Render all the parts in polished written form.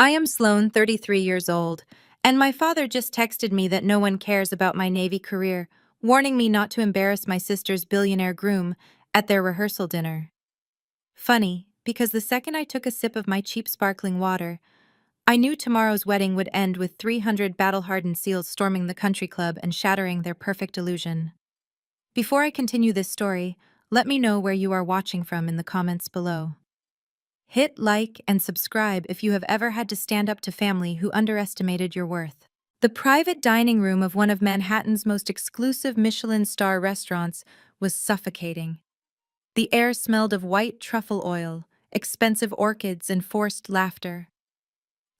I am Sloan, 33 years old, and my father just texted me that no one cares about my Navy career, warning me not to embarrass my sister's billionaire groom at their rehearsal dinner. Funny, because the second I took a sip of my cheap sparkling water, I knew tomorrow's wedding would end with 300 battle-hardened SEALs storming the country club and shattering their perfect illusion. Before I continue this story, let me know where you are watching from in the comments below. Hit like and subscribe if you have ever had to stand up to family who underestimated your worth. The private dining room of one of Manhattan's most exclusive Michelin star restaurants was suffocating. The air smelled of white truffle oil, expensive orchids, and forced laughter.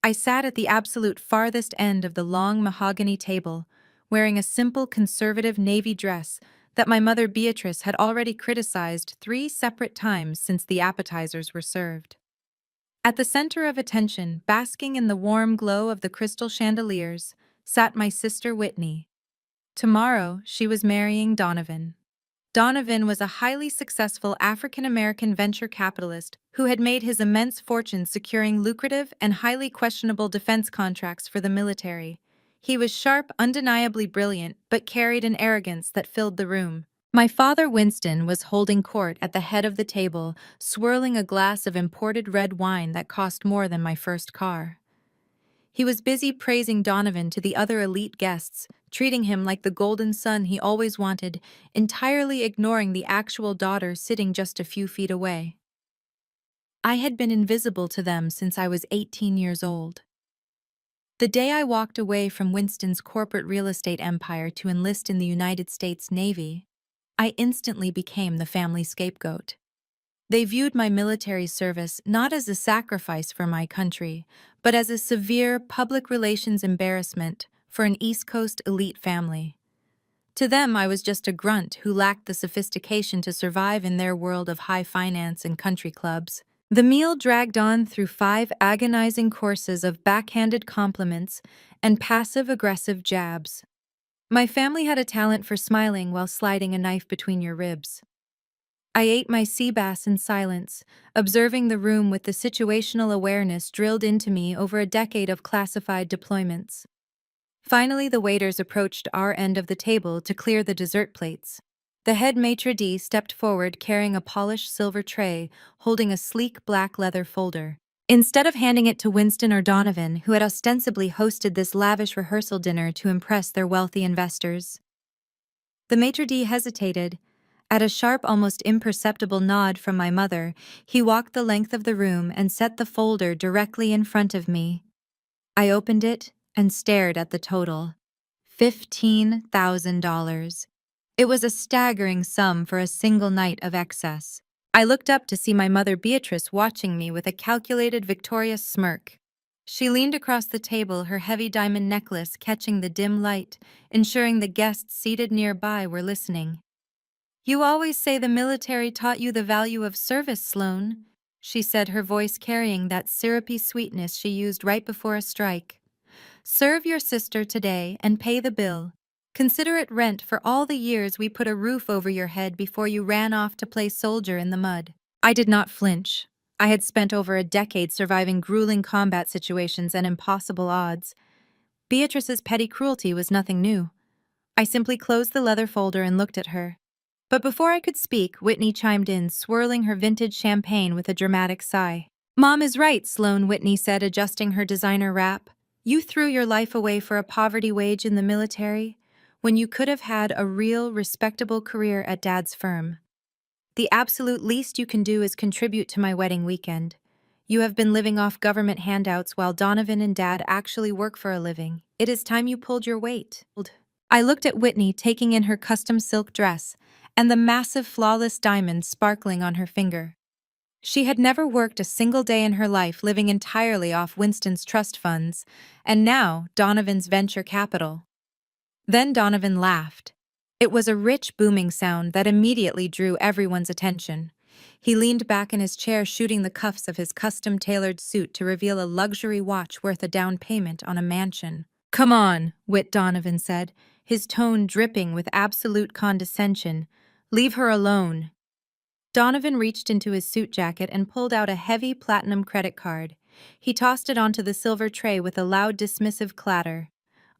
I sat at the absolute farthest end of the long mahogany table, wearing a simple conservative navy dress that my mother Beatrice had already criticized 3 separate times since the appetizers were served. At the center of attention, basking in the warm glow of the crystal chandeliers, sat my sister Whitney. Tomorrow, she was marrying Donovan. Donovan was a highly successful African-American venture capitalist who had made his immense fortune securing lucrative and highly questionable defense contracts for the military. He was sharp, undeniably brilliant, but carried an arrogance that filled the room. My father, Winston, was holding court at the head of the table, swirling a glass of imported red wine that cost more than my first car. He was busy praising Donovan to the other elite guests, treating him like the golden son he always wanted, entirely ignoring the actual daughter sitting just a few feet away. I had been invisible to them since I was 18 years old. The day I walked away from Winston's corporate real estate empire to enlist in the United States Navy, I instantly became the family scapegoat. They viewed my military service not as a sacrifice for my country, but as a severe public relations embarrassment for an East Coast elite family. To them, I was just a grunt who lacked the sophistication to survive in their world of high finance and country clubs. The meal dragged on through 5 agonizing courses of backhanded compliments and passive-aggressive jabs. My family had a talent for smiling while sliding a knife between your ribs. I ate my sea bass in silence, observing the room with the situational awareness drilled into me over a decade of classified deployments. Finally, the waiters approached our end of the table to clear the dessert plates. The head maitre d' stepped forward carrying a polished silver tray, holding a sleek black leather folder. Instead of handing it to Winston or Donovan, who had ostensibly hosted this lavish rehearsal dinner to impress their wealthy investors, the maitre d' hesitated. At a sharp, almost imperceptible nod from my mother, he walked the length of the room and set the folder directly in front of me. I opened it and stared at the total. $15,000. It was a staggering sum for a single night of excess. I looked up to see my mother Beatrice watching me with a calculated, victorious smirk. She leaned across the table, her heavy diamond necklace catching the dim light, ensuring the guests seated nearby were listening. "You always say the military taught you the value of service, Sloan," she said, her voice carrying that syrupy sweetness she used right before a strike. "Serve your sister today and pay the bill. Consider it rent for all the years we put a roof over your head before you ran off to play soldier in the mud." I did not flinch. I had spent over a decade surviving grueling combat situations and impossible odds. Beatrice's petty cruelty was nothing new. I simply closed the leather folder and looked at her. But before I could speak, Whitney chimed in, swirling her vintage champagne with a dramatic sigh. "Mom is right," Sloan, Whitney said, adjusting her designer wrap. "You threw your life away for a poverty wage in the military, when you could have had a real, respectable career at Dad's firm. The absolute least you can do is contribute to my wedding weekend. You have been living off government handouts while Donovan and Dad actually work for a living. It is time you pulled your weight." I looked at Whitney taking in her custom silk dress and the massive flawless diamond sparkling on her finger. She had never worked a single day in her life, living entirely off Winston's trust funds, and now Donovan's venture capital. Then Donovan laughed. It was a rich, booming sound that immediately drew everyone's attention. He leaned back in his chair, shooting the cuffs of his custom-tailored suit to reveal a luxury watch worth a down payment on a mansion. "Come on," Whit Donovan said, his tone dripping with absolute condescension. "Leave her alone." Donovan reached into his suit jacket and pulled out a heavy platinum credit card. He tossed it onto the silver tray with a loud dismissive clatter.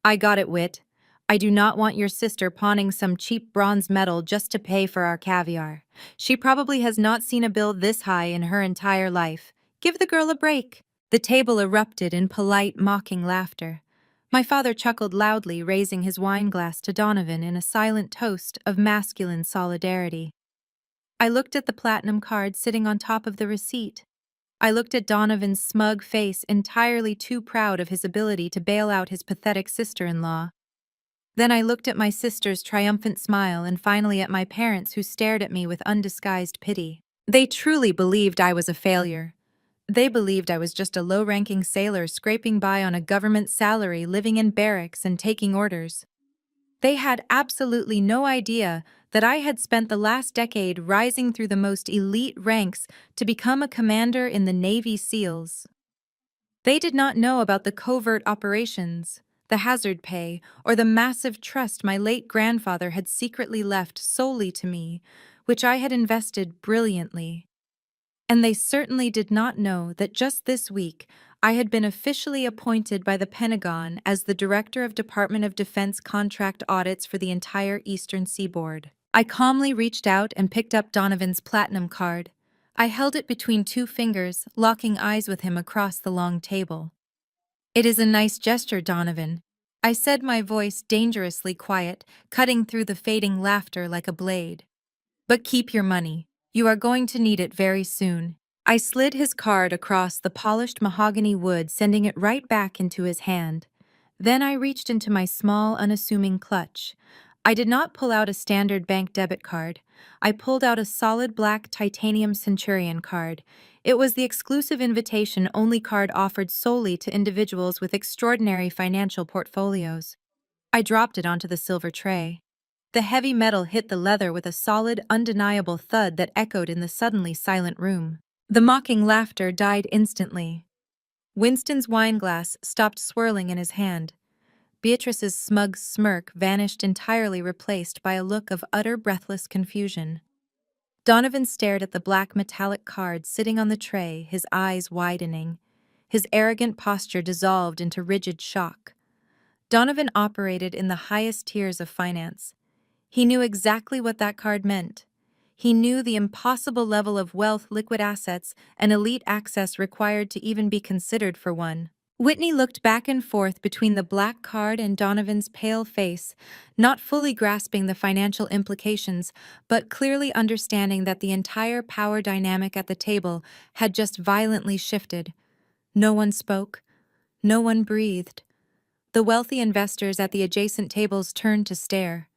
I got it, Wit. I do not want your sister pawning some cheap bronze medal just to pay for our caviar. She probably has not seen a bill this high in her entire life. Give the girl a break. The table erupted in polite, mocking laughter. My father chuckled loudly, raising his wine glass to Donovan in a silent toast of masculine solidarity. I looked at the platinum card sitting on top of the receipt. I looked at Donovan's smug face, entirely too proud of his ability to bail out his pathetic sister-in-law. Then I looked at my sister's triumphant smile and finally at my parents, who stared at me with undisguised pity. They truly believed I was a failure. They believed I was just a low-ranking sailor scraping by on a government salary, living in barracks and taking orders. They had absolutely no idea that I had spent the last decade rising through the most elite ranks to become a commander in the Navy SEALs. They did not know about the covert operations, the hazard pay, or the massive trust my late grandfather had secretly left solely to me, which I had invested brilliantly. And they certainly did not know that just this week I had been officially appointed by the Pentagon as the Director of Department of Defense contract audits for the entire Eastern Seaboard. I calmly reached out and picked up Donovan's platinum card. I held it between two fingers, locking eyes with him across the long table. It is a nice gesture, Donovan. I said, my voice dangerously quiet, cutting through the fading laughter like a blade. But keep your money. You are going to need it very soon. I slid his card across the polished mahogany wood, sending it right back into his hand. Then I reached into my small, unassuming clutch. I did not pull out a standard bank debit card. I pulled out a solid black titanium Centurion card. It was the exclusive invitation-only card offered solely to individuals with extraordinary financial portfolios. I dropped it onto the silver tray. The heavy metal hit the leather with a solid, undeniable thud that echoed in the suddenly silent room. The mocking laughter died instantly. Winston's wineglass stopped swirling in his hand. Beatrice's smug smirk vanished entirely, replaced by a look of utter breathless confusion. Donovan stared at the black metallic card sitting on the tray, his eyes widening. His arrogant posture dissolved into rigid shock. Donovan operated in the highest tiers of finance. He knew exactly what that card meant. He knew the impossible level of wealth, liquid assets, and elite access required to even be considered for one. Whitney looked back and forth between the black card and Donovan's pale face, not fully grasping the financial implications, but clearly understanding that the entire power dynamic at the table had just violently shifted. No one spoke. No one breathed. The wealthy investors at the adjacent tables turned to stare.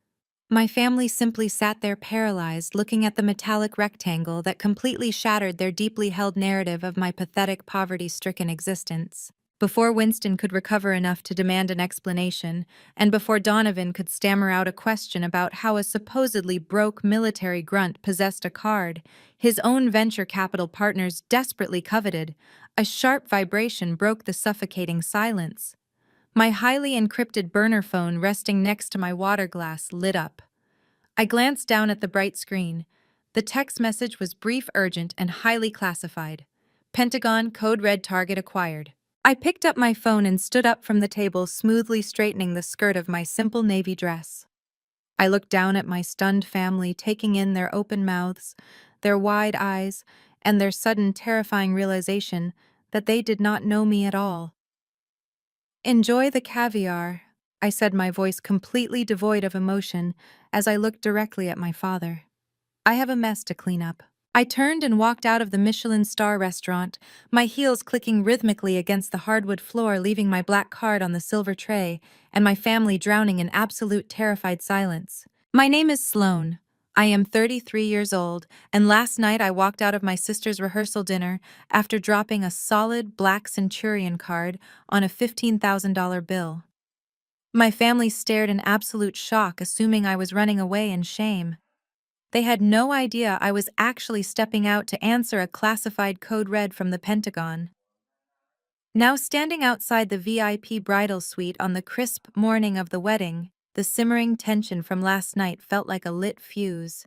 My family simply sat there paralyzed, looking at the metallic rectangle that completely shattered their deeply held narrative of my pathetic, poverty-stricken existence. Before Winston could recover enough to demand an explanation, and before Donovan could stammer out a question about how a supposedly broke military grunt possessed a card his own venture capital partners desperately coveted, a sharp vibration broke the suffocating silence. My highly encrypted burner phone resting next to my water glass lit up. I glanced down at the bright screen. The text message was brief, urgent, and highly classified. Pentagon code red, target acquired. I picked up my phone and stood up from the table, smoothly straightening the skirt of my simple navy dress. I looked down at my stunned family, taking in their open mouths, their wide eyes, and their sudden terrifying realization that they did not know me at all. Enjoy the caviar, I said, my voice completely devoid of emotion, as I looked directly at my father. I have a mess to clean up. I turned and walked out of the Michelin star restaurant, my heels clicking rhythmically against the hardwood floor, leaving my black card on the silver tray, and my family drowning in absolute terrified silence. My name is Sloane. I am 33 years old, and last night I walked out of my sister's rehearsal dinner after dropping a solid black Centurion card on a $15,000 bill. My family stared in absolute shock, assuming I was running away in shame. They had no idea I was actually stepping out to answer a classified code red from the Pentagon. Now standing outside the VIP bridal suite on the crisp morning of the wedding, the simmering tension from last night felt like a lit fuse.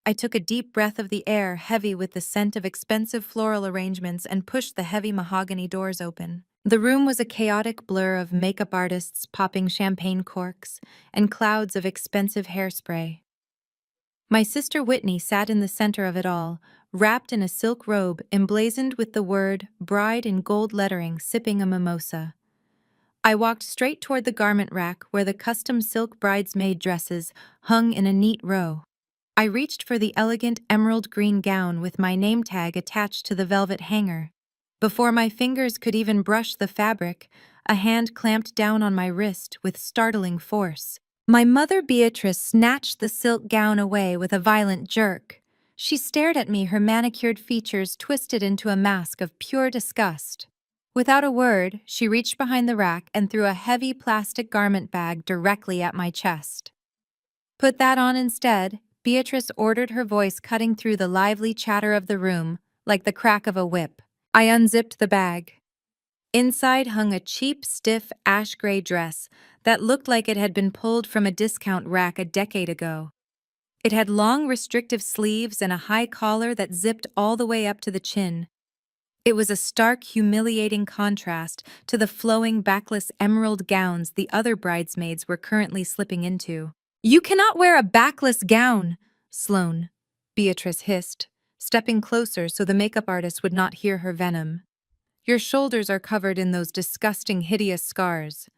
I took a deep breath of the air, heavy with the scent of expensive floral arrangements, and pushed the heavy mahogany doors open. The room was a chaotic blur of makeup artists popping champagne corks and clouds of expensive hairspray. My sister Whitney sat in the center of it all, wrapped in a silk robe emblazoned with the word bride in gold lettering, sipping a mimosa. I walked straight toward the garment rack where the custom silk bridesmaid dresses hung in a neat row. I reached for the elegant emerald green gown with my name tag attached to the velvet hanger. Before my fingers could even brush the fabric, a hand clamped down on my wrist with startling force. My mother Beatrice snatched the silk gown away with a violent jerk. She stared at me, her manicured features twisted into a mask of pure disgust. Without a word, she reached behind the rack and threw a heavy plastic garment bag directly at my chest. "Put that on instead," Beatrice ordered, her voice cutting through the lively chatter of the room like the crack of a whip. I unzipped the bag. Inside hung a cheap, stiff, ash-gray dress that looked like it had been pulled from a discount rack a decade ago. It had long, restrictive sleeves and a high collar that zipped all the way up to the chin. It was a stark, humiliating contrast to the flowing, backless emerald gowns the other bridesmaids were currently slipping into. "You cannot wear a backless gown, Sloane," Beatrice hissed, stepping closer so the makeup artist would not hear her venom. "Your shoulders are covered in those disgusting, hideous scars.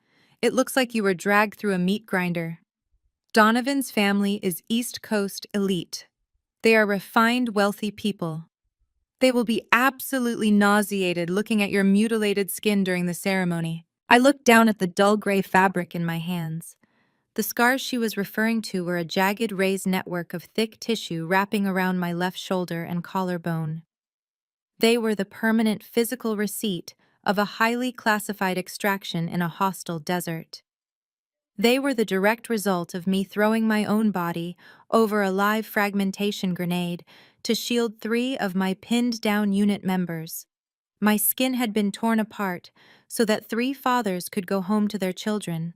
It looks like you were dragged through a meat grinder." Donovan's family is East Coast elite. They are refined, wealthy people. They will be absolutely nauseated looking at your mutilated skin during the ceremony. I looked down at the dull gray fabric in my hands. The scars she was referring to were a jagged raised network of thick tissue wrapping around my left shoulder and collarbone. They were the permanent physical receipt of a highly classified extraction in a hostile desert. They were the direct result of me throwing my own body over a live fragmentation grenade to shield 3 of my pinned-down unit members. My skin had been torn apart so that 3 fathers could go home to their children.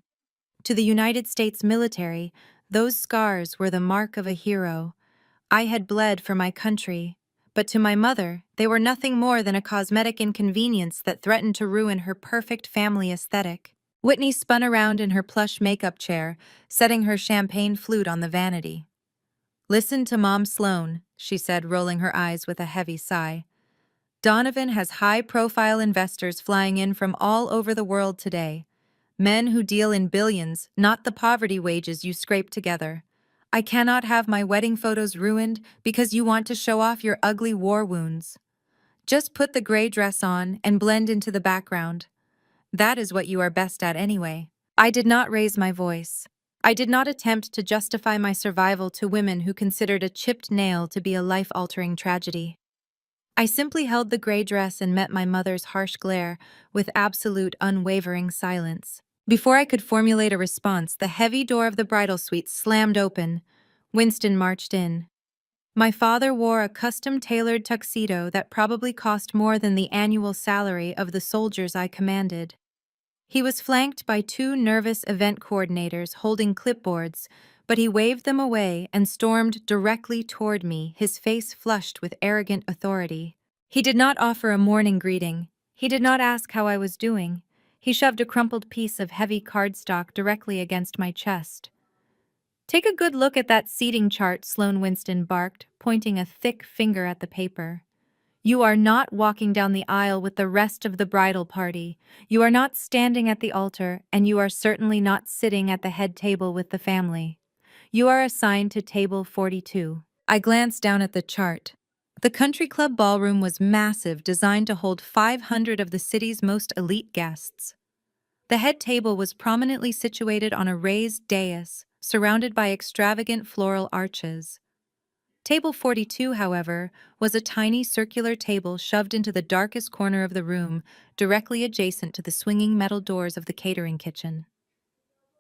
To the United States military, those scars were the mark of a hero. I had bled for my country, but to my mother, they were nothing more than a cosmetic inconvenience that threatened to ruin her perfect family aesthetic. Whitney spun around in her plush makeup chair, setting her champagne flute on the vanity. "Listen to Mom Sloane," she said, rolling her eyes with a heavy sigh. "Donovan has high-profile investors flying in from all over the world today. Men who deal in billions, not the poverty wages you scrape together. I cannot have my wedding photos ruined because you want to show off your ugly war wounds. Just put the gray dress on and blend into the background. That is what you are best at anyway." I did not raise my voice. I did not attempt to justify my survival to women who considered a chipped nail to be a life-altering tragedy. I simply held the gray dress and met my mother's harsh glare with absolute, unwavering silence. Before I could formulate a response, the heavy door of the bridal suite slammed open. Winston marched in. My father wore a custom-tailored tuxedo that probably cost more than the annual salary of the soldiers I commanded. He was flanked by 2 nervous event coordinators holding clipboards, but he waved them away and stormed directly toward me, his face flushed with arrogant authority. He did not offer a morning greeting. He did not ask how I was doing. He shoved a crumpled piece of heavy cardstock directly against my chest. "Take a good look at that seating chart," Sloane Winston barked, pointing a thick finger at the paper. "You are not walking down the aisle with the rest of the bridal party. You are not standing at the altar, and you are certainly not sitting at the head table with the family. You are assigned to table 42. I glanced down at the chart. The country club ballroom was massive, designed to hold 500 of the city's most elite guests. The head table was prominently situated on a raised dais, surrounded by extravagant floral arches. Table 42, however, was a tiny circular table shoved into the darkest corner of the room, directly adjacent to the swinging metal doors of the catering kitchen.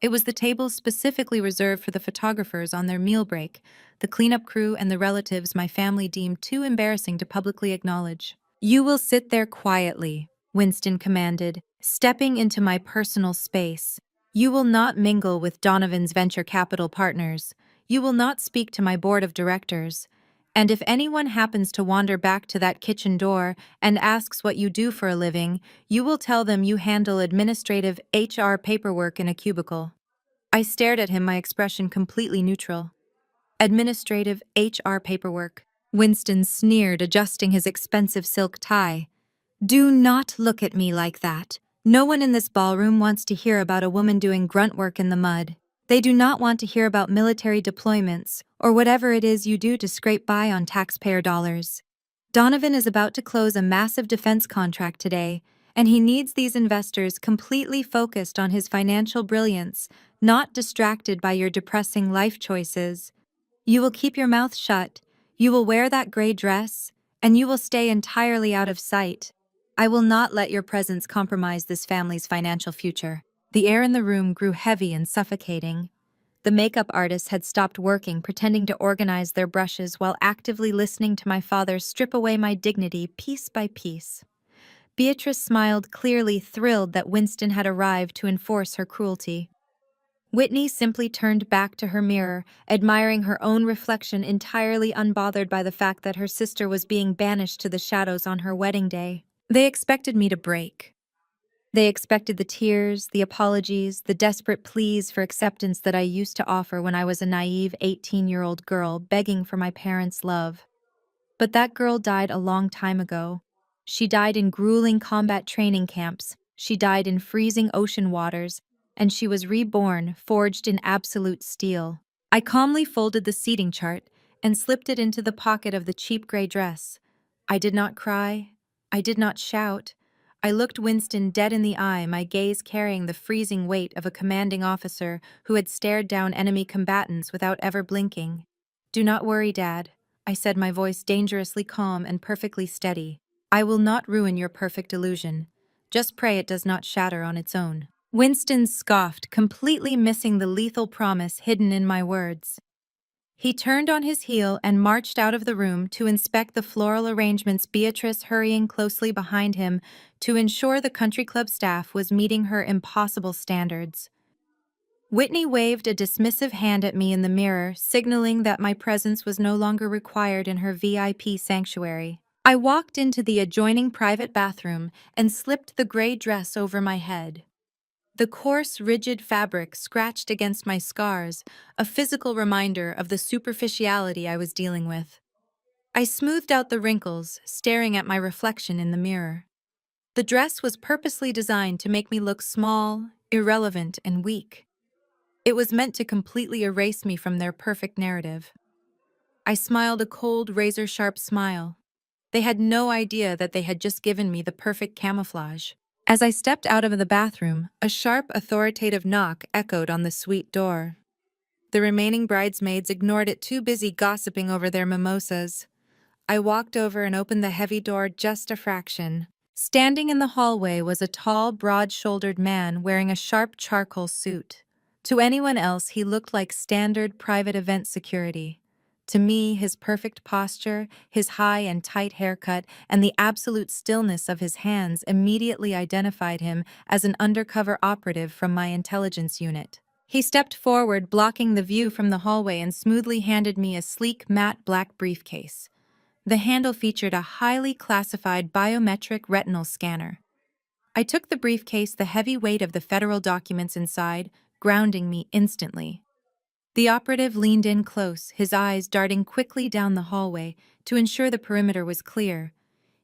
It was the table specifically reserved for the photographers on their meal break, the cleanup crew, and the relatives my family deemed too embarrassing to publicly acknowledge. "You will sit there quietly," Winston commanded, stepping into my personal space. "You will not mingle with Donovan's venture capital partners. You will not speak to my board of directors. And if anyone happens to wander back to that kitchen door and asks what you do for a living, you will tell them you handle administrative HR paperwork in a cubicle. I stared at him, my expression completely neutral. Administrative HR paperwork. Winston sneered, adjusting his expensive silk tie. Do not look at me like that. No one in this ballroom wants to hear about a woman doing grunt work in the mud. They do not want to hear about military deployments or whatever it is you do to scrape by on taxpayer dollars. Donovan is about to close a massive defense contract today, and he needs these investors completely focused on his financial brilliance, not distracted by your depressing life choices. You will keep your mouth shut, you will wear that gray dress, and you will stay entirely out of sight. I will not let your presence compromise this family's financial future. The air in the room grew heavy and suffocating. The makeup artists had stopped working, pretending to organize their brushes while actively listening to my father strip away my dignity piece by piece. Beatrice smiled, clearly thrilled that Winston had arrived to enforce her cruelty. Whitney simply turned back to her mirror, admiring her own reflection, entirely unbothered by the fact that her sister was being banished to the shadows on her wedding day. They expected me to break. They expected the tears, the apologies, the desperate pleas for acceptance that I used to offer when I was a naive 18-year-old girl begging for my parents' love. But that girl died a long time ago. She died in grueling combat training camps, she died in freezing ocean waters, and she was reborn, forged in absolute steel. I calmly folded the seating chart and slipped it into the pocket of the cheap gray dress. I did not cry. I did not shout. I looked Winston dead in the eye, my gaze carrying the freezing weight of a commanding officer who had stared down enemy combatants without ever blinking. Do not worry, Dad, I said, my voice dangerously calm and perfectly steady. I will not ruin your perfect illusion. Just pray it does not shatter on its own. Winston scoffed, completely missing the lethal promise hidden in my words. He turned on his heel and marched out of the room to inspect the floral arrangements, Beatrice hurrying closely behind him to ensure the country club staff was meeting her impossible standards. Whitney waved a dismissive hand at me in the mirror, signaling that my presence was no longer required in her VIP sanctuary. I walked into the adjoining private bathroom and slipped the gray dress over my head. The coarse, rigid fabric scratched against my scars, a physical reminder of the superficiality I was dealing with. I smoothed out the wrinkles, staring at my reflection in the mirror. The dress was purposely designed to make me look small, irrelevant, and weak. It was meant to completely erase me from their perfect narrative. I smiled a cold, razor-sharp smile. They had no idea that they had just given me the perfect camouflage. As I stepped out of the bathroom, a sharp, authoritative knock echoed on the suite door. The remaining bridesmaids ignored it, too busy gossiping over their mimosas. I walked over and opened the heavy door just a fraction. Standing in the hallway was a tall, broad-shouldered man wearing a sharp charcoal suit. To anyone else, he looked like standard private event security. To me, his perfect posture, his high and tight haircut, and the absolute stillness of his hands immediately identified him as an undercover operative from my intelligence unit. He stepped forward, blocking the view from the hallway, and smoothly handed me a sleek, matte black briefcase. The handle featured a highly classified biometric retinal scanner. I took the briefcase, the heavy weight of the federal documents inside, grounding me instantly. The operative leaned in close, his eyes darting quickly down the hallway to ensure the perimeter was clear.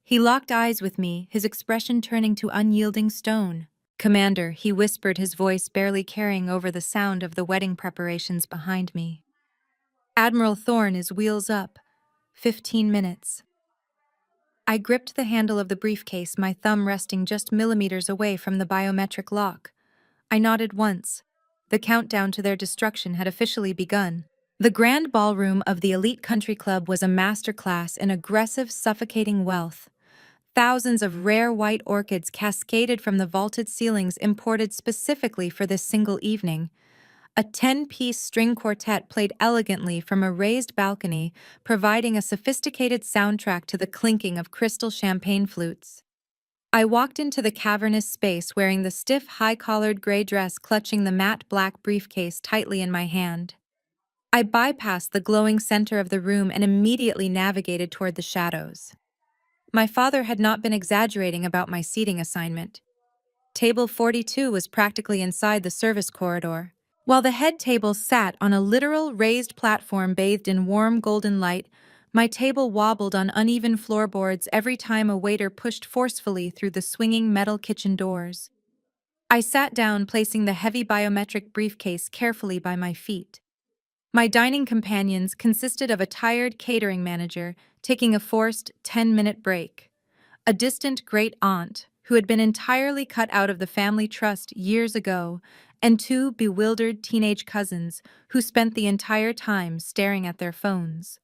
He locked eyes with me, his expression turning to unyielding stone. "Commander," he whispered, his voice barely carrying over the sound of the wedding preparations behind me. "Admiral Thorne is wheels up. 15 minutes. I gripped the handle of the briefcase, my thumb resting just millimeters away from the biometric lock. I nodded once. The countdown to their destruction had officially begun. The grand ballroom of the elite country club was a masterclass in aggressive, suffocating wealth. Thousands of rare white orchids cascaded from the vaulted ceilings imported specifically for this single evening. A 10-piece string quartet played elegantly from a raised balcony, providing a sophisticated soundtrack to the clinking of crystal champagne flutes. I walked into the cavernous space wearing the stiff, high-collared gray dress, clutching the matte black briefcase tightly in my hand. I bypassed the glowing center of the room and immediately navigated toward the shadows. My father had not been exaggerating about my seating assignment. Table 42 was practically inside the service corridor. While the head table sat on a literal raised platform bathed in warm golden light, my table wobbled on uneven floorboards every time a waiter pushed forcefully through the swinging metal kitchen doors. I sat down, placing the heavy biometric briefcase carefully by my feet. My dining companions consisted of a tired catering manager taking a forced 10-minute break, a distant great-aunt who had been entirely cut out of the family trust years ago, and two bewildered teenage cousins who spent the entire time staring at their phones.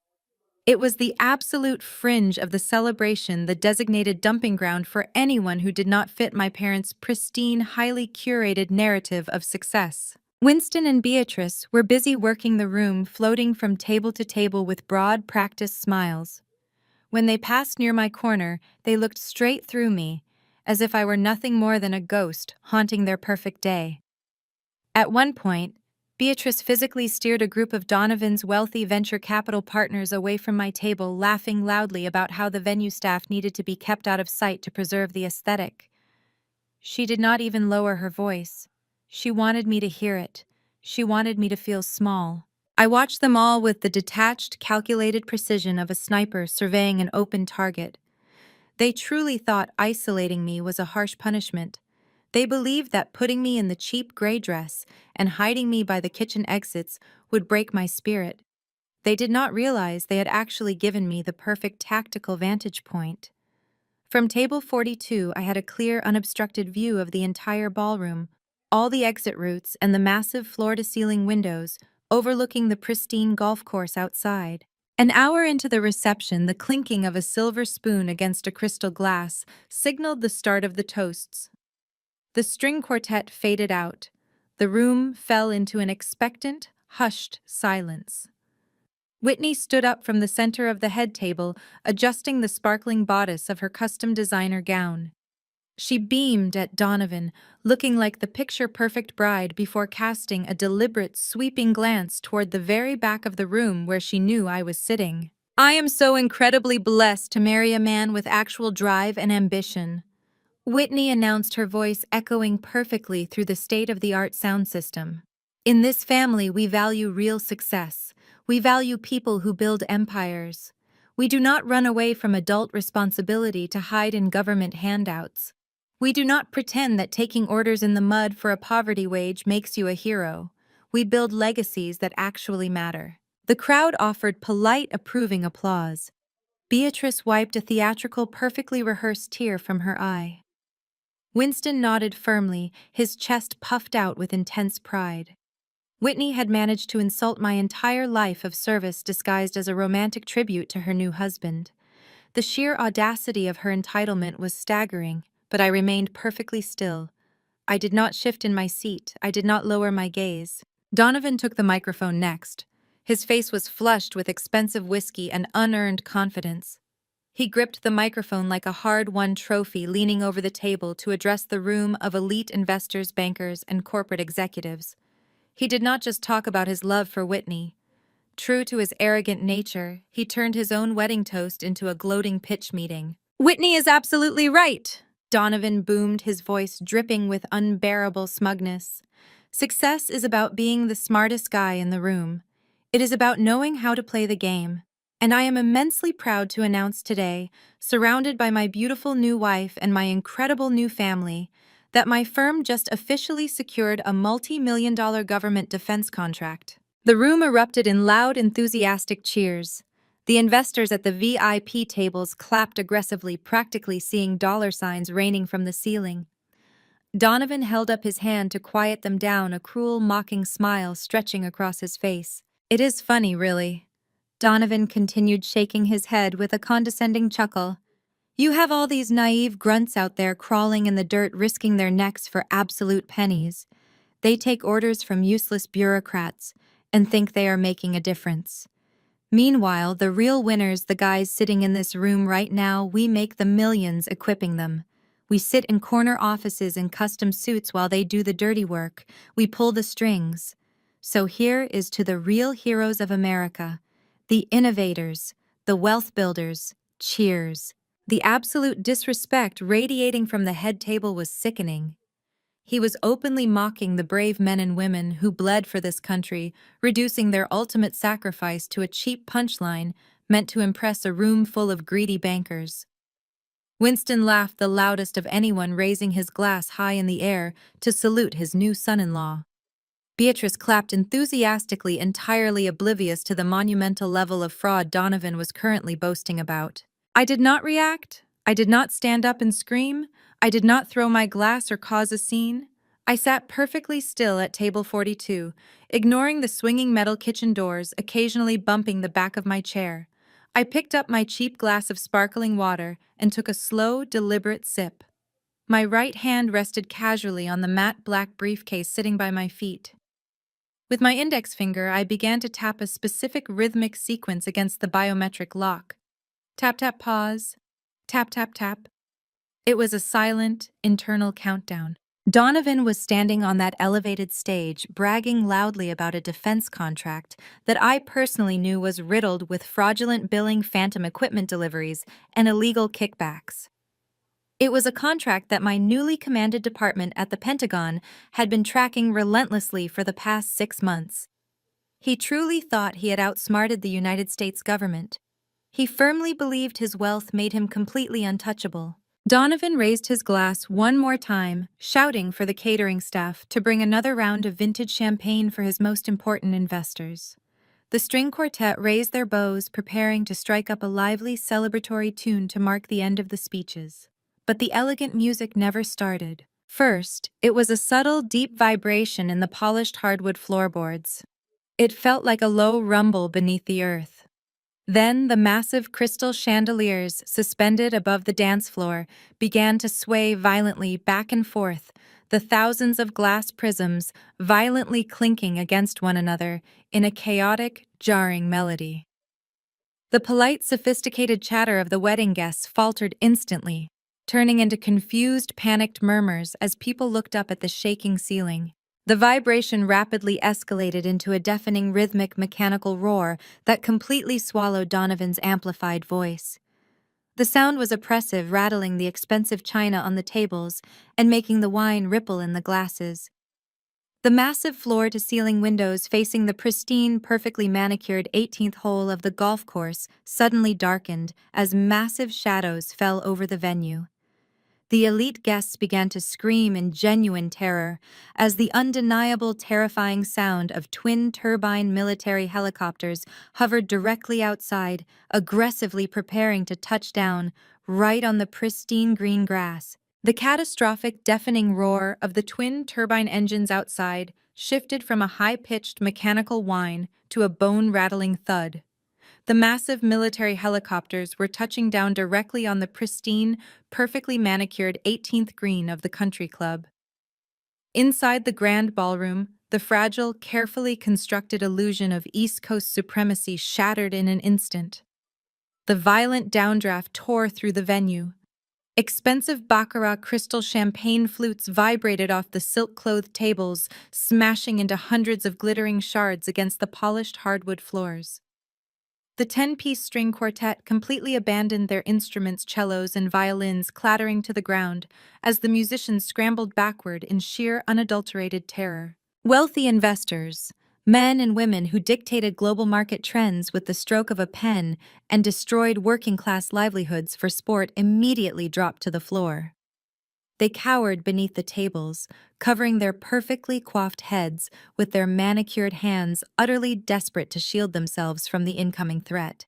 It was the absolute fringe of the celebration, the designated dumping ground for anyone who did not fit my parents' pristine, highly curated narrative of success. Winston and Beatrice were busy working the room, floating from table to table with broad, practiced smiles. When they passed near my corner, they looked straight through me, as if I were nothing more than a ghost haunting their perfect day. At one point, Beatrice physically steered a group of Donovan's wealthy venture capital partners away from my table, laughing loudly about how the venue staff needed to be kept out of sight to preserve the aesthetic. She did not even lower her voice. She wanted me to hear it. She wanted me to feel small. I watched them all with the detached, calculated precision of a sniper surveying an open target. They truly thought isolating me was a harsh punishment. They believed that putting me in the cheap gray dress and hiding me by the kitchen exits would break my spirit. They did not realize they had actually given me the perfect tactical vantage point. From table 42, I had a clear, unobstructed view of the entire ballroom, all the exit routes, and the massive floor-to-ceiling windows overlooking the pristine golf course outside. An hour into the reception, the clinking of a silver spoon against a crystal glass signaled the start of the toasts. The string quartet faded out. The room fell into an expectant, hushed silence. Whitney stood up from the center of the head table, adjusting the sparkling bodice of her custom designer gown. She beamed at Donovan, looking like the picture-perfect bride before casting a deliberate, sweeping glance toward the very back of the room where she knew I was sitting. "I am so incredibly blessed to marry a man with actual drive and ambition," Whitney announced, her voice echoing perfectly through the state-of-the-art sound system. "In this family, we value real success. We value people who build empires. We do not run away from adult responsibility to hide in government handouts. We do not pretend that taking orders in the mud for a poverty wage makes you a hero. We build legacies that actually matter." The crowd offered polite, approving applause. Beatrice wiped a theatrical, perfectly rehearsed tear from her eye. Winston nodded firmly, his chest puffed out with intense pride. Whitney had managed to insult my entire life of service disguised as a romantic tribute to her new husband. The sheer audacity of her entitlement was staggering, but I remained perfectly still. I did not shift in my seat. I did not lower my gaze. Donovan took the microphone next. His face was flushed with expensive whiskey and unearned confidence. He gripped the microphone like a hard-won trophy, leaning over the table to address the room of elite investors, bankers, and corporate executives. He did not just talk about his love for Whitney. True to his arrogant nature, he turned his own wedding toast into a gloating pitch meeting. "Whitney is absolutely right," Donovan boomed, his voice dripping with unbearable smugness. "Success is about being the smartest guy in the room. It is about knowing how to play the game. And I am immensely proud to announce today, surrounded by my beautiful new wife and my incredible new family, that my firm just officially secured a multi-million-dollar government defense contract." The room erupted in loud, enthusiastic cheers. The investors at the VIP tables clapped aggressively, practically seeing dollar signs raining from the ceiling. Donovan held up his hand to quiet them down, a cruel, mocking smile stretching across his face. "It is funny, really." Donovan continued, shaking his head with a condescending chuckle. "You have all these naive grunts out there crawling in the dirt, risking their necks for absolute pennies. They take orders from useless bureaucrats and think they are making a difference. Meanwhile, the real winners, the guys sitting in this room right now, we make the millions equipping them. We sit in corner offices in custom suits while they do the dirty work. We pull the strings. So here is to the real heroes of America, the innovators, the wealth builders. Cheers. The absolute disrespect radiating from the head table was sickening. He was openly mocking the brave men and women who bled for this country, reducing their ultimate sacrifice to a cheap punchline meant to impress a room full of greedy bankers. Winston laughed the loudest of anyone, raising his glass high in the air to salute his new son-in-law. Beatrice clapped enthusiastically, entirely oblivious to the monumental level of fraud Donovan was currently boasting about. I did not react. I did not stand up and scream. I did not throw my glass or cause a scene. I sat perfectly still at table 42, ignoring the swinging metal kitchen doors, occasionally bumping the back of my chair. I picked up my cheap glass of sparkling water and took a slow, deliberate sip. My right hand rested casually on the matte black briefcase sitting by my feet. With my index finger, I began to tap a specific rhythmic sequence against the biometric lock. Tap, tap, pause. Tap, tap, tap. It was a silent, internal countdown. Donovan was standing on that elevated stage, bragging loudly about a defense contract that I personally knew was riddled with fraudulent billing, phantom equipment deliveries, and illegal kickbacks. It was a contract that my newly commanded department at the Pentagon had been tracking relentlessly for the past 6 months. He truly thought he had outsmarted the United States government. He firmly believed his wealth made him completely untouchable. Donovan raised his glass one more time, shouting for the catering staff to bring another round of vintage champagne for his most important investors. The string quartet raised their bows, preparing to strike up a lively celebratory tune to mark the end of the speeches. But the elegant music never started. First, it was a subtle, deep vibration in the polished hardwood floorboards. It felt like a low rumble beneath the earth. Then the massive crystal chandeliers suspended above the dance floor began to sway violently back and forth, the thousands of glass prisms violently clinking against one another in a chaotic, jarring melody. The polite, sophisticated chatter of the wedding guests faltered instantly, turning into confused, panicked murmurs as people looked up at the shaking ceiling. The vibration rapidly escalated into a deafening, rhythmic, mechanical roar that completely swallowed Donovan's amplified voice. The sound was oppressive, rattling the expensive china on the tables and making the wine ripple in the glasses. The massive floor-to-ceiling windows facing the pristine, perfectly manicured 18th hole of the golf course suddenly darkened as massive shadows fell over the venue. The elite guests began to scream in genuine terror as the undeniable, terrifying sound of twin-turbine military helicopters hovered directly outside, aggressively preparing to touch down right on the pristine green grass. The catastrophic, deafening roar of the twin-turbine engines outside shifted from a high-pitched mechanical whine to a bone-rattling thud. The massive military helicopters were touching down directly on the pristine, perfectly manicured 18th green of the country club. Inside the grand ballroom, the fragile, carefully constructed illusion of East Coast supremacy shattered in an instant. The violent downdraft tore through the venue. Expensive baccarat crystal champagne flutes vibrated off the silk-clothed tables, smashing into hundreds of glittering shards against the polished hardwood floors. The 10-piece string quartet completely abandoned their instruments, cellos and violins clattering to the ground as the musicians scrambled backward in sheer, unadulterated terror. Wealthy investors, men and women who dictated global market trends with the stroke of a pen and destroyed working-class livelihoods for sport, immediately dropped to the floor. They cowered beneath the tables, covering their perfectly coiffed heads with their manicured hands, utterly desperate to shield themselves from the incoming threat.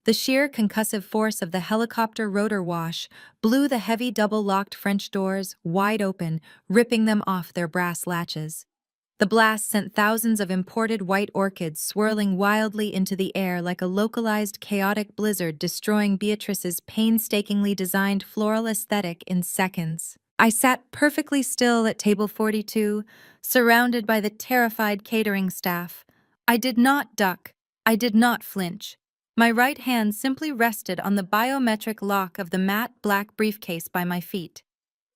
The sheer concussive force of the helicopter rotor wash blew the heavy double-locked French doors wide open, ripping them off their brass latches. The blast sent thousands of imported white orchids swirling wildly into the air like a localized chaotic blizzard, destroying Beatrice's painstakingly designed floral aesthetic in seconds. I sat perfectly still at table 42, surrounded by the terrified catering staff. I did not duck. I did not flinch. My right hand simply rested on the biometric lock of the matte black briefcase by my feet.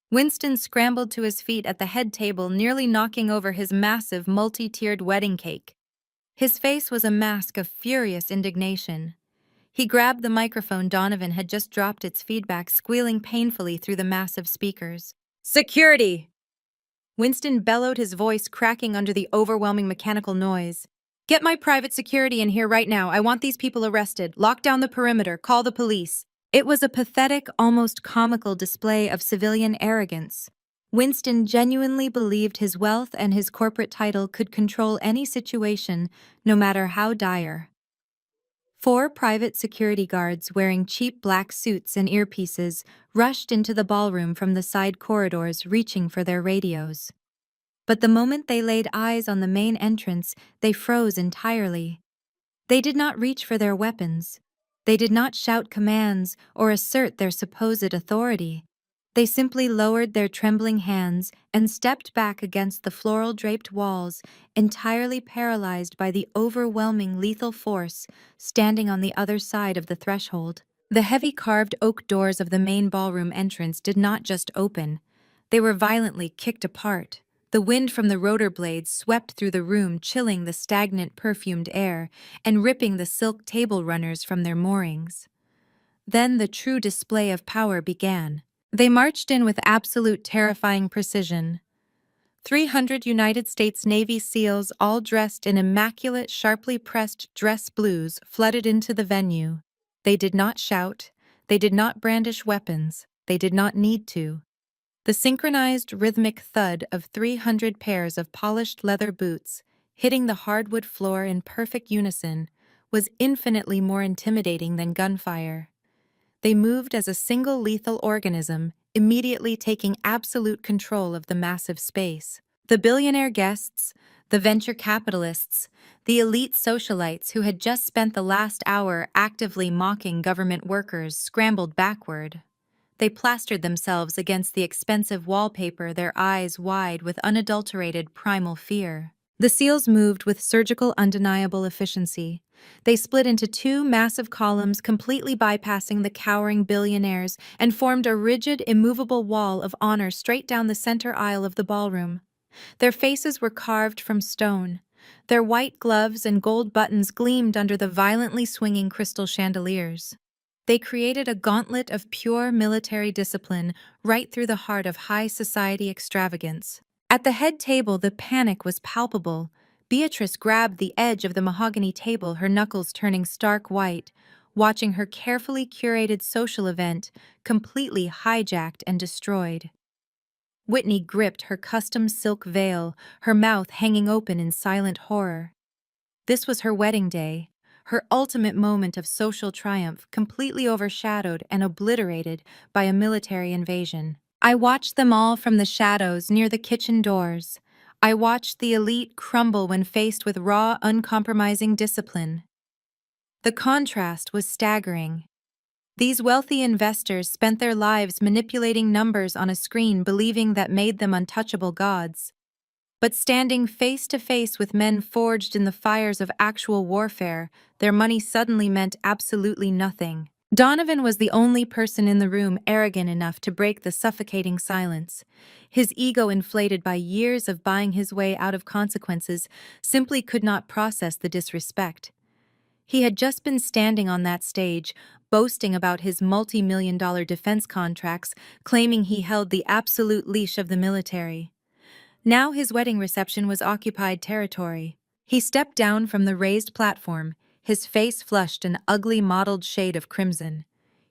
Winston scrambled to his feet at the head table, nearly knocking over his massive, multi-tiered wedding cake. His face was a mask of furious indignation. He grabbed the microphone Donovan had just dropped, its feedback squealing painfully through the massive speakers. "Security!" Winston bellowed, his voice cracking under the overwhelming mechanical noise. "Get my private security in here right now. I want these people arrested. Lock down the perimeter. Call the police." It was a pathetic, almost comical display of civilian arrogance. Winston genuinely believed his wealth and his corporate title could control any situation, no matter how dire. 4 private security guards wearing cheap black suits and earpieces rushed into the ballroom from the side corridors, reaching for their radios. But the moment they laid eyes on the main entrance, they froze entirely. They did not reach for their weapons. They did not shout commands or assert their supposed authority. They simply lowered their trembling hands and stepped back against the floral-draped walls, entirely paralyzed by the overwhelming lethal force standing on the other side of the threshold. The heavy carved oak doors of the main ballroom entrance did not just open. They were violently kicked apart. The wind from the rotor blades swept through the room, chilling the stagnant, perfumed air and ripping the silk table runners from their moorings. Then the true display of power began. They marched in with absolute terrifying precision. 300 United States Navy SEALs, all dressed in immaculate, sharply pressed dress blues, flooded into the venue. They did not shout. They did not brandish weapons. They did not need to. The synchronized, rhythmic thud of 300 pairs of polished leather boots hitting the hardwood floor in perfect unison was infinitely more intimidating than gunfire. They moved as a single lethal organism, immediately taking absolute control of the massive space. The billionaire guests, the venture capitalists, the elite socialites who had just spent the last hour actively mocking government workers scrambled backward. They plastered themselves against the expensive wallpaper, their eyes wide with unadulterated primal fear. The SEALs moved with surgical, undeniable efficiency. They split into 2 massive columns, completely bypassing the cowering billionaires, and formed a rigid, immovable wall of honor straight down the center aisle of the ballroom. Their faces were carved from stone. Their white gloves and gold buttons gleamed under the violently swinging crystal chandeliers. They created a gauntlet of pure military discipline right through the heart of high society extravagance. At the head table, the panic was palpable. Beatrice grabbed the edge of the mahogany table, her knuckles turning stark white, watching her carefully curated social event completely hijacked and destroyed. Whitney gripped her custom silk veil, her mouth hanging open in silent horror. This was her wedding day, her ultimate moment of social triumph, completely overshadowed and obliterated by a military invasion. I watched them all from the shadows near the kitchen doors. I watched the elite crumble when faced with raw, uncompromising discipline. The contrast was staggering. These wealthy investors spent their lives manipulating numbers on a screen, believing that made them untouchable gods. But standing face to face with men forged in the fires of actual warfare, their money suddenly meant absolutely nothing. Donovan was the only person in the room arrogant enough to break the suffocating silence. His ego, inflated by years of buying his way out of consequences, simply could not process the disrespect. He had just been standing on that stage, boasting about his multi-million-dollar defense contracts, claiming he held the absolute leash of the military. Now his wedding reception was occupied territory. He stepped down from the raised platform, his face flushed an ugly mottled shade of crimson.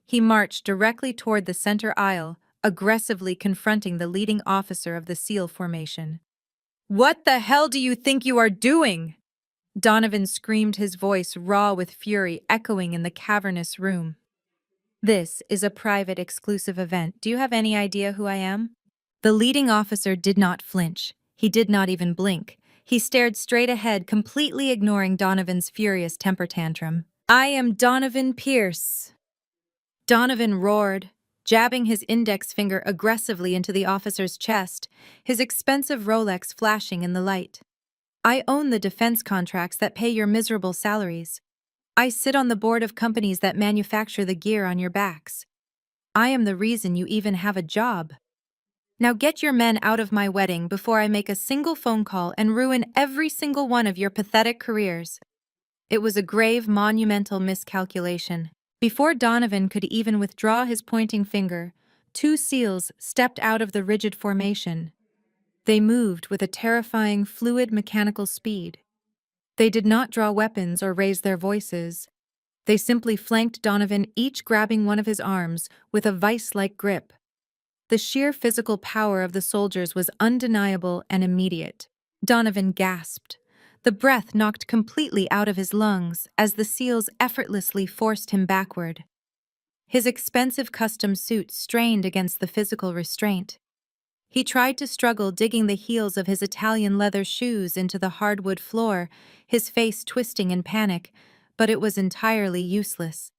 He marched directly toward the center aisle, aggressively confronting the leading officer of the SEAL formation. "What the hell do you think you are doing?" Donovan screamed, his voice raw with fury, echoing in the cavernous room. "This is a private, exclusive event. Do you have any idea who I am?" The leading officer did not flinch. He did not even blink. He stared straight ahead, completely ignoring Donovan's furious temper tantrum. "I am Donovan Pierce." Donovan roared, jabbing his index finger aggressively into the officer's chest, his expensive Rolex flashing in the light. "I own the defense contracts that pay your miserable salaries. I sit on the board of companies that manufacture the gear on your backs. I am the reason you even have a job." Now get your men out of my wedding before I make a single phone call and ruin every single one of your pathetic careers. It was a grave, monumental miscalculation. Before Donovan could even withdraw his pointing finger, two SEALs stepped out of the rigid formation. They moved with a terrifying, fluid mechanical speed. They did not draw weapons or raise their voices. They simply flanked Donovan, each grabbing one of his arms with a vice-like grip. The sheer physical power of the soldiers was undeniable and immediate. Donovan gasped. The breath knocked completely out of his lungs as the SEALs effortlessly forced him backward. His expensive custom suit strained against the physical restraint. He tried to struggle, digging the heels of his Italian leather shoes into the hardwood floor, his face twisting in panic, but it was entirely useless.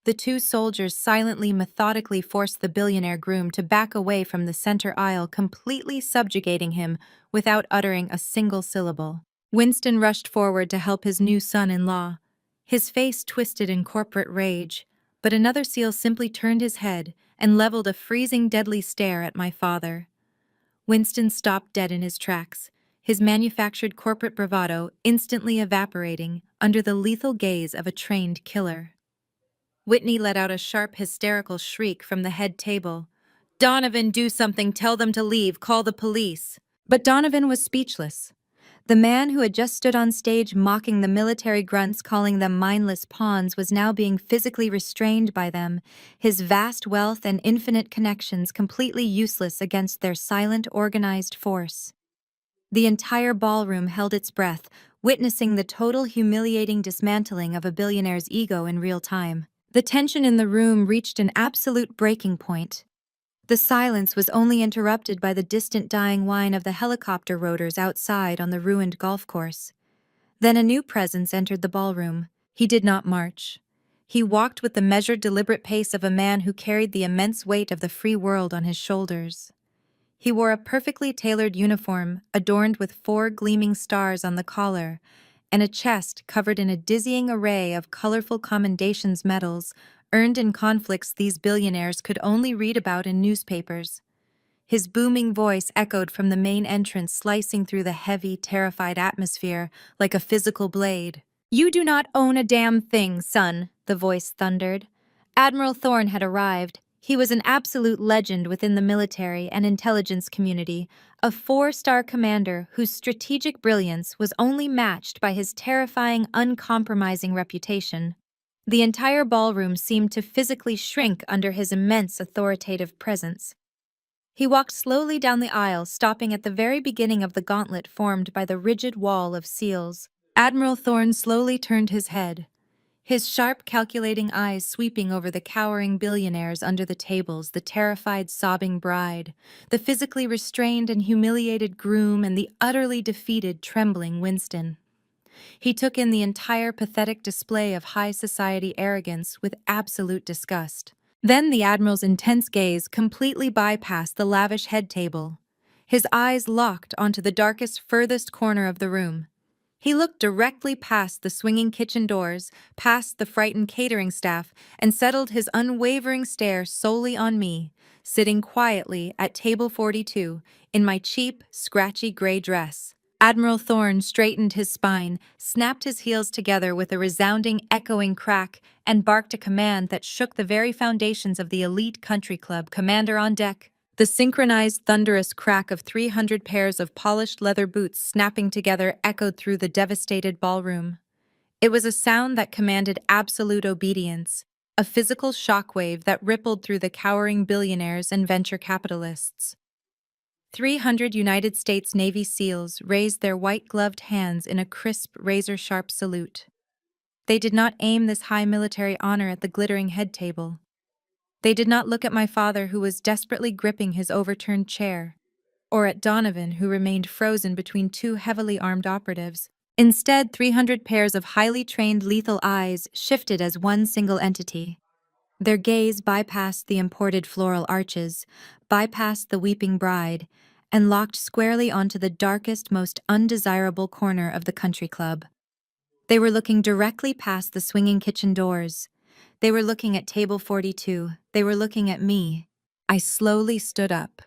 The two soldiers silently, methodically forced the billionaire groom to back away from the center aisle, completely subjugating him without uttering a single syllable. Winston rushed forward to help his new son-in-law. His face twisted in corporate rage, but another SEAL simply turned his head and leveled a freezing, deadly stare at my father. Winston stopped dead in his tracks, his manufactured corporate bravado instantly evaporating under the lethal gaze of a trained killer. Whitney let out a sharp, hysterical shriek from the head table. "Donovan, do something, tell them to leave, call the police." But Donovan was speechless. The man who had just stood on stage mocking the military grunts, calling them mindless pawns, was now being physically restrained by them, his vast wealth and infinite connections completely useless against their silent, organized force. The entire ballroom held its breath, witnessing the total humiliating dismantling of a billionaire's ego in real time. The tension in the room reached an absolute breaking point. The silence was only interrupted by the distant dying whine of the helicopter rotors outside on the ruined golf course. Then a new presence entered the ballroom. He did not march. He walked with the measured, deliberate pace of a man who carried the immense weight of the free world on his shoulders. He wore a perfectly tailored uniform adorned with 4 gleaming stars on the collar, and a chest covered in a dizzying array of colorful commendations medals earned in conflicts these billionaires could only read about in newspapers. His booming voice echoed from the main entrance, slicing through the heavy, terrified atmosphere like a physical blade. "You do not own a damn thing, son," the voice thundered. Admiral Thorne had arrived. He was an absolute legend within the military and intelligence community, a 4-star commander whose strategic brilliance was only matched by his terrifying, uncompromising reputation. The entire ballroom seemed to physically shrink under his immense authoritative presence. He walked slowly down the aisle, stopping at the very beginning of the gauntlet formed by the rigid wall of SEALs. Admiral Thorne slowly turned his head, his sharp, calculating eyes sweeping over the cowering billionaires under the tables, the terrified, sobbing bride, the physically restrained and humiliated groom, and the utterly defeated, trembling Winston. He took in the entire pathetic display of high society arrogance with absolute disgust. Then the Admiral's intense gaze completely bypassed the lavish head table. His eyes locked onto the darkest, furthest corner of the room. He looked directly past the swinging kitchen doors, past the frightened catering staff, and settled his unwavering stare solely on me, sitting quietly at table 42 in my cheap, scratchy gray dress. Admiral Thorne straightened his spine, snapped his heels together with a resounding, echoing crack, and barked a command that shook the very foundations of the elite country club. "Commander on deck." The synchronized, thunderous crack of 300 pairs of polished leather boots snapping together echoed through the devastated ballroom. It was a sound that commanded absolute obedience, a physical shockwave that rippled through the cowering billionaires and venture capitalists. 300 United States Navy SEALs raised their white-gloved hands in a crisp, razor-sharp salute. They did not aim this high military honor at the glittering head table. They did not look at my father, who was desperately gripping his overturned chair, or at Donovan, who remained frozen between two heavily armed operatives. Instead, 300 pairs of highly trained, lethal eyes shifted as one single entity. Their gaze bypassed the imported floral arches, bypassed the weeping bride, and locked squarely onto the darkest, most undesirable corner of the country club. They were looking directly past the swinging kitchen doors. They were looking at table 42. They were looking at me. I slowly stood up.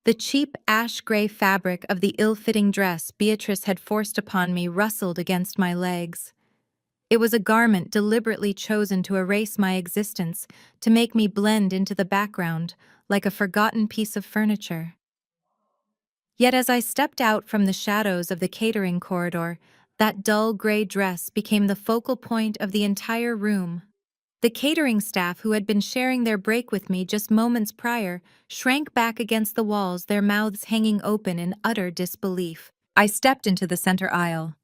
The cheap ash-gray fabric of the ill-fitting dress Beatrice had forced upon me rustled against my legs. It was a garment deliberately chosen to erase my existence, to make me blend into the background, like a forgotten piece of furniture. Yet as I stepped out from the shadows of the catering corridor, that dull gray dress became the focal point of the entire room. The catering staff who had been sharing their break with me just moments prior shrank back against the walls, their mouths hanging open in utter disbelief. I stepped into the center aisle.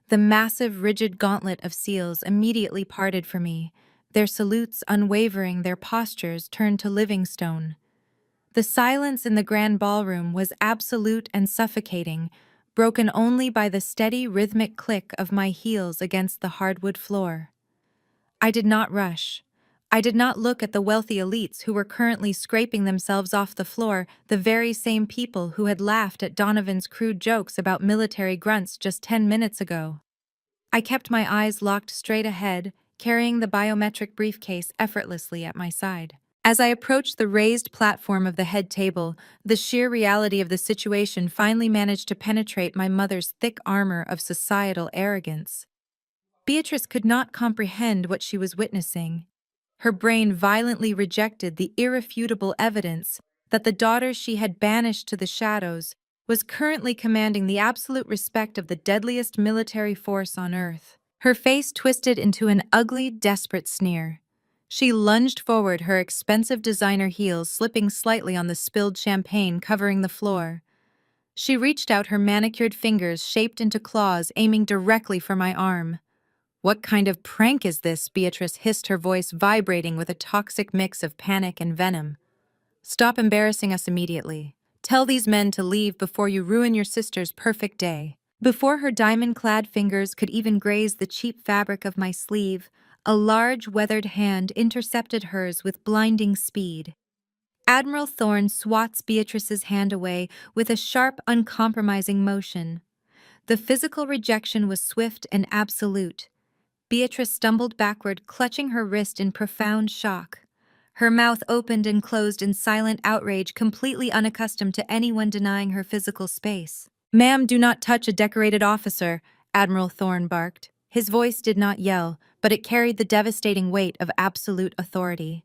The massive, rigid gauntlet of seals immediately parted for me, their salutes unwavering, their postures turned to living stone. The silence in the grand ballroom was absolute and suffocating, broken only by the steady, rhythmic click of my heels against the hardwood floor. I did not rush. I did not look at the wealthy elites who were currently scraping themselves off the floor, the very same people who had laughed at Donovan's crude jokes about military grunts just 10 minutes ago. I kept my eyes locked straight ahead, carrying the biometric briefcase effortlessly at my side. As I approached the raised platform of the head table, the sheer reality of the situation finally managed to penetrate my mother's thick armor of societal arrogance. Beatrice could not comprehend what she was witnessing. Her brain violently rejected the irrefutable evidence that the daughter she had banished to the shadows was currently commanding the absolute respect of the deadliest military force on Earth. Her face twisted into an ugly, desperate sneer. She lunged forward, her expensive designer heels slipping slightly on the spilled champagne covering the floor. She reached out her manicured fingers shaped into claws, aiming directly for my arm. "What kind of prank is this?" Beatrice hissed, her voice vibrating with a toxic mix of panic and venom. "Stop embarrassing us immediately. Tell these men to leave before you ruin your sister's perfect day." Before her diamond-clad fingers could even graze the cheap fabric of my sleeve, a large, weathered hand intercepted hers with blinding speed. Admiral Thorne swats Beatrice's hand away with a sharp, uncompromising motion. The physical rejection was swift and absolute. Beatrice stumbled backward, clutching her wrist in profound shock. Her mouth opened and closed in silent outrage, completely unaccustomed to anyone denying her physical space. "Ma'am, do not touch a decorated officer," Admiral Thorne barked. His voice did not yell, but it carried the devastating weight of absolute authority.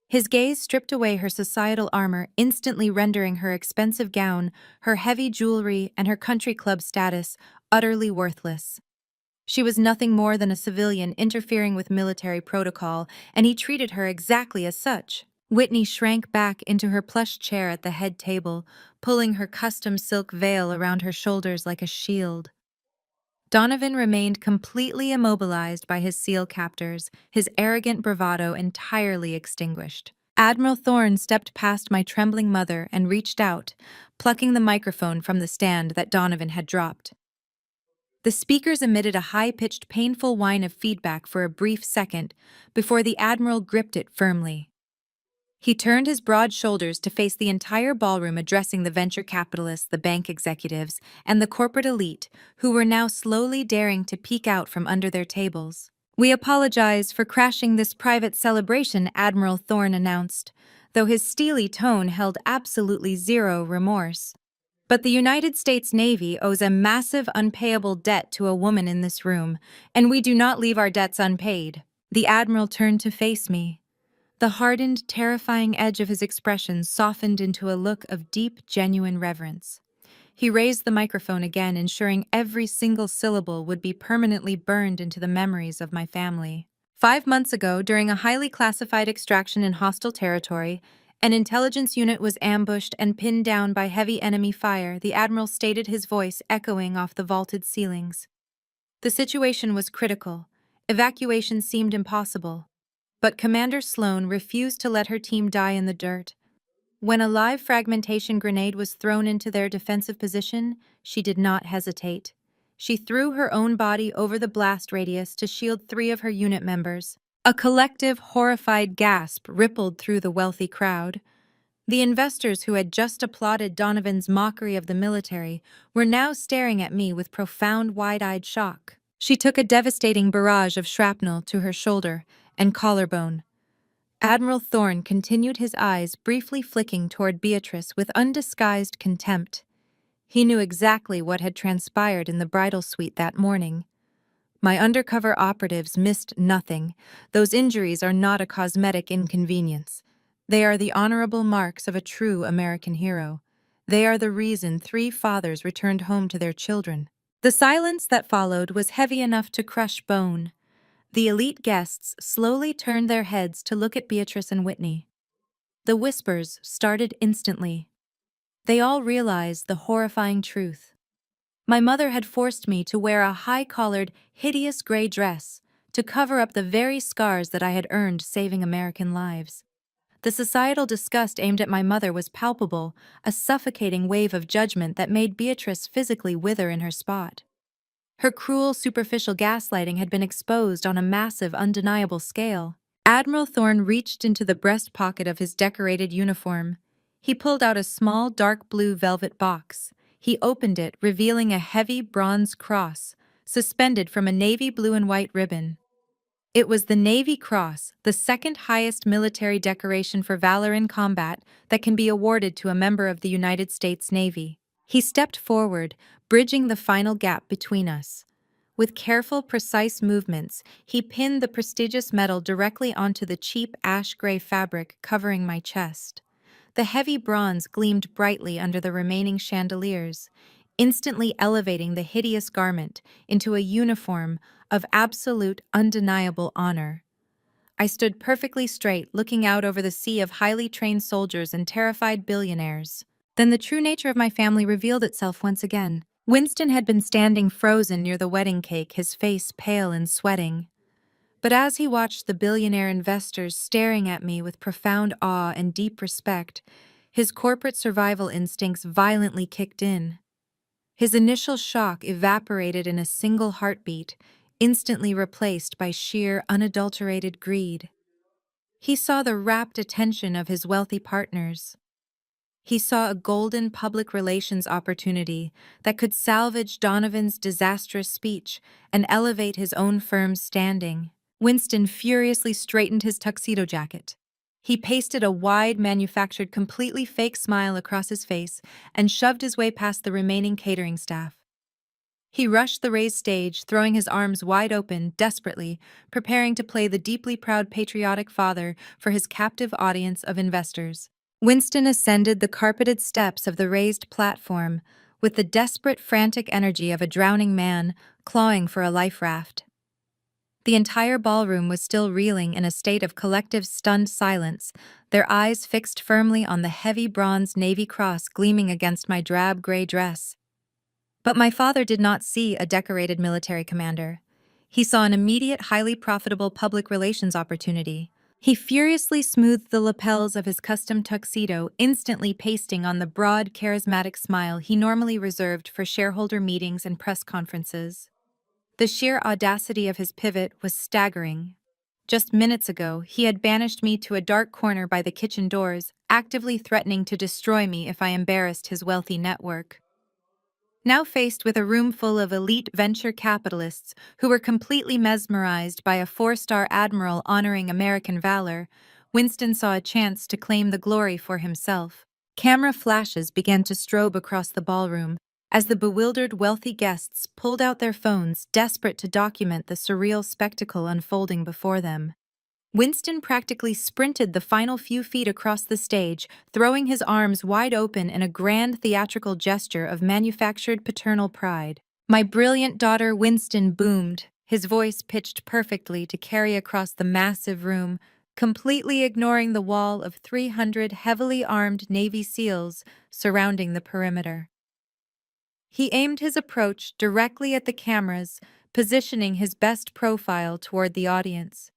His gaze stripped away her societal armor, instantly rendering her expensive gown, her heavy jewelry, and her country club status utterly worthless. She was nothing more than a civilian interfering with military protocol, and he treated her exactly as such. Whitney shrank back into her plush chair at the head table, pulling her custom silk veil around her shoulders like a shield. Donovan remained completely immobilized by his SEAL captors, his arrogant bravado entirely extinguished. Admiral Thorne stepped past my trembling mother and reached out, plucking the microphone from the stand that Donovan had dropped. The speakers emitted a high-pitched, painful whine of feedback for a brief second before the Admiral gripped it firmly. He turned his broad shoulders to face the entire ballroom, addressing the venture capitalists, the bank executives, and the corporate elite, who were now slowly daring to peek out from under their tables. "We apologize for crashing this private celebration," Admiral Thorne announced, though his steely tone held absolutely zero remorse. "But the United States Navy owes a massive unpayable debt to a woman in this room, and we do not leave our debts unpaid." The Admiral turned to face me. The hardened, terrifying edge of his expression softened into a look of deep, genuine reverence. He raised the microphone again, ensuring every single syllable would be permanently burned into the memories of my family. "5 months ago, during a highly classified extraction in hostile territory, an intelligence unit was ambushed and pinned down by heavy enemy fire," the Admiral stated, his voice echoing off the vaulted ceilings. "The situation was critical. Evacuation seemed impossible. But Commander Sloan refused to let her team die in the dirt. When a live fragmentation grenade was thrown into their defensive position, she did not hesitate. She threw her own body over the blast radius to shield 3 of her unit members. A collective, horrified gasp rippled through the wealthy crowd. The investors who had just applauded Donovan's mockery of the military were now staring at me with profound, wide-eyed shock. She took a devastating barrage of shrapnel to her shoulder and collarbone. Admiral Thorne continued, his eyes briefly flicking toward Beatrice with undisguised contempt. He knew exactly what had transpired in the bridal suite that morning. My undercover operatives missed nothing. Those injuries are not a cosmetic inconvenience. They are the honorable marks of a true American hero. They are the reason 3 fathers returned home to their children. The silence that followed was heavy enough to crush bone. The elite guests slowly turned their heads to look at Beatrice and Whitney. The whispers started instantly. They all realized the horrifying truth. My mother had forced me to wear a high-collared, hideous gray dress to cover up the very scars that I had earned saving American lives. The societal disgust aimed at my mother was palpable, a suffocating wave of judgment that made Beatrice physically wither in her spot. Her cruel, superficial gaslighting had been exposed on a massive, undeniable scale. Admiral Thorne reached into the breast pocket of his decorated uniform. He pulled out a small, dark blue velvet box. He opened it, revealing a heavy bronze cross, suspended from a navy blue and white ribbon. It was the Navy Cross, the second highest military decoration for valor in combat that can be awarded to a member of the United States Navy. He stepped forward, bridging the final gap between us. With careful, precise movements, he pinned the prestigious medal directly onto the cheap ash-gray fabric covering my chest. The heavy bronze gleamed brightly under the remaining chandeliers, instantly elevating the hideous garment into a uniform of absolute, undeniable honor. I stood perfectly straight, looking out over the sea of highly trained soldiers and terrified billionaires. Then the true nature of my family revealed itself once again. Winston had been standing frozen near the wedding cake, his face pale and sweating. But as he watched the billionaire investors staring at me with profound awe and deep respect, his corporate survival instincts violently kicked in. His initial shock evaporated in a single heartbeat, instantly replaced by sheer, unadulterated greed. He saw the rapt attention of his wealthy partners. He saw a golden public relations opportunity that could salvage Donovan's disastrous speech and elevate his own firm's standing. Winston furiously straightened his tuxedo jacket. He pasted a wide, manufactured, completely fake smile across his face and shoved his way past the remaining catering staff. He rushed the raised stage, throwing his arms wide open, desperately, preparing to play the deeply proud patriotic father for his captive audience of investors. Winston ascended the carpeted steps of the raised platform with the desperate, frantic energy of a drowning man clawing for a life raft. The entire ballroom was still reeling in a state of collective stunned silence, their eyes fixed firmly on the heavy bronze Navy cross gleaming against my drab gray dress. But my father did not see a decorated military commander. He saw an immediate, highly profitable public relations opportunity. He furiously smoothed the lapels of his custom tuxedo, instantly pasting on the broad, charismatic smile he normally reserved for shareholder meetings and press conferences. The sheer audacity of his pivot was staggering. Just minutes ago, he had banished me to a dark corner by the kitchen doors, actively threatening to destroy me if I embarrassed his wealthy network. Now faced with a room full of elite venture capitalists who were completely mesmerized by a 4-star admiral honoring American valor, Winston saw a chance to claim the glory for himself. Camera flashes began to strobe across the ballroom as the bewildered wealthy guests pulled out their phones, desperate to document the surreal spectacle unfolding before them. Winston practically sprinted the final few feet across the stage, throwing his arms wide open in a grand theatrical gesture of manufactured paternal pride. "My brilliant daughter," Winston boomed, his voice pitched perfectly to carry across the massive room, completely ignoring the wall of 300 heavily armed Navy SEALs surrounding the perimeter. He aimed his approach directly at the cameras, positioning his best profile toward the audience.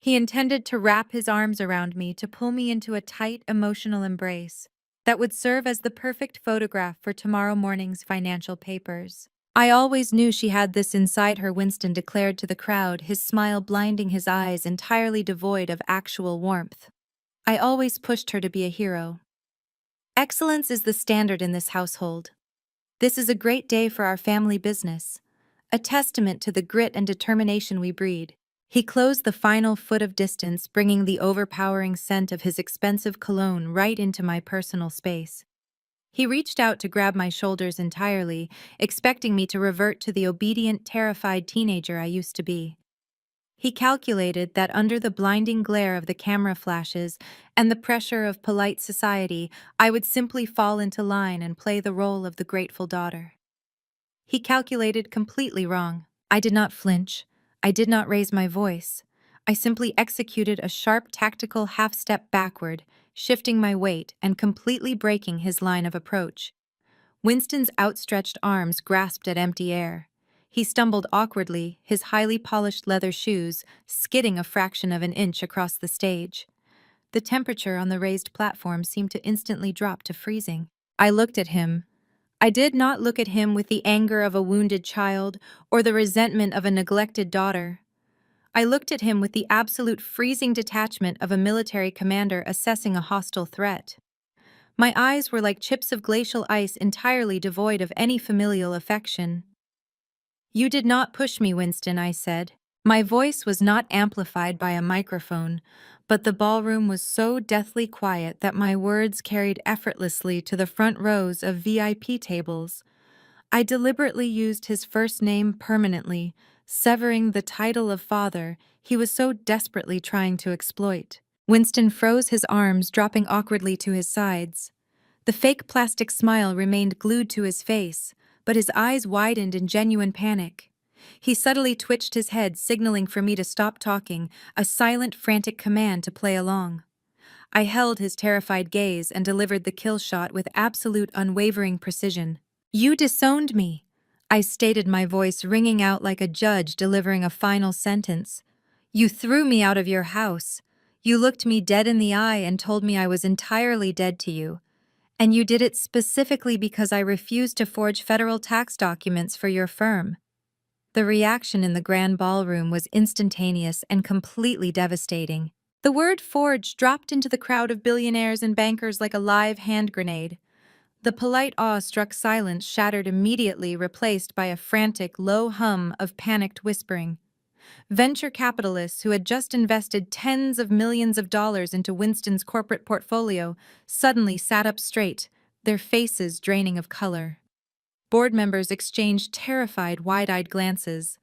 He intended to wrap his arms around me to pull me into a tight, emotional embrace that would serve as the perfect photograph for tomorrow morning's financial papers. "I always knew she had this inside her," Winston declared to the crowd, his smile blinding his eyes, entirely devoid of actual warmth. "I always pushed her to be a hero. Excellence is the standard in this household. This is a great day for our family business, a testament to the grit and determination we breed." He closed the final foot of distance, bringing the overpowering scent of his expensive cologne right into my personal space. He reached out to grab my shoulders entirely, expecting me to revert to the obedient, terrified teenager I used to be. He calculated that under the blinding glare of the camera flashes and the pressure of polite society, I would simply fall into line and play the role of the grateful daughter. He calculated completely wrong. I did not flinch. I did not raise my voice. I simply executed a sharp tactical half-step backward, shifting my weight and completely breaking his line of approach. Winston's outstretched arms grasped at empty air. He stumbled awkwardly, his highly polished leather shoes skidding a fraction of an inch across the stage. The temperature on the raised platform seemed to instantly drop to freezing. I looked at him. I did not look at him with the anger of a wounded child or the resentment of a neglected daughter. I looked at him with the absolute freezing detachment of a military commander assessing a hostile threat. My eyes were like chips of glacial ice entirely devoid of any familial affection. "You did not push me, Winston," I said. My voice was not amplified by a microphone, but the ballroom was so deathly quiet that my words carried effortlessly to the front rows of VIP tables. I deliberately used his first name permanently, severing the title of father he was so desperately trying to exploit. Winston froze his arms, dropping awkwardly to his sides. The fake plastic smile remained glued to his face, but his eyes widened in genuine panic. He subtly twitched his head, signaling for me to stop talking, a silent, frantic command to play along. I held his terrified gaze and delivered the kill shot with absolute unwavering precision. "You disowned me," I stated, my voice ringing out like a judge delivering a final sentence. "You threw me out of your house. You looked me dead in the eye and told me I was entirely dead to you. And you did it specifically because I refused to forge federal tax documents for your firm." The reaction in the grand ballroom was instantaneous and completely devastating. The word forge dropped into the crowd of billionaires and bankers like a live hand grenade. The polite awe-struck silence shattered immediately, replaced by a frantic, low hum of panicked whispering. Venture capitalists who had just invested tens of millions of dollars into Winston's corporate portfolio suddenly sat up straight, their faces draining of color. Board members exchanged terrified, wide-eyed glances.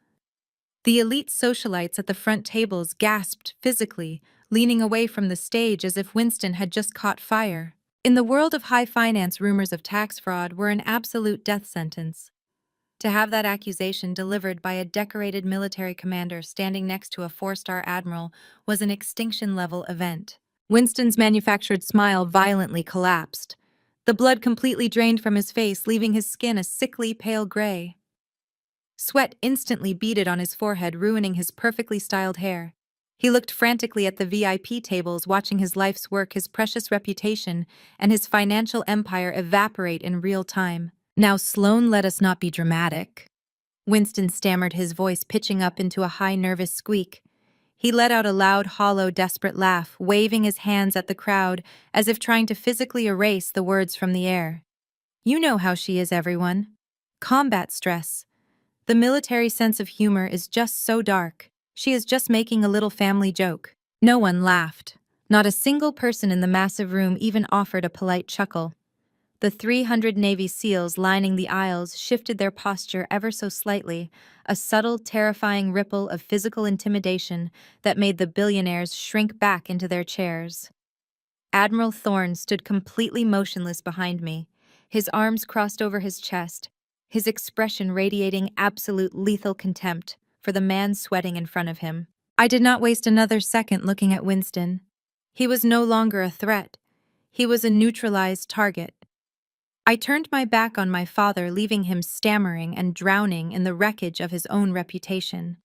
The elite socialites at the front tables gasped physically, leaning away from the stage as if Winston had just caught fire. In the world of high finance, rumors of tax fraud were an absolute death sentence. To have that accusation delivered by a decorated military commander standing next to a four-star admiral was an extinction-level event. Winston's manufactured smile violently collapsed. The blood completely drained from his face, leaving his skin a sickly pale gray. Sweat instantly beaded on his forehead, ruining his perfectly styled hair. He looked frantically at the VIP tables, watching his life's work, his precious reputation, and his financial empire evaporate in real time. "Now, Sloane, let us not be dramatic," Winston stammered, his voice pitching up into a high, nervous squeak. He let out a loud, hollow, desperate laugh, waving his hands at the crowd as if trying to physically erase the words from the air. "You know how she is, everyone. Combat stress. The military sense of humor is just so dark. She is just making a little family joke." No one laughed. Not a single person in the massive room even offered a polite chuckle. The 300 Navy SEALs lining the aisles shifted their posture ever so slightly, a subtle, terrifying ripple of physical intimidation that made the billionaires shrink back into their chairs. Admiral Thorne stood completely motionless behind me, his arms crossed over his chest, his expression radiating absolute lethal contempt for the man sweating in front of him. I did not waste another second looking at Winston. He was no longer a threat. He was a neutralized target. I turned my back on my father, leaving him stammering and drowning in the wreckage of his own reputation.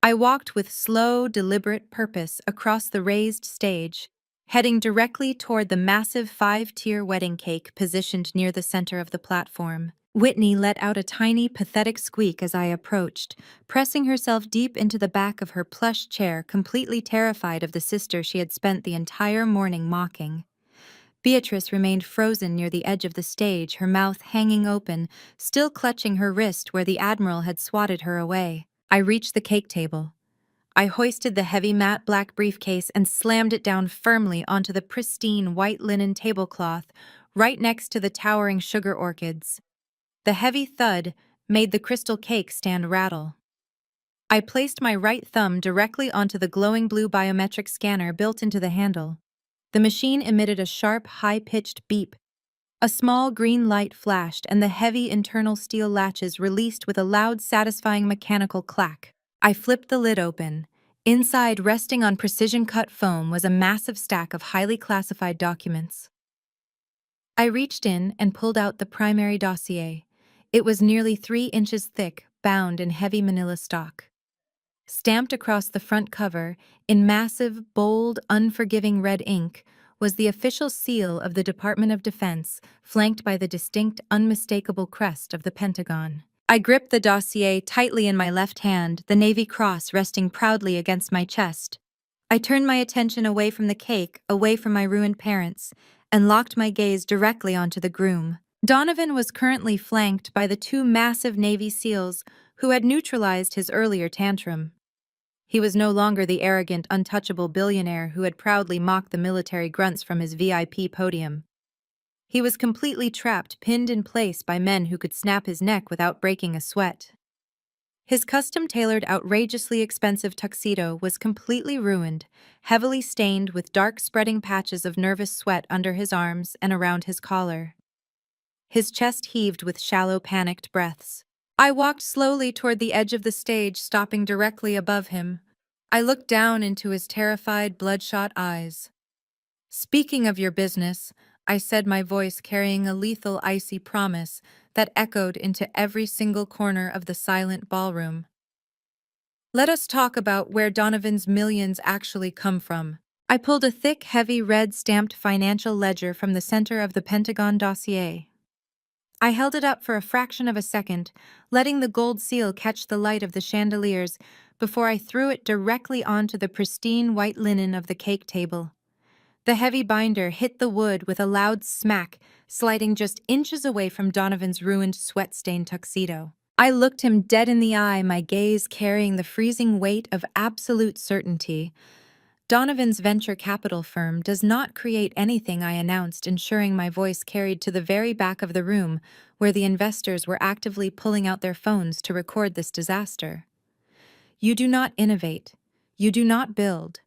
I walked with slow, deliberate purpose across the raised stage, heading directly toward the massive 5-tier wedding cake positioned near the center of the platform. Whitney let out a tiny, pathetic squeak as I approached, pressing herself deep into the back of her plush chair, completely terrified of the sister she had spent the entire morning mocking. Beatrice remained frozen near the edge of the stage, her mouth hanging open, still clutching her wrist where the Admiral had swatted her away. I reached the cake table. I hoisted the heavy matte black briefcase and slammed it down firmly onto the pristine white linen tablecloth right next to the towering sugar orchids. The heavy thud made the crystal cake stand rattle. I placed my right thumb directly onto the glowing blue biometric scanner built into the handle. The machine emitted a sharp, high-pitched beep. A small green light flashed and the heavy internal steel latches released with a loud, satisfying mechanical clack. I flipped the lid open. Inside, resting on precision-cut foam, was a massive stack of highly classified documents. I reached in and pulled out the primary dossier. It was nearly 3 inches thick, bound in heavy manila stock. Stamped across the front cover, in massive, bold, unforgiving red ink, was the official seal of the Department of Defense, flanked by the distinct, unmistakable crest of the Pentagon. I gripped the dossier tightly in my left hand, the Navy Cross resting proudly against my chest. I turned my attention away from the cake, away from my ruined parents, and locked my gaze directly onto the groom. Donovan was currently flanked by the 2 massive Navy SEALs who had neutralized his earlier tantrum. He was no longer the arrogant, untouchable billionaire who had proudly mocked the military grunts from his VIP podium. He was completely trapped, pinned in place by men who could snap his neck without breaking a sweat. His custom-tailored, outrageously expensive tuxedo was completely ruined, heavily stained with dark spreading patches of nervous sweat under his arms and around his collar. His chest heaved with shallow, panicked breaths. I walked slowly toward the edge of the stage, stopping directly above him. I looked down into his terrified, bloodshot eyes. "Speaking of your business," I said, my voice carrying a lethal, icy promise that echoed into every single corner of the silent ballroom. "Let us talk about where Donovan's millions actually come from." I pulled a thick, heavy, red-stamped financial ledger from the center of the Pentagon dossier. I held it up for a fraction of a second, letting the gold seal catch the light of the chandeliers before I threw it directly onto the pristine white linen of the cake table. The heavy binder hit the wood with a loud smack, sliding just inches away from Donovan's ruined, sweat-stained tuxedo. I looked him dead in the eye, my gaze carrying the freezing weight of absolute certainty. Donovan's venture capital firm does not create anything, I announced, ensuring my voice carried to the very back of the room where the investors were actively pulling out their phones to record this disaster. You do not innovate. You do not build.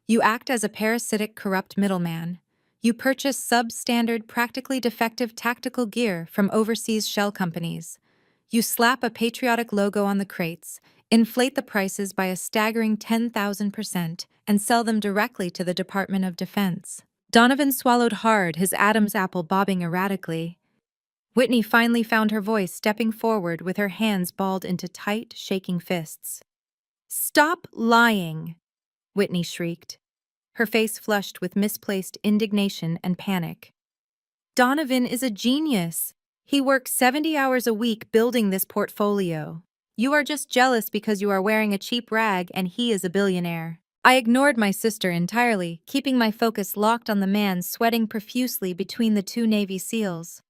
You act as a parasitic, corrupt middleman. You purchase substandard, practically defective tactical gear from overseas shell companies. You slap a patriotic logo on the crates, inflate the prices by a staggering 10,000%, and sell them directly to the Department of Defense. Donovan swallowed hard, his Adam's apple bobbing erratically. Whitney finally found her voice, stepping forward with her hands balled into tight, shaking fists. "Stop lying!" Whitney shrieked, her face flushed with misplaced indignation and panic. "Donovan is a genius. He works 70 hours a week building this portfolio. You are just jealous because you are wearing a cheap rag and he is a billionaire." I ignored my sister entirely, keeping my focus locked on the man sweating profusely between the 2 Navy SEALs.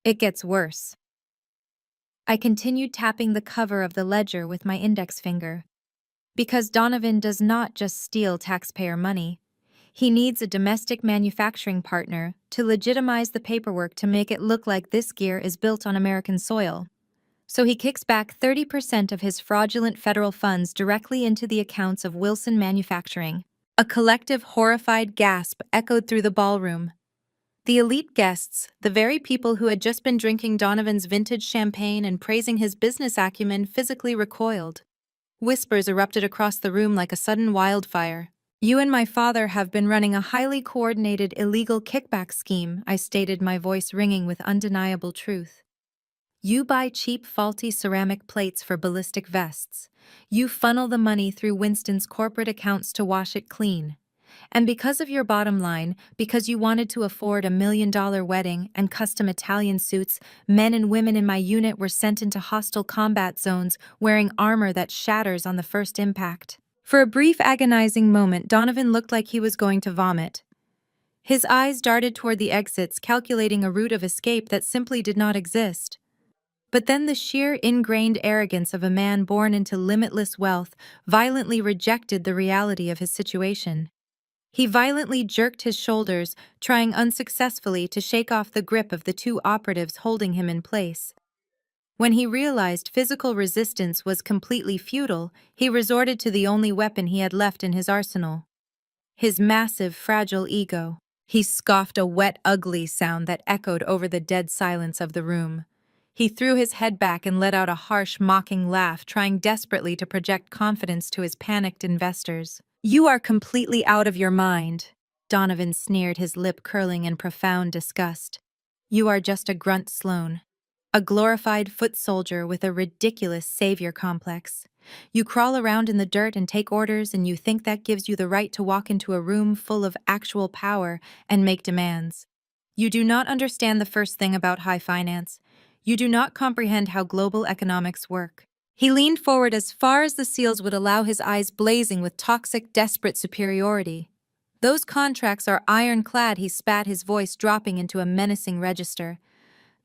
"It gets worse." I continued tapping the cover of the ledger with my index finger. Because Donovan does not just steal taxpayer money. He needs a domestic manufacturing partner to legitimize the paperwork to make it look like this gear is built on American soil. So he kicks back 30% of his fraudulent federal funds directly into the accounts of Wilson Manufacturing. A collective, horrified gasp echoed through the ballroom. The elite guests, the very people who had just been drinking Donovan's vintage champagne and praising his business acumen, physically recoiled. Whispers erupted across the room like a sudden wildfire. "You and my father have been running a highly coordinated illegal kickback scheme," I stated, my voice ringing with undeniable truth. "You buy cheap, faulty ceramic plates for ballistic vests. You funnel the money through Winston's corporate accounts to wash it clean. And because of your bottom line, because you wanted to afford a $1 million wedding and custom Italian suits, men and women in my unit were sent into hostile combat zones wearing armor that shatters on the first impact." For a brief, agonizing moment, Donovan looked like he was going to vomit. His eyes darted toward the exits, calculating a route of escape that simply did not exist. But then the sheer ingrained arrogance of a man born into limitless wealth violently rejected the reality of his situation. He violently jerked his shoulders, trying unsuccessfully to shake off the grip of the two operatives holding him in place. When he realized physical resistance was completely futile, he resorted to the only weapon he had left in his arsenal: his massive, fragile ego. He scoffed a wet, ugly sound that echoed over the dead silence of the room. He threw his head back and let out a harsh, mocking laugh, trying desperately to project confidence to his panicked investors. "You are completely out of your mind," Donovan sneered, his lip curling in profound disgust. "You are just a grunt Sloane. A glorified foot soldier with a ridiculous savior complex. You crawl around in the dirt and take orders, and you think that gives you the right to walk into a room full of actual power and make demands. You do not understand the first thing about high finance. You do not comprehend how global economics work." He leaned forward as far as the seals would allow, his eyes blazing with toxic, desperate superiority. "Those contracts are ironclad," he spat, his voice dropping into a menacing register.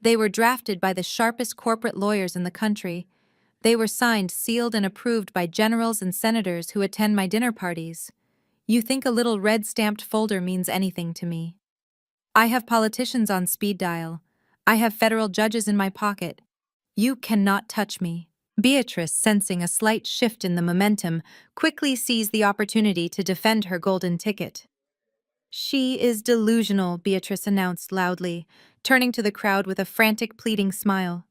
"They were drafted by the sharpest corporate lawyers in the country. They were signed, sealed, and approved by generals and senators who attend my dinner parties. You think a little red-stamped folder means anything to me? I have politicians on speed dial. I have federal judges in my pocket. You cannot touch me." Beatrice, sensing a slight shift in the momentum, quickly seized the opportunity to defend her golden ticket. "She is delusional," Beatrice announced loudly, turning to the crowd with a frantic, pleading smile.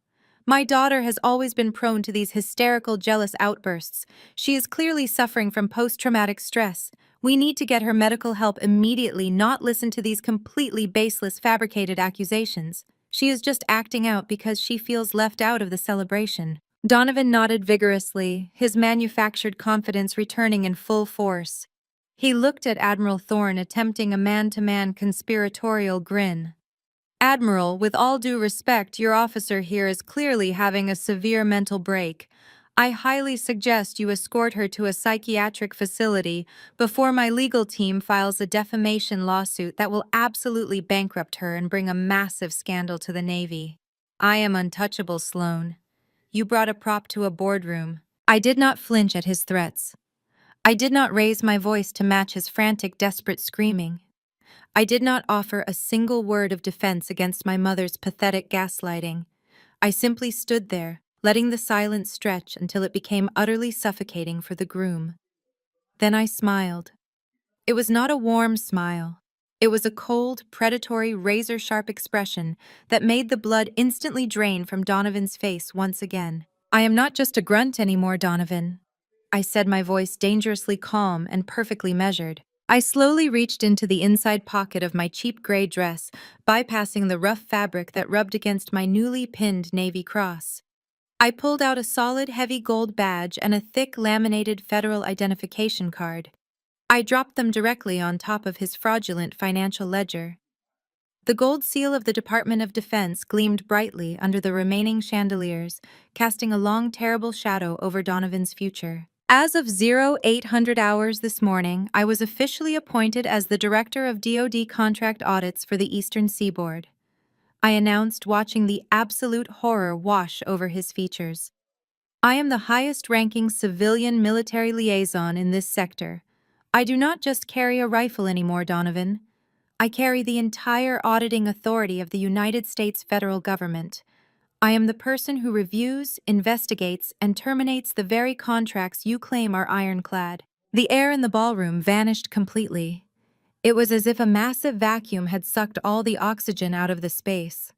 "My daughter has always been prone to these hysterical, jealous outbursts. She is clearly suffering from post-traumatic stress. We need to get her medical help immediately, not listen to these completely baseless, fabricated accusations. She is just acting out because she feels left out of the celebration." Donovan nodded vigorously, his manufactured confidence returning in full force. He looked at Admiral Thorne, attempting a man-to-man conspiratorial grin. "Admiral, with all due respect, your officer here is clearly having a severe mental break. I highly suggest you escort her to a psychiatric facility before my legal team files a defamation lawsuit that will absolutely bankrupt her and bring a massive scandal to the Navy." "I am untouchable, Sloane. You brought a prop to a boardroom." I did not flinch at his threats. I did not raise my voice to match his frantic, desperate screaming. I did not offer a single word of defense against my mother's pathetic gaslighting. I simply stood there, letting the silence stretch until it became utterly suffocating for the groom. Then I smiled. It was not a warm smile. It was a cold, predatory, razor-sharp expression that made the blood instantly drain from Donovan's face once again. "I am not just a grunt anymore, Donovan," I said, my voice dangerously calm and perfectly measured. I slowly reached into the inside pocket of my cheap gray dress, bypassing the rough fabric that rubbed against my newly pinned Navy cross. I pulled out a solid, heavy gold badge and a thick, laminated federal identification card. I dropped them directly on top of his fraudulent financial ledger. The gold seal of the Department of Defense gleamed brightly under the remaining chandeliers, casting a long, terrible shadow over Donovan's future. As of 0800 hours this morning, I was officially appointed as the Director of DoD Contract Audits for the Eastern Seaboard. I announced, watching the absolute horror wash over his features. "I am the highest-ranking civilian military liaison in this sector. I do not just carry a rifle anymore, Donovan. I carry the entire auditing authority of the United States federal government. I am the person who reviews, investigates, and terminates the very contracts you claim are ironclad." The air in the ballroom vanished completely. It was as if a massive vacuum had sucked all the oxygen out of the space.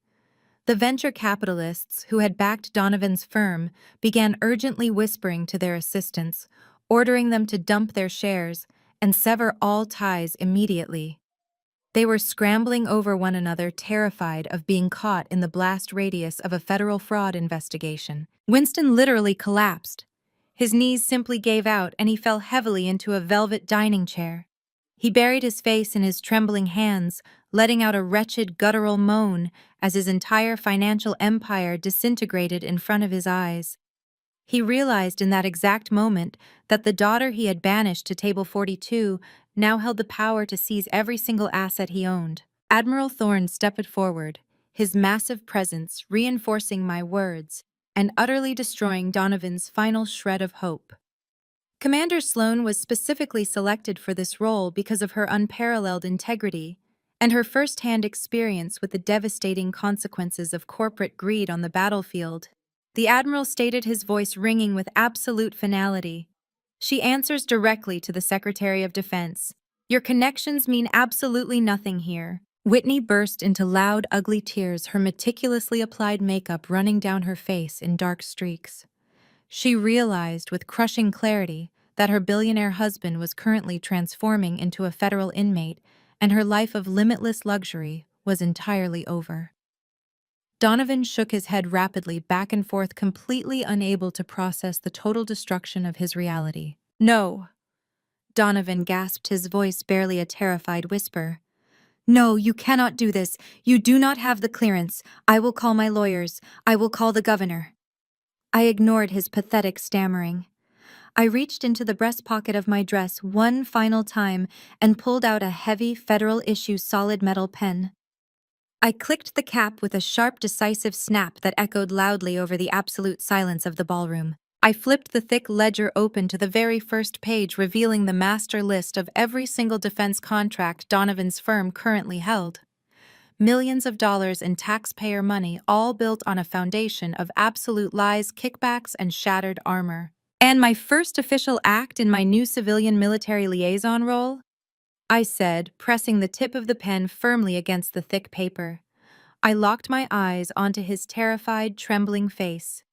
The venture capitalists who had backed Donovan's firm began urgently whispering to their assistants, ordering them to dump their shares and sever all ties immediately. They were scrambling over one another, terrified of being caught in the blast radius of a federal fraud investigation. Winston literally collapsed. His knees simply gave out, and he fell heavily into a velvet dining chair. He buried his face in his trembling hands, letting out a wretched, guttural moan as his entire financial empire disintegrated in front of his eyes. He realized in that exact moment that the daughter he had banished to Table 42 now held the power to seize every single asset he owned. Admiral Thorne stepped forward, his massive presence reinforcing my words and utterly destroying Donovan's final shred of hope. Commander Sloan was specifically selected for this role because of her unparalleled integrity and her first-hand experience with the devastating consequences of corporate greed on the battlefield. The Admiral stated, his voice ringing with absolute finality. She answers directly to the Secretary of Defense. Your connections mean absolutely nothing here. Whitney burst into loud, ugly tears, her meticulously applied makeup running down her face in dark streaks. She realized with crushing clarity that her billionaire husband was currently transforming into a federal inmate, and her life of limitless luxury was entirely over. Donovan shook his head rapidly back and forth, completely unable to process the total destruction of his reality. No, Donovan gasped, his voice barely a terrified whisper. No, you cannot do this. You do not have the clearance. I will call my lawyers. I will call the governor. I ignored his pathetic stammering. I reached into the breast pocket of my dress one final time and pulled out a heavy federal-issue solid metal pen. I clicked the cap with a sharp, decisive snap that echoed loudly over the absolute silence of the ballroom. I flipped the thick ledger open to the very first page, revealing the master list of every single defense contract Donovan's firm currently held. Millions of dollars in taxpayer money, all built on a foundation of absolute lies, kickbacks, and shattered armor. And my first official act in my new civilian military liaison role? I said, pressing the tip of the pen firmly against the thick paper. I locked my eyes onto his terrified, trembling face.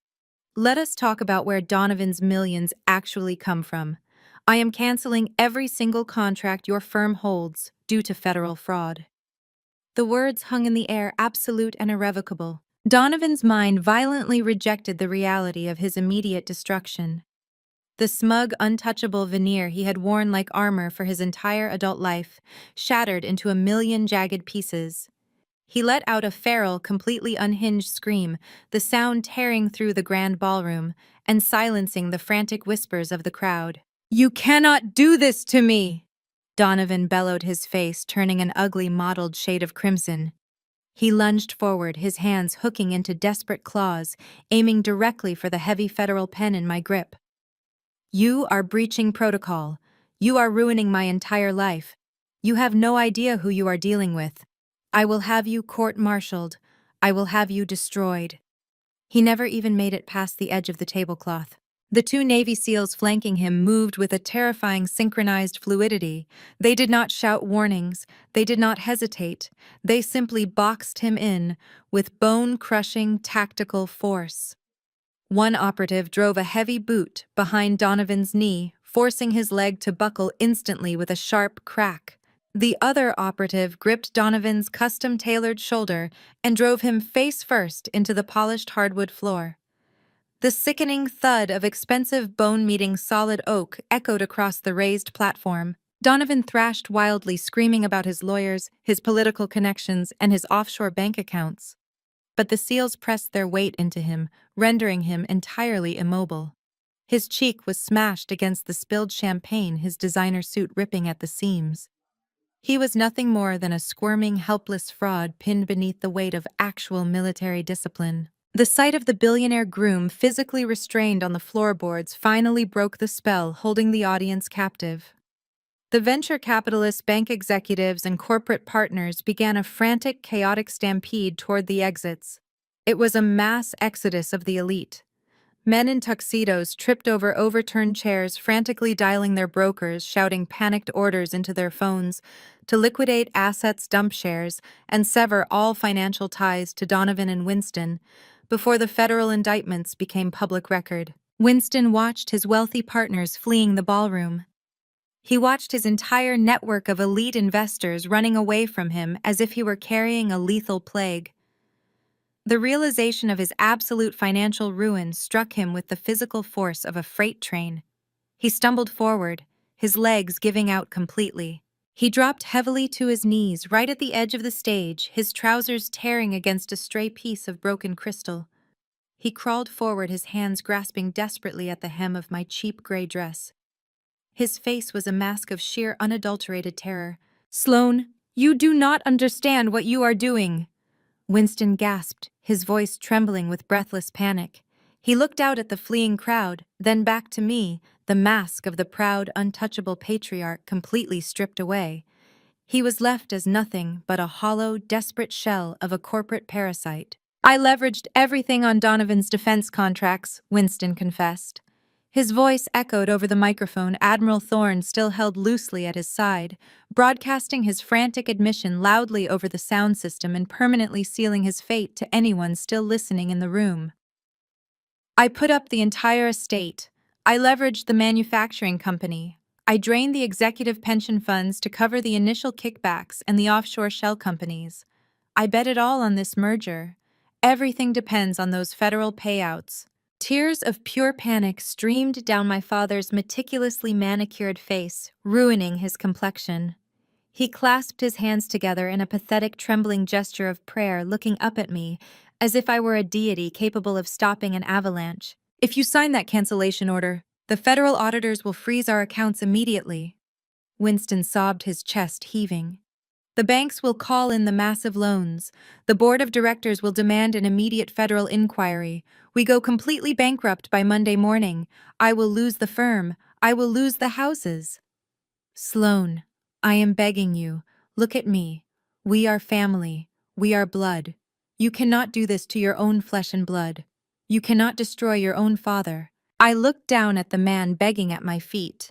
Let us talk about where Donovan's millions actually come from. I am canceling every single contract your firm holds due to federal fraud. The words hung in the air, absolute and irrevocable. Donovan's mind violently rejected the reality of his immediate destruction. The smug, untouchable veneer he had worn like armor for his entire adult life shattered into a million jagged pieces. He let out a feral, completely unhinged scream, the sound tearing through the grand ballroom and silencing the frantic whispers of the crowd. "You cannot do this to me!" Donovan bellowed, his face turning an ugly, mottled shade of crimson. He lunged forward, his hands hooking into desperate claws, aiming directly for the heavy federal pen in my grip. You are breaching protocol. You are ruining my entire life. You have no idea who you are dealing with. I will have you court-martialed. I will have you destroyed. He never even made it past the edge of the tablecloth. The two Navy SEALs flanking him moved with a terrifying synchronized fluidity. They did not shout warnings. They did not hesitate. They simply boxed him in with bone-crushing tactical force. One operative drove a heavy boot behind Donovan's knee, forcing his leg to buckle instantly with a sharp crack. The other operative gripped Donovan's custom-tailored shoulder and drove him face-first into the polished hardwood floor. The sickening thud of expensive bone meeting solid oak echoed across the raised platform. Donovan thrashed wildly, screaming about his lawyers, his political connections, and his offshore bank accounts. But the SEALs pressed their weight into him, rendering him entirely immobile. His cheek was smashed against the spilled champagne, his designer suit ripping at the seams. He was nothing more than a squirming, helpless fraud pinned beneath the weight of actual military discipline. The sight of the billionaire groom physically restrained on the floorboards finally broke the spell, holding the audience captive. The venture capitalists, bank executives, and corporate partners began a frantic, chaotic stampede toward the exits. It was a mass exodus of the elite. Men in tuxedos tripped over overturned chairs, frantically dialing their brokers, shouting panicked orders into their phones to liquidate assets, dump shares, and sever all financial ties to Donovan and Winston before the federal indictments became public record. Winston watched his wealthy partners fleeing the ballroom. He watched his entire network of elite investors running away from him as if he were carrying a lethal plague. The realization of his absolute financial ruin struck him with the physical force of a freight train. He stumbled forward, his legs giving out completely. He dropped heavily to his knees right at the edge of the stage, his trousers tearing against a stray piece of broken crystal. He crawled forward, his hands grasping desperately at the hem of my cheap gray dress. His face was a mask of sheer, unadulterated terror. "Sloan, you do not understand what you are doing." Winston gasped, his voice trembling with breathless panic. He looked out at the fleeing crowd, then back to me, the mask of the proud, untouchable patriarch completely stripped away. He was left as nothing but a hollow, desperate shell of a corporate parasite. I leveraged everything on Donovan's defense contracts, Winston confessed. His voice echoed over the microphone Admiral Thorne still held loosely at his side, broadcasting his frantic admission loudly over the sound system and permanently sealing his fate to anyone still listening in the room. I put up the entire estate. I leveraged the manufacturing company. I drained the executive pension funds to cover the initial kickbacks and the offshore shell companies. I bet it all on this merger. Everything depends on those federal payouts. Tears of pure panic streamed down my father's meticulously manicured face, ruining his complexion. He clasped his hands together in a pathetic, trembling gesture of prayer, looking up at me, as if I were a deity capable of stopping an avalanche. If you sign that cancellation order, the federal auditors will freeze our accounts immediately. Winston sobbed, his chest heaving. The banks will call in the massive loans. The board of directors will demand an immediate federal inquiry. We go completely bankrupt by Monday morning. I will lose the firm. I will lose the houses. Sloan, I am begging you. Look at me. We are family. We are blood. You cannot do this to your own flesh and blood. You cannot destroy your own father. I looked down at the man begging at my feet.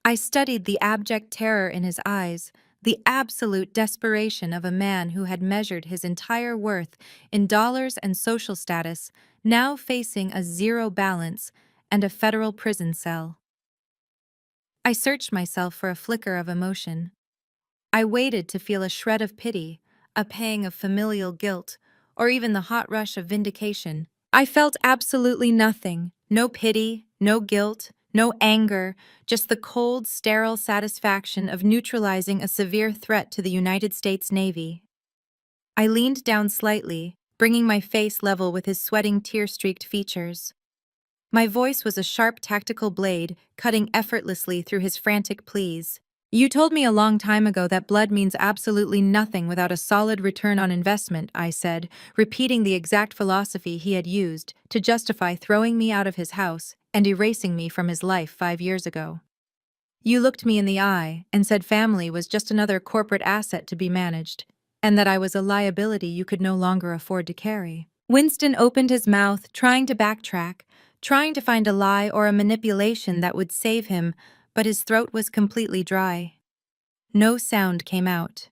I studied the abject terror in his eyes, the absolute desperation of a man who had measured his entire worth in dollars and social status, now facing a zero balance and a federal prison cell. I searched myself for a flicker of emotion. I waited to feel a shred of pity, a pang of familial guilt, or even the hot rush of vindication. I felt absolutely nothing. No pity, no guilt, no anger, just the cold, sterile satisfaction of neutralizing a severe threat to the United States Navy. I leaned down slightly, bringing my face level with his sweating, tear-streaked features. My voice was a sharp tactical blade, cutting effortlessly through his frantic pleas. You told me a long time ago that blood means absolutely nothing without a solid return on investment, I said, repeating the exact philosophy he had used to justify throwing me out of his house and erasing me from his life 5 years ago. You looked me in the eye and said family was just another corporate asset to be managed, and that I was a liability you could no longer afford to carry. Winston opened his mouth, trying to backtrack, trying to find a lie or a manipulation that would save him, but his throat was completely dry. No sound came out.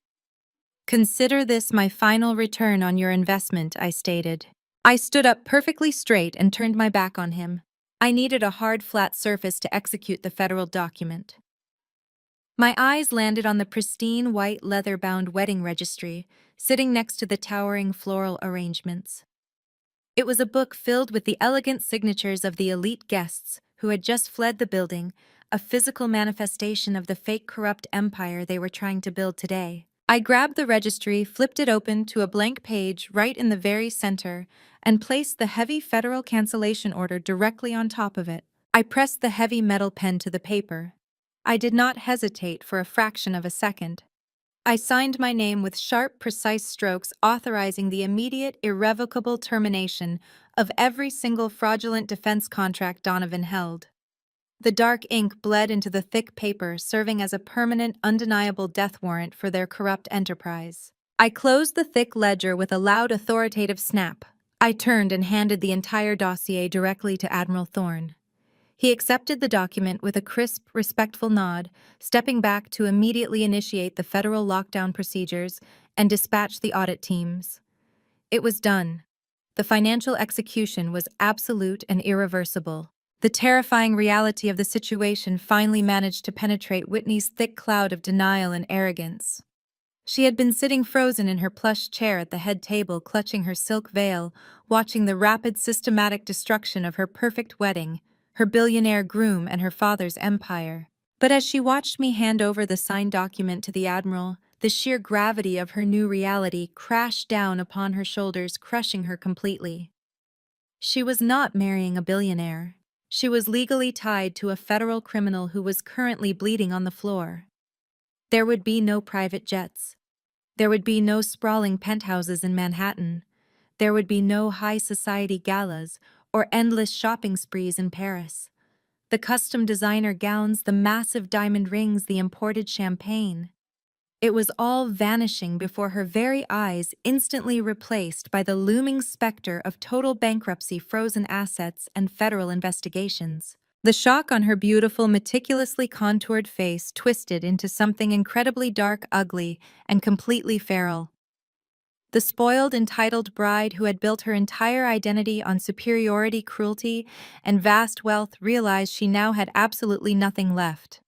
Consider this my final return on your investment, I stated. I stood up perfectly straight and turned my back on him. I needed a hard, flat surface to execute the federal document. My eyes landed on the pristine white leather-bound wedding registry, sitting next to the towering floral arrangements. It was a book filled with the elegant signatures of the elite guests who had just fled the building, a physical manifestation of the fake corrupt empire they were trying to build today. I grabbed the registry, flipped it open to a blank page right in the very center, and placed the heavy federal cancellation order directly on top of it. I pressed the heavy metal pen to the paper. I did not hesitate for a fraction of a second. I signed my name with sharp, precise strokes authorizing the immediate, irrevocable termination of every single fraudulent defense contract Donovan held. The dark ink bled into the thick paper, serving as a permanent, undeniable death warrant for their corrupt enterprise. I closed the thick ledger with a loud, authoritative snap. I turned and handed the entire dossier directly to Admiral Thorne. He accepted the document with a crisp, respectful nod, stepping back to immediately initiate the federal lockdown procedures and dispatch the audit teams. It was done. The financial execution was absolute and irreversible. The terrifying reality of the situation finally managed to penetrate Whitney's thick cloud of denial and arrogance. She had been sitting frozen in her plush chair at the head table, clutching her silk veil, watching the rapid, systematic destruction of her perfect wedding, her billionaire groom, and her father's empire. But as she watched me hand over the signed document to the Admiral, the sheer gravity of her new reality crashed down upon her shoulders, crushing her completely. She was not marrying a billionaire. She was legally tied to a federal criminal who was currently bleeding on the floor. There would be no private jets. There would be no sprawling penthouses in Manhattan. There would be no high society galas or endless shopping sprees in Paris. The custom designer gowns, the massive diamond rings, the imported champagne. It was all vanishing before her very eyes, instantly replaced by the looming specter of total bankruptcy, frozen assets, and federal investigations. The shock on her beautiful, meticulously contoured face twisted into something incredibly dark, ugly, and completely feral. The spoiled, entitled bride who had built her entire identity on superiority, cruelty, and vast wealth realized she now had absolutely nothing left.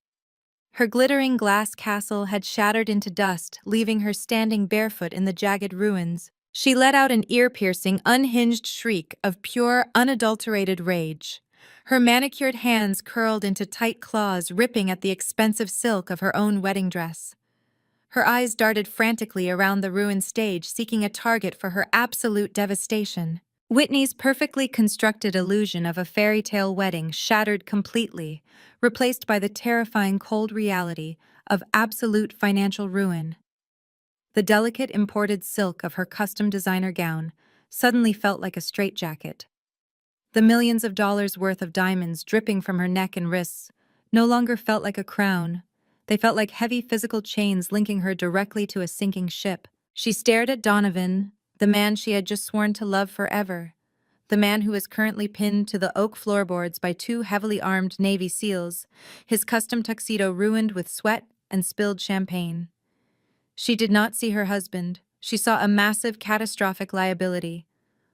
Her glittering glass castle had shattered into dust, leaving her standing barefoot in the jagged ruins. She let out an ear-piercing, unhinged shriek of pure, unadulterated rage. Her manicured hands curled into tight claws, ripping at the expensive silk of her own wedding dress. Her eyes darted frantically around the ruined stage, seeking a target for her absolute devastation. Whitney's perfectly constructed illusion of a fairy tale wedding shattered completely, replaced by the terrifying cold reality of absolute financial ruin. The delicate imported silk of her custom designer gown suddenly felt like a straitjacket. The millions of dollars worth of diamonds dripping from her neck and wrists no longer felt like a crown. They felt like heavy physical chains linking her directly to a sinking ship. She stared at Donovan, the man she had just sworn to love forever, the man who was currently pinned to the oak floorboards by two heavily armed Navy SEALs, his custom tuxedo ruined with sweat and spilled champagne. She did not see her husband. She saw a massive, catastrophic liability.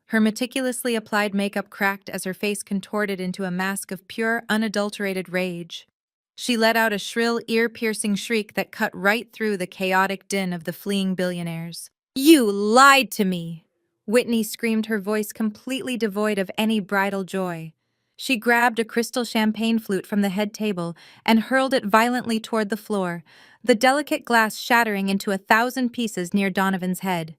Her meticulously applied makeup cracked as her face contorted into a mask of pure, unadulterated rage. She let out a shrill, ear-piercing shriek that cut right through the chaotic din of the fleeing billionaires. "You lied to me!" Whitney screamed, her voice completely devoid of any bridal joy. She grabbed a crystal champagne flute from the head table and hurled it violently toward the floor, the delicate glass shattering into 1,000 pieces near Donovan's head.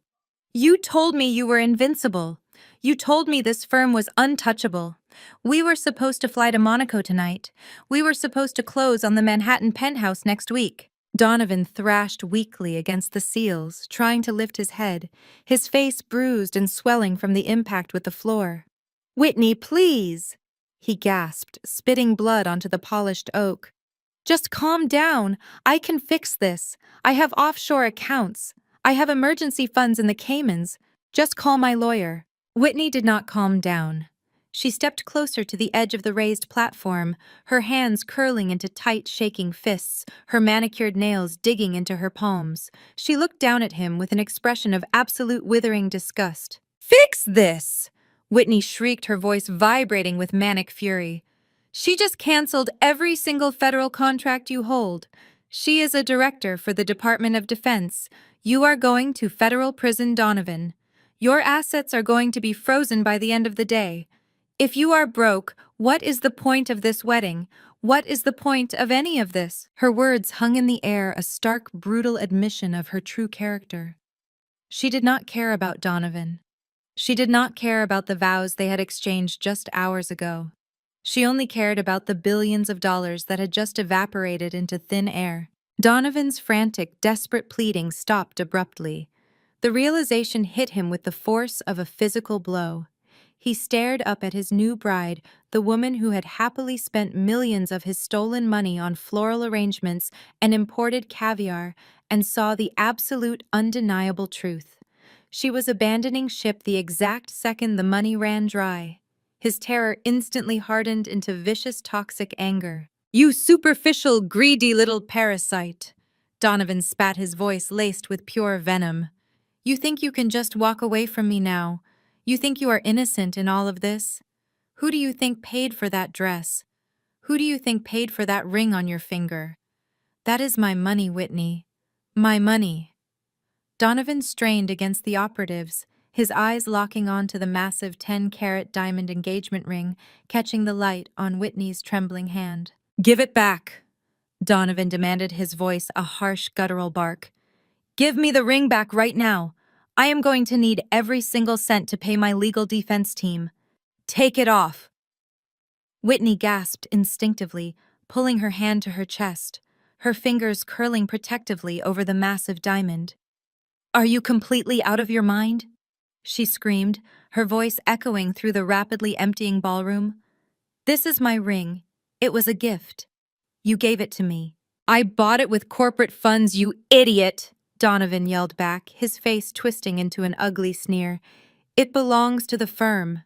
"You told me you were invincible. You told me this firm was untouchable. We were supposed to fly to Monaco tonight. We were supposed to close on the Manhattan penthouse next week." Donovan thrashed weakly against the seals, trying to lift his head, his face bruised and swelling from the impact with the floor. "Whitney, please!" he gasped, spitting blood onto the polished oak. "Just calm down. I can fix this. I have offshore accounts. I have emergency funds in the Caymans. Just call my lawyer." Whitney did not calm down. She stepped closer to the edge of the raised platform, her hands curling into tight, shaking fists, her manicured nails digging into her palms. She looked down at him with an expression of absolute withering disgust. "Fix this!" Whitney shrieked, her voice vibrating with manic fury. "She just canceled every single federal contract you hold. She is a director for the Department of Defense. You are going to federal prison, Donovan. Your assets are going to be frozen by the end of the day. If you are broke, what is the point of this wedding? What is the point of any of this?" Her words hung in the air, a stark, brutal admission of her true character. She did not care about Donovan. She did not care about the vows they had exchanged just hours ago. She only cared about the billions of dollars that had just evaporated into thin air. Donovan's frantic, desperate pleading stopped abruptly. The realization hit him with the force of a physical blow. He stared up at his new bride, the woman who had happily spent millions of his stolen money on floral arrangements and imported caviar, and saw the absolute, undeniable truth. She was abandoning ship the exact second the money ran dry. His terror instantly hardened into vicious, toxic anger. "You superficial, greedy little parasite!" Donovan spat, his voice laced with pure venom. "You think you can just walk away from me now? You think you are innocent in all of this? Who do you think paid for that dress? Who do you think paid for that ring on your finger? That is my money, Whitney. My money." Donovan strained against the operatives, his eyes locking onto the massive 10-carat diamond engagement ring, catching the light on Whitney's trembling hand. "Give it back," Donovan demanded, his voice a harsh, guttural bark. "Give me the ring back right now. I am going to need every single cent to pay my legal defense team. Take it off." Whitney gasped instinctively, pulling her hand to her chest, her fingers curling protectively over the massive diamond. Are you completely out of your mind? She screamed, her voice echoing through the rapidly emptying ballroom. This is my ring. It was a gift. You gave it to me. I bought it with corporate funds, you idiot! Donovan yelled back, his face twisting into an ugly sneer. It belongs to the firm.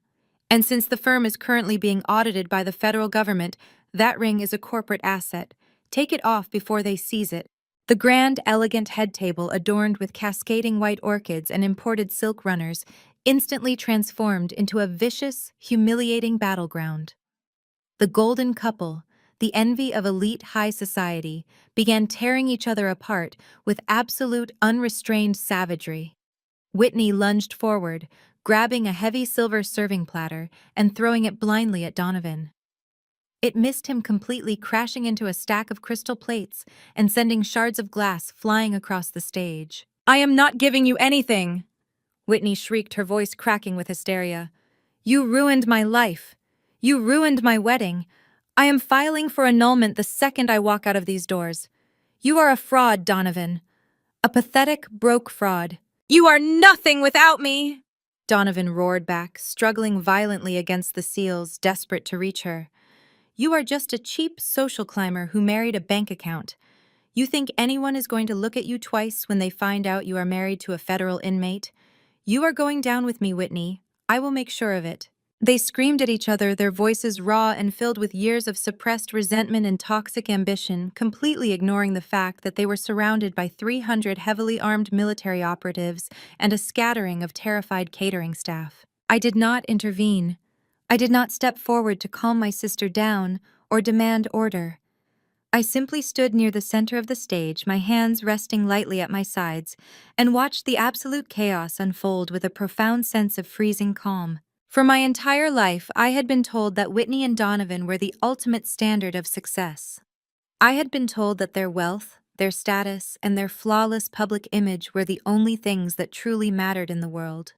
And since the firm is currently being audited by the federal government, that ring is a corporate asset. Take it off before they seize it. The grand, elegant head table adorned with cascading white orchids and imported silk runners instantly transformed into a vicious, humiliating battleground. The golden couple, the envy of elite high society, began tearing each other apart with absolute, unrestrained savagery. Whitney lunged forward, grabbing a heavy silver serving platter and throwing it blindly at Donovan. It missed him completely, crashing into a stack of crystal plates and sending shards of glass flying across the stage. I am not giving you anything! Whitney shrieked, her voice cracking with hysteria. You ruined my life. You ruined my wedding. I am filing for annulment the second I walk out of these doors. You are a fraud, Donovan. A pathetic, broke fraud. You are nothing without me! Donovan roared back, struggling violently against the seals, desperate to reach her. You are just a cheap social climber who married a bank account. You think anyone is going to look at you twice when they find out you are married to a federal inmate? You are going down with me, Whitney. I will make sure of it. They screamed at each other, their voices raw and filled with years of suppressed resentment and toxic ambition, completely ignoring the fact that they were surrounded by 300 heavily armed military operatives and a scattering of terrified catering staff. I did not intervene. I did not step forward to calm my sister down or demand order. I simply stood near the center of the stage, my hands resting lightly at my sides, and watched the absolute chaos unfold with a profound sense of freezing calm. For my entire life, I had been told that Whitney and Donovan were the ultimate standard of success. I had been told that their wealth, their status, and their flawless public image were the only things that truly mattered in the world.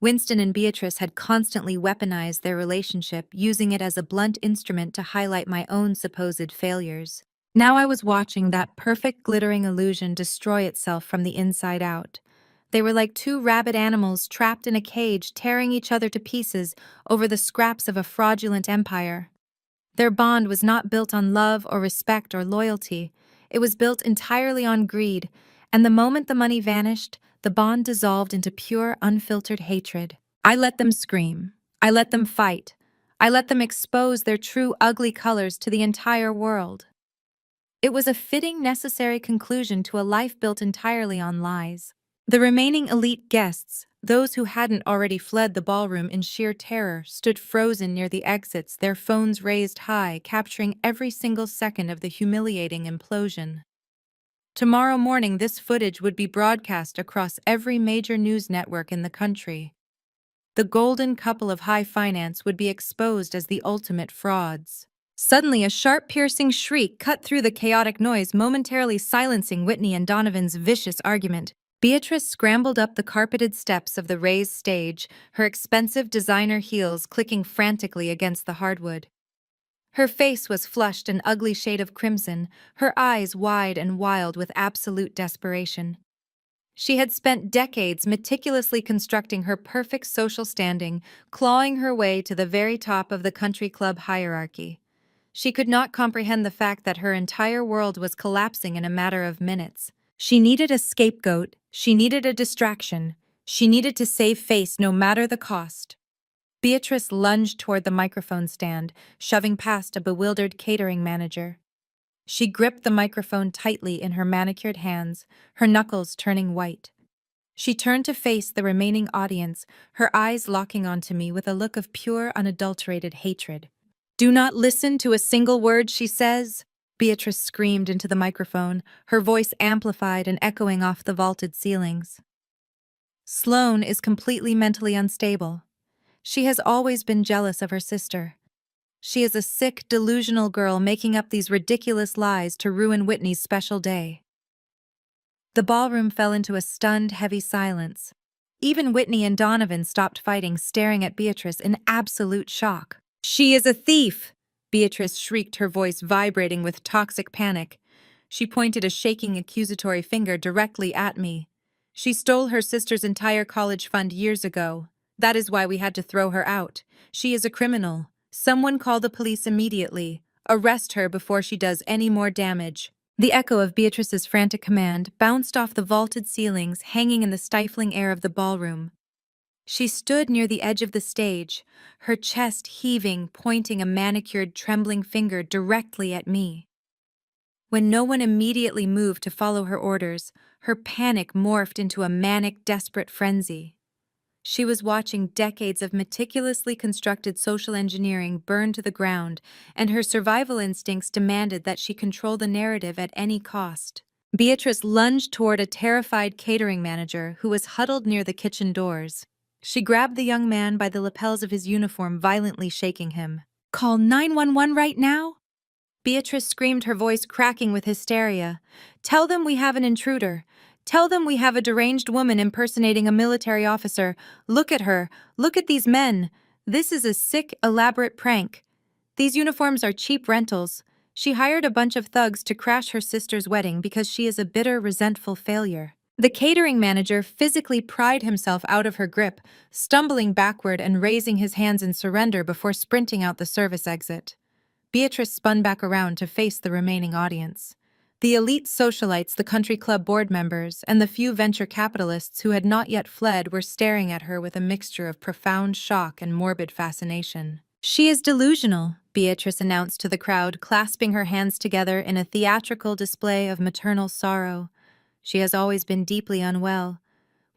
Winston and Beatrice had constantly weaponized their relationship, using it as a blunt instrument to highlight my own supposed failures. Now I was watching that perfect glittering illusion destroy itself from the inside out. They were like two rabid animals trapped in a cage, tearing each other to pieces over the scraps of a fraudulent empire. Their bond was not built on love or respect or loyalty. It was built entirely on greed, and the moment the money vanished, the bond dissolved into pure, unfiltered hatred. I let them scream. I let them fight. I let them expose their true ugly colors to the entire world. It was a fitting, necessary conclusion to a life built entirely on lies. The remaining elite guests, those who hadn't already fled the ballroom in sheer terror, stood frozen near the exits, their phones raised high, capturing every single second of the humiliating implosion. Tomorrow morning, this footage would be broadcast across every major news network in the country. The golden couple of high finance would be exposed as the ultimate frauds. Suddenly, a sharp, piercing shriek cut through the chaotic noise, momentarily silencing Whitney and Donovan's vicious argument. Beatrice scrambled up the carpeted steps of the raised stage, her expensive designer heels clicking frantically against the hardwood. Her face was flushed an ugly shade of crimson, her eyes wide and wild with absolute desperation. She had spent decades meticulously constructing her perfect social standing, clawing her way to the very top of the country club hierarchy. She could not comprehend the fact that her entire world was collapsing in a matter of minutes. She needed a scapegoat, she needed a distraction, she needed to save face no matter the cost. Beatrice lunged toward the microphone stand, shoving past a bewildered catering manager. She gripped the microphone tightly in her manicured hands, her knuckles turning white. She turned to face the remaining audience, her eyes locking onto me with a look of pure, unadulterated hatred. Do not listen to a single word she says, Beatrice screamed into the microphone, her voice amplified and echoing off the vaulted ceilings. Sloane is completely mentally unstable. She has always been jealous of her sister. She is a sick, delusional girl making up these ridiculous lies to ruin Whitney's special day. The ballroom fell into a stunned, heavy silence. Even Whitney and Donovan stopped fighting, staring at Beatrice in absolute shock. She is a thief! Beatrice shrieked, her voice vibrating with toxic panic. She pointed a shaking, accusatory finger directly at me. She stole her sister's entire college fund years ago. That is why we had to throw her out. She is a criminal. Someone call the police immediately. Arrest her before she does any more damage." The echo of Beatrice's frantic command bounced off the vaulted ceilings hanging in the stifling air of the ballroom. She stood near the edge of the stage, her chest heaving, pointing a manicured, trembling finger directly at me. When no one immediately moved to follow her orders, her panic morphed into a manic, desperate frenzy. She was watching decades of meticulously constructed social engineering burn to the ground, and her survival instincts demanded that she control the narrative at any cost. Beatrice lunged toward a terrified catering manager who was huddled near the kitchen doors. She grabbed the young man by the lapels of his uniform, violently shaking him. "Call 911 right now?" Beatrice screamed, her voice cracking with hysteria. "Tell them we have an intruder. Tell them we have a deranged woman impersonating a military officer. Look at her. Look at these men. This is a sick, elaborate prank. These uniforms are cheap rentals. She hired a bunch of thugs to crash her sister's wedding because she is a bitter, resentful failure." The catering manager physically pried himself out of her grip, stumbling backward and raising his hands in surrender before sprinting out the service exit. Beatrice spun back around to face the remaining audience. The elite socialites, the country club board members, and the few venture capitalists who had not yet fled were staring at her with a mixture of profound shock and morbid fascination. "She is delusional," Beatrice announced to the crowd, clasping her hands together in a theatrical display of maternal sorrow. "She has always been deeply unwell.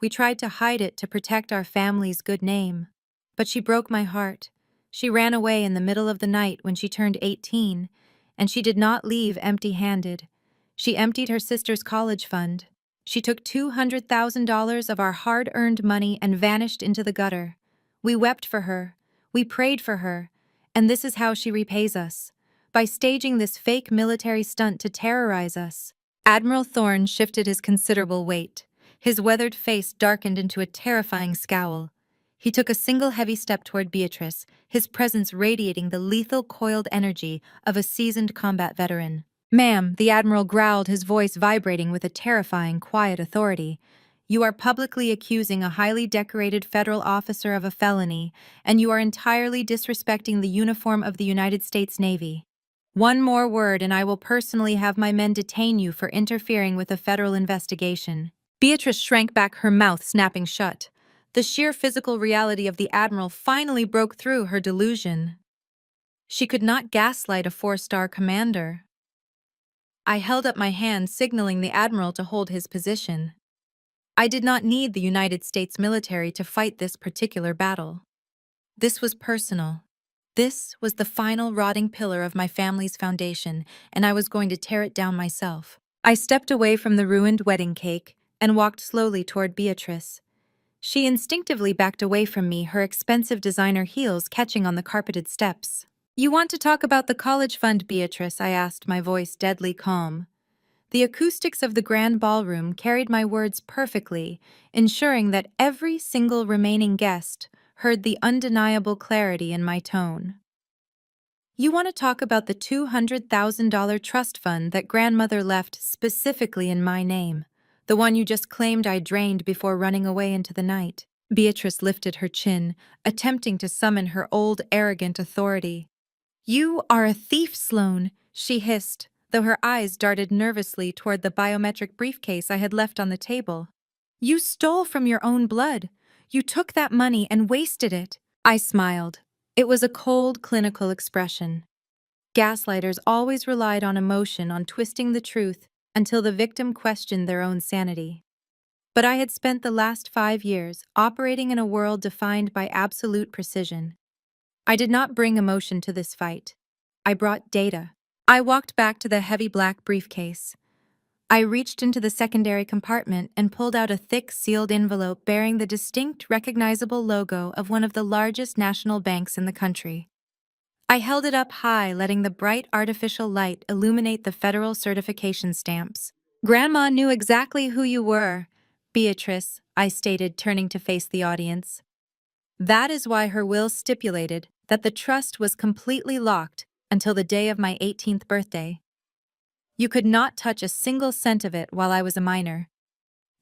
We tried to hide it to protect our family's good name. But she broke my heart. She ran away in the middle of the night when she turned 18, and she did not leave empty-handed. She emptied her sister's college fund. She took $200,000 of our hard-earned money and vanished into the gutter. We wept for her. We prayed for her. And this is how she repays us, by staging this fake military stunt to terrorize us." Admiral Thorne shifted his considerable weight. His weathered face darkened into a terrifying scowl. He took a single heavy step toward Beatrice, his presence radiating the lethal coiled energy of a seasoned combat veteran. "Ma'am," the Admiral growled, his voice vibrating with a terrifying, quiet authority, "you are publicly accusing a highly decorated federal officer of a felony, and you are entirely disrespecting the uniform of the United States Navy. One more word and I will personally have my men detain you for interfering with a federal investigation." Beatrice shrank back, her mouth snapping shut. The sheer physical reality of the Admiral finally broke through her delusion. She could not gaslight a 4-star commander. I held up my hand, signaling the Admiral to hold his position. I did not need the United States military to fight this particular battle. This was personal. This was the final rotting pillar of my family's foundation, and I was going to tear it down myself. I stepped away from the ruined wedding cake and walked slowly toward Beatrice. She instinctively backed away from me, her expensive designer heels catching on the carpeted steps. "You want to talk about the college fund, Beatrice?" I asked, my voice deadly calm. The acoustics of the grand ballroom carried my words perfectly, ensuring that every single remaining guest heard the undeniable clarity in my tone. "You want to talk about the $200,000 trust fund that grandmother left specifically in my name, the one you just claimed I drained before running away into the night?" Beatrice lifted her chin, attempting to summon her old arrogant authority. "You are a thief, Sloane," she hissed, though her eyes darted nervously toward the biometric briefcase I had left on the table. "You stole from your own blood. You took that money and wasted it." I smiled. It was a cold, clinical expression. Gaslighters always relied on emotion, on twisting the truth, until the victim questioned their own sanity. But I had spent the last 5 years operating in a world defined by absolute precision. I did not bring emotion to this fight. I brought data. I walked back to the heavy black briefcase. I reached into the secondary compartment and pulled out a thick, sealed envelope bearing the distinct, recognizable logo of one of the largest national banks in the country. I held it up high, letting the bright artificial light illuminate the federal certification stamps. "Grandma knew exactly who you were, Beatrice," I stated, turning to face the audience. "That is why her will stipulated that the trust was completely locked until the day of my 18th birthday. You could not touch a single cent of it while I was a minor."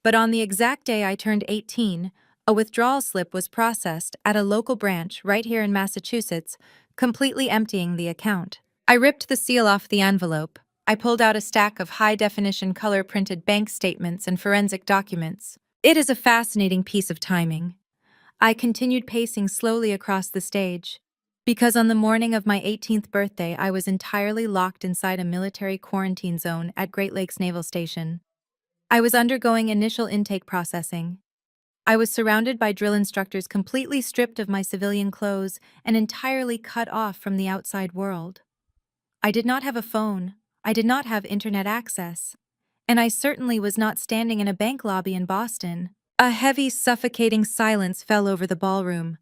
But on the exact day I turned 18, a withdrawal slip was processed at a local branch right here in Massachusetts, completely emptying the account. I ripped the seal off the envelope. I pulled out a stack of high-definition color-printed bank statements and forensic documents. It is a fascinating piece of timing. I continued pacing slowly across the stage. Because on the morning of my 18th birthday, I was entirely locked inside a military quarantine zone at Great Lakes Naval Station. I was undergoing initial intake processing. I was surrounded by drill instructors completely stripped of my civilian clothes and entirely cut off from the outside world. I did not have a phone. I did not have internet access. And I certainly was not standing in a bank lobby in Boston. A heavy, suffocating silence fell over the ballroom.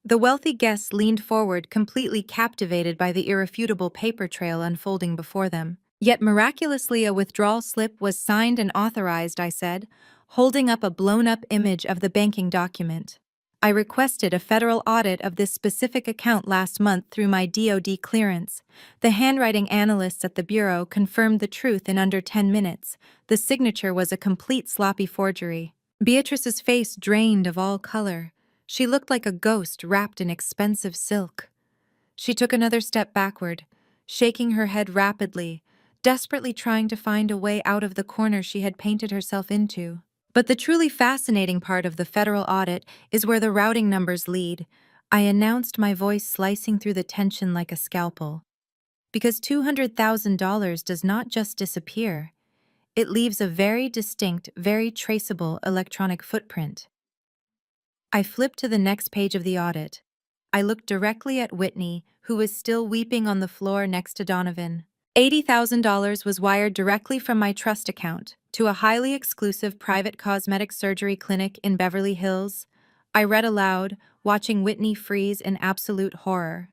The wealthy guests leaned forward, completely captivated by the irrefutable paper trail unfolding before them. Yet miraculously, a withdrawal slip was signed and authorized, I said, holding up a blown-up image of the banking document. I requested a federal audit of this specific account last month through my DoD clearance. The handwriting analysts at the Bureau confirmed the truth in under 10 minutes. The signature was a complete sloppy forgery. Beatrice's face drained of all color. She looked like a ghost wrapped in expensive silk. She took another step backward, shaking her head rapidly, desperately trying to find a way out of the corner she had painted herself into. But the truly fascinating part of the federal audit is where the routing numbers lead. I announced, my voice slicing through the tension like a scalpel. Because $200,000 does not just disappear. It leaves a very distinct, very traceable electronic footprint. I flipped to the next page of the audit. I looked directly at Whitney, who was still weeping on the floor next to Donovan. $80,000 was wired directly from my trust account to a highly exclusive private cosmetic surgery clinic in Beverly Hills. I read aloud, watching Whitney freeze in absolute horror.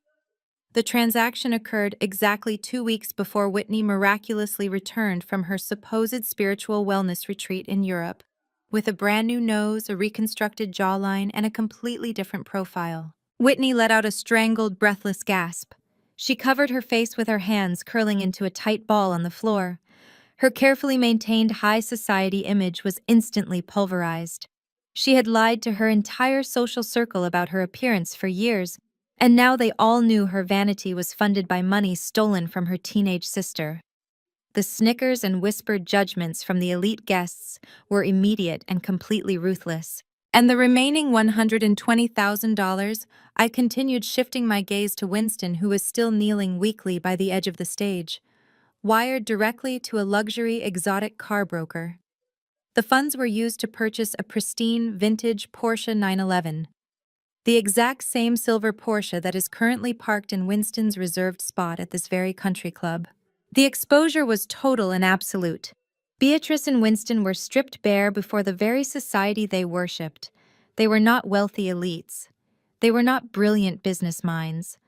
The transaction occurred exactly 2 weeks before Whitney miraculously returned from her supposed spiritual wellness retreat in Europe, with a brand new nose, a reconstructed jawline, and a completely different profile. Whitney let out a strangled, breathless gasp. She covered her face with her hands, curling into a tight ball on the floor. Her carefully maintained high society image was instantly pulverized. She had lied to her entire social circle about her appearance for years, and now they all knew her vanity was funded by money stolen from her teenage sister. The snickers and whispered judgments from the elite guests were immediate and completely ruthless. And the remaining $120,000, I continued, shifting my gaze to Winston, who was still kneeling weakly by the edge of the stage, wired directly to a luxury exotic car broker. The funds were used to purchase a pristine vintage Porsche 911, the exact same silver Porsche that is currently parked in Winston's reserved spot at this very country club. The exposure was total and absolute. Beatrice and Winston were stripped bare before the very society they worshipped. They were not wealthy elites. They were not brilliant business minds.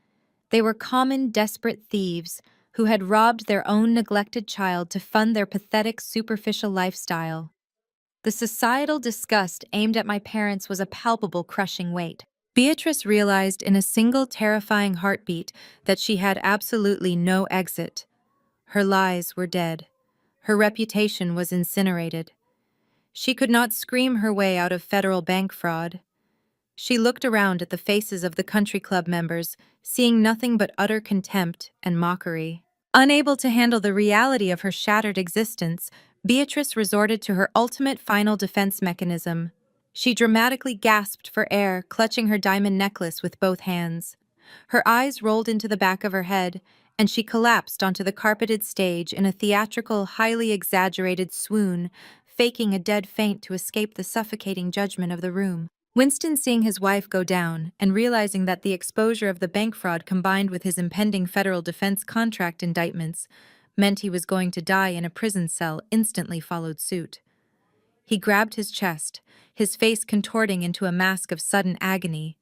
They were common, desperate thieves who had robbed their own neglected child to fund their pathetic, superficial lifestyle. The societal disgust aimed at my parents was a palpable, crushing weight. Beatrice realized in a single terrifying heartbeat that she had absolutely no exit. Her lies were dead. Her reputation was incinerated. She could not scream her way out of federal bank fraud. She looked around at the faces of the country club members, seeing nothing but utter contempt and mockery. Unable to handle the reality of her shattered existence, Beatrice resorted to her ultimate final defense mechanism. She dramatically gasped for air, clutching her diamond necklace with both hands. Her eyes rolled into the back of her head, and she collapsed onto the carpeted stage in a theatrical, highly exaggerated swoon, faking a dead faint to escape the suffocating judgment of the room. Winston, seeing his wife go down and realizing that the exposure of the bank fraud combined with his impending federal defense contract indictments meant he was going to die in a prison cell, instantly followed suit. He grabbed his chest, his face contorting into a mask of sudden agony.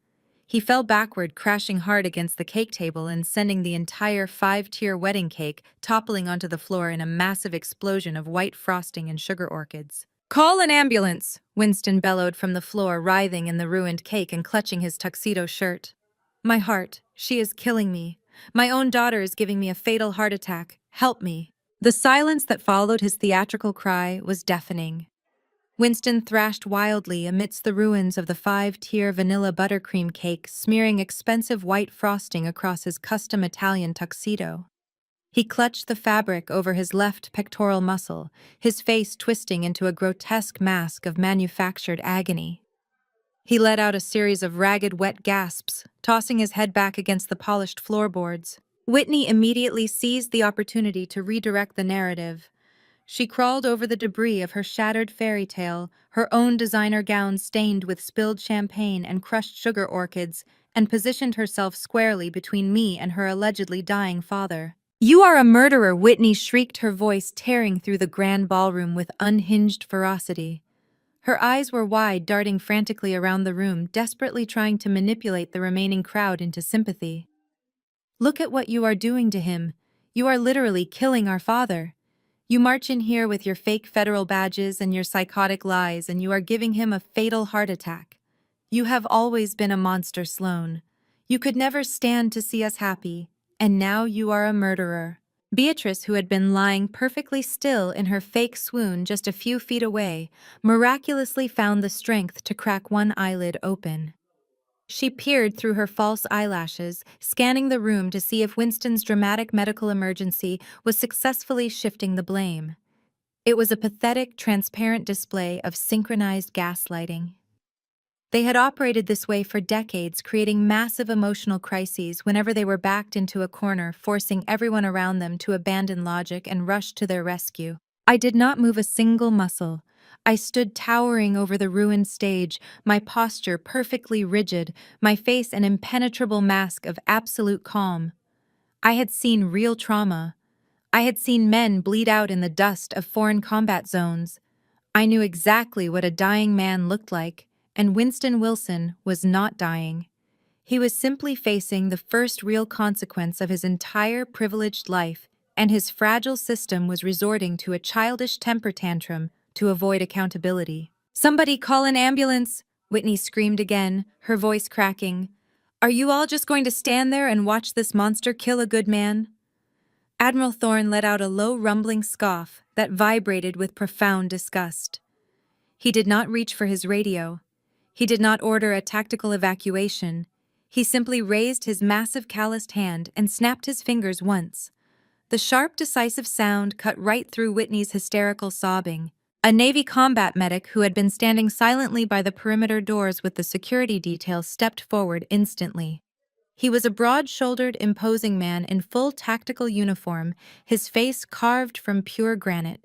He fell backward, crashing hard against the cake table and sending the entire 5-tier wedding cake toppling onto the floor in a massive explosion of white frosting and sugar orchids. "Call an ambulance!" Winston bellowed from the floor, writhing in the ruined cake and clutching his tuxedo shirt. "My heart, she is killing me. My own daughter is giving me a fatal heart attack. Help me." The silence that followed his theatrical cry was deafening. Winston thrashed wildly amidst the ruins of the five-tier vanilla buttercream cake, smearing expensive white frosting across his custom Italian tuxedo. He clutched the fabric over his left pectoral muscle, his face twisting into a grotesque mask of manufactured agony. He let out a series of ragged, wet gasps, tossing his head back against the polished floorboards. Whitney immediately seized the opportunity to redirect the narrative. She crawled over the debris of her shattered fairy tale, her own designer gown stained with spilled champagne and crushed sugar orchids, and positioned herself squarely between me and her allegedly dying father. "You are a murderer!" Whitney shrieked, her voice tearing through the grand ballroom with unhinged ferocity. Her eyes were wide, darting frantically around the room, desperately trying to manipulate the remaining crowd into sympathy. "Look at what you are doing to him. You are literally killing our father. You march in here with your fake federal badges and your psychotic lies, and you are giving him a fatal heart attack. You have always been a monster, Sloane. You could never stand to see us happy, and now you are a murderer." Beatrice, who had been lying perfectly still in her fake swoon just a few feet away, miraculously found the strength to crack one eyelid open. She peered through her false eyelashes, scanning the room to see if Winston's dramatic medical emergency was successfully shifting the blame. It was a pathetic, transparent display of synchronized gaslighting. They had operated this way for decades, creating massive emotional crises whenever they were backed into a corner, forcing everyone around them to abandon logic and rush to their rescue. I did not move a single muscle. I stood towering over the ruined stage, my posture perfectly rigid, my face an impenetrable mask of absolute calm. I had seen real trauma. I had seen men bleed out in the dust of foreign combat zones. I knew exactly what a dying man looked like, and Winston Wilson was not dying. He was simply facing the first real consequence of his entire privileged life, and his fragile system was resorting to a childish temper tantrum to avoid accountability. "Somebody call an ambulance!" Whitney screamed again, her voice cracking. "Are you all just going to stand there and watch this monster kill a good man?" Admiral Thorne let out a low rumbling scoff that vibrated with profound disgust. He did not reach for his radio. He did not order a tactical evacuation. He simply raised his massive calloused hand and snapped his fingers once. The sharp, decisive sound cut right through Whitney's hysterical sobbing. A Navy combat medic who had been standing silently by the perimeter doors with the security detail stepped forward instantly. He was a broad-shouldered, imposing man in full tactical uniform, his face carved from pure granite.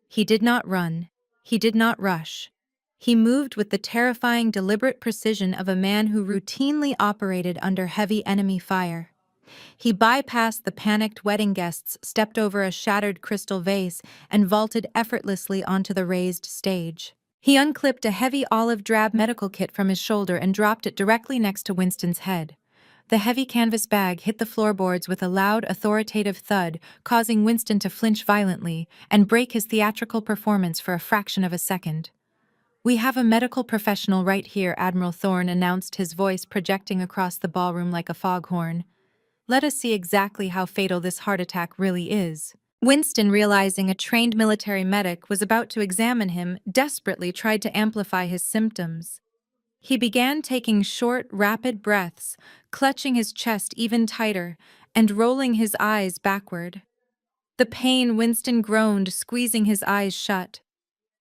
He did not run. He did not rush. He moved with the terrifying, deliberate precision of a man who routinely operated under heavy enemy fire. He bypassed the panicked wedding guests, stepped over a shattered crystal vase, and vaulted effortlessly onto the raised stage. He unclipped a heavy olive-drab medical kit from his shoulder and dropped it directly next to Winston's head. The heavy canvas bag hit the floorboards with a loud, authoritative thud, causing Winston to flinch violently and break his theatrical performance for a fraction of a second. "We have a medical professional right here," Admiral Thorne announced, his voice projecting across the ballroom like a foghorn. "Let us see exactly how fatal this heart attack really is." Winston, realizing a trained military medic was about to examine him, desperately tried to amplify his symptoms. He began taking short, rapid breaths, clutching his chest even tighter, and rolling his eyes backward. "The pain," Winston groaned, squeezing his eyes shut.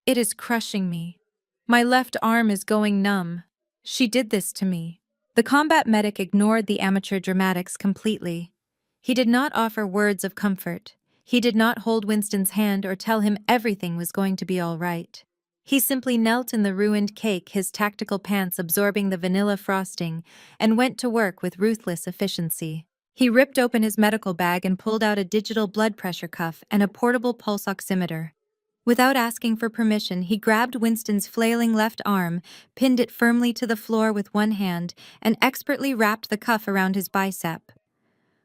"It is crushing me. My left arm is going numb. She did this to me." The combat medic ignored the amateur dramatics completely. He did not offer words of comfort. He did not hold Winston's hand or tell him everything was going to be all right. He simply knelt in the ruined cake, his tactical pants absorbing the vanilla frosting, and went to work with ruthless efficiency. He ripped open his medical bag and pulled out a digital blood pressure cuff and a portable pulse oximeter. Without asking for permission, he grabbed Winston's flailing left arm, pinned it firmly to the floor with one hand, and expertly wrapped the cuff around his bicep.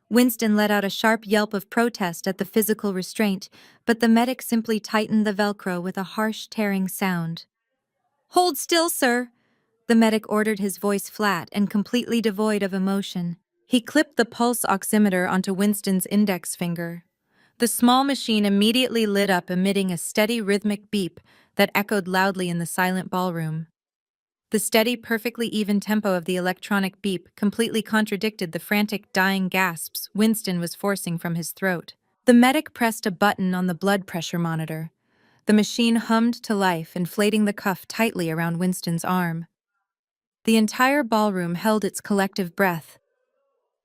Winston let out a sharp yelp of protest at the physical restraint, but the medic simply tightened the Velcro with a harsh, tearing sound. "Hold still, sir," the medic ordered, his voice flat and completely devoid of emotion. He clipped the pulse oximeter onto Winston's index finger. The small machine immediately lit up, emitting a steady, rhythmic beep, that echoed loudly in the silent ballroom. The steady, perfectly even tempo of the electronic beep completely contradicted the frantic, dying gasps Winston was forcing from his throat. The medic pressed a button on the blood pressure monitor. The machine hummed to life, inflating the cuff tightly around Winston's arm. The entire ballroom held its collective breath.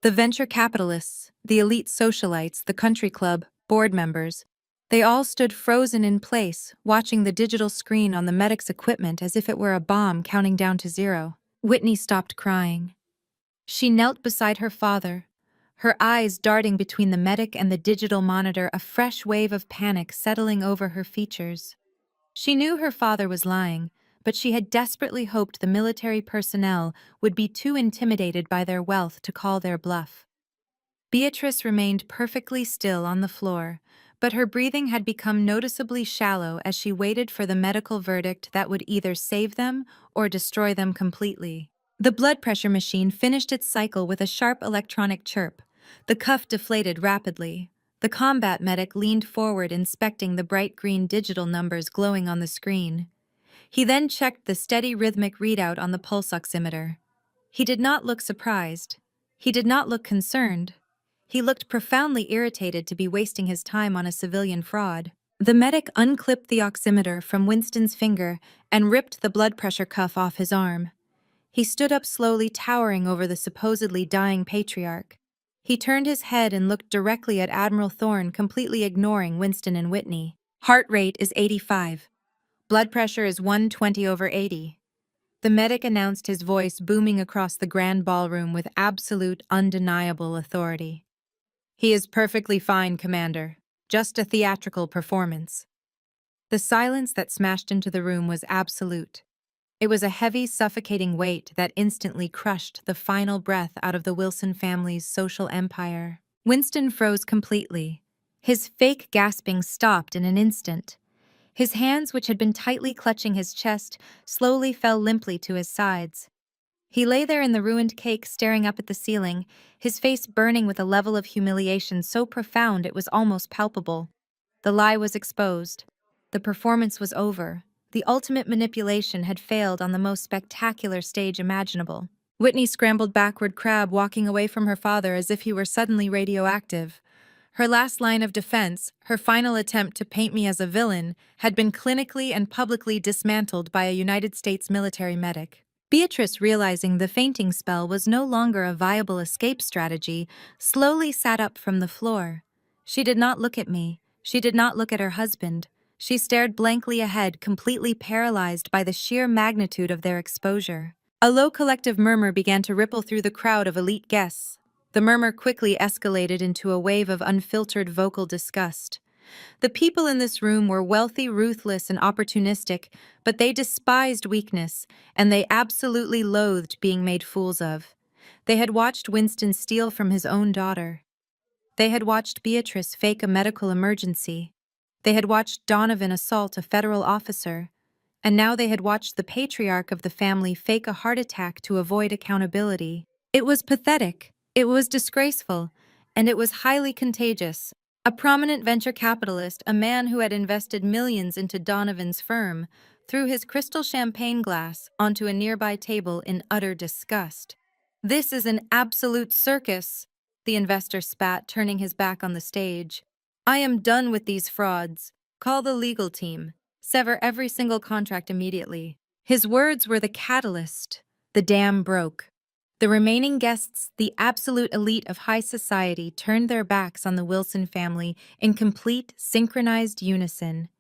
The venture capitalists, the elite socialites, the country club, board members, they all stood frozen in place, watching the digital screen on the medic's equipment as if it were a bomb counting down to zero. Whitney stopped crying. She knelt beside her father, her eyes darting between the medic and the digital monitor, a fresh wave of panic settling over her features. She knew her father was lying, but she had desperately hoped the military personnel would be too intimidated by their wealth to call their bluff. Beatrice remained perfectly still on the floor, but her breathing had become noticeably shallow as she waited for the medical verdict that would either save them or destroy them completely. The blood pressure machine finished its cycle with a sharp electronic chirp. The cuff deflated rapidly. The combat medic leaned forward, inspecting the bright green digital numbers glowing on the screen. He then checked the steady rhythmic readout on the pulse oximeter. He did not look surprised. He did not look concerned. He looked profoundly irritated to be wasting his time on a civilian fraud. The medic unclipped the oximeter from Winston's finger and ripped the blood pressure cuff off his arm. He stood up slowly, towering over the supposedly dying patriarch. He turned his head and looked directly at Admiral Thorne, completely ignoring Winston and Whitney. Heart rate is 85. Blood pressure is 120/80. The medic announced, his voice booming across the grand ballroom with absolute, undeniable authority. He is perfectly fine, Commander. Just a theatrical performance. The silence that smashed into the room was absolute. It was a heavy, suffocating weight that instantly crushed the final breath out of the Wilson family's social empire. Winston froze completely. His fake gasping stopped in an instant. His hands, which had been tightly clutching his chest, slowly fell limply to his sides. He lay there in the ruined cake, staring up at the ceiling, his face burning with a level of humiliation so profound it was almost palpable. The lie was exposed. The performance was over. The ultimate manipulation had failed on the most spectacular stage imaginable. Whitney scrambled backward, crab walking away from her father as if he were suddenly radioactive. Her last line of defense, her final attempt to paint me as a villain, had been clinically and publicly dismantled by a United States military medic. Beatrice, realizing the fainting spell was no longer a viable escape strategy, slowly sat up from the floor. She did not look at me. She did not look at her husband. She stared blankly ahead, completely paralyzed by the sheer magnitude of their exposure. A low collective murmur began to ripple through the crowd of elite guests. The murmur quickly escalated into a wave of unfiltered vocal disgust. The people in this room were wealthy, ruthless, and opportunistic, but they despised weakness, and they absolutely loathed being made fools of. They had watched Winston steal from his own daughter. They had watched Beatrice fake a medical emergency. They had watched Donovan assault a federal officer. And now they had watched the patriarch of the family fake a heart attack to avoid accountability. It was pathetic, it was disgraceful, and it was highly contagious. A prominent venture capitalist, a man who had invested millions into Donovan's firm, threw his crystal champagne glass onto a nearby table in utter disgust. "This is an absolute circus," the investor spat, turning his back on the stage. "I am done with these frauds. Call the legal team. Sever every single contract immediately." His words were the catalyst. The dam broke. The remaining guests, the absolute elite of high society, turned their backs on the Wilson family in complete, synchronized unison.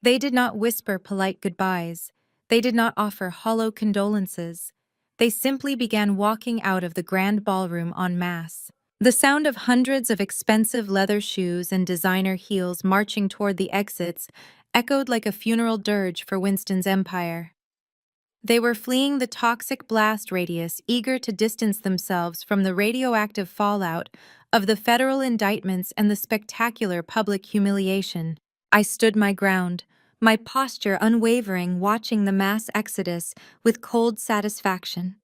They did not whisper polite goodbyes. They did not offer hollow condolences. They simply began walking out of the grand ballroom en masse. The sound of hundreds of expensive leather shoes and designer heels marching toward the exits echoed like a funeral dirge for Winston's empire. They were fleeing the toxic blast radius, eager to distance themselves from the radioactive fallout of the federal indictments and the spectacular public humiliation. I stood my ground, my posture unwavering, watching the mass exodus with cold satisfaction.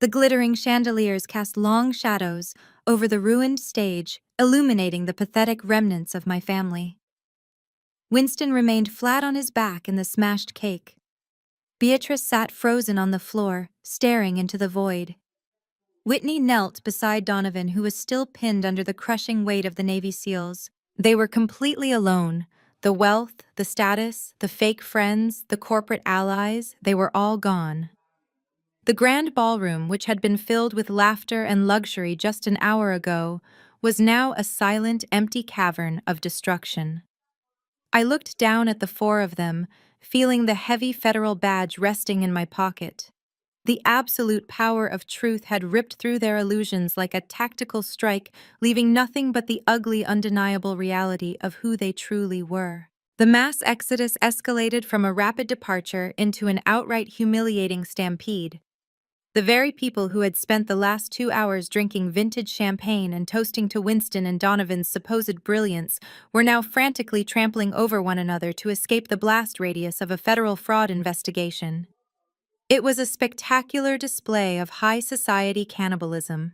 The glittering chandeliers cast long shadows over the ruined stage, illuminating the pathetic remnants of my family. Winston remained flat on his back in the smashed cake. Beatrice sat frozen on the floor, staring into the void. Whitney knelt beside Donovan, who was still pinned under the crushing weight of the Navy SEALs. They were completely alone. The wealth, the status, the fake friends, the corporate allies, they were all gone. The grand ballroom, which had been filled with laughter and luxury just an hour ago, was now a silent, empty cavern of destruction. I looked down at the four of them, feeling the heavy federal badge resting in my pocket. The absolute power of truth had ripped through their illusions like a tactical strike, leaving nothing but the ugly, undeniable reality of who they truly were. The mass exodus escalated from a rapid departure into an outright humiliating stampede. The very people who had spent the last 2 hours drinking vintage champagne and toasting to Winston and Donovan's supposed brilliance were now frantically trampling over one another to escape the blast radius of a federal fraud investigation. It was a spectacular display of high society cannibalism.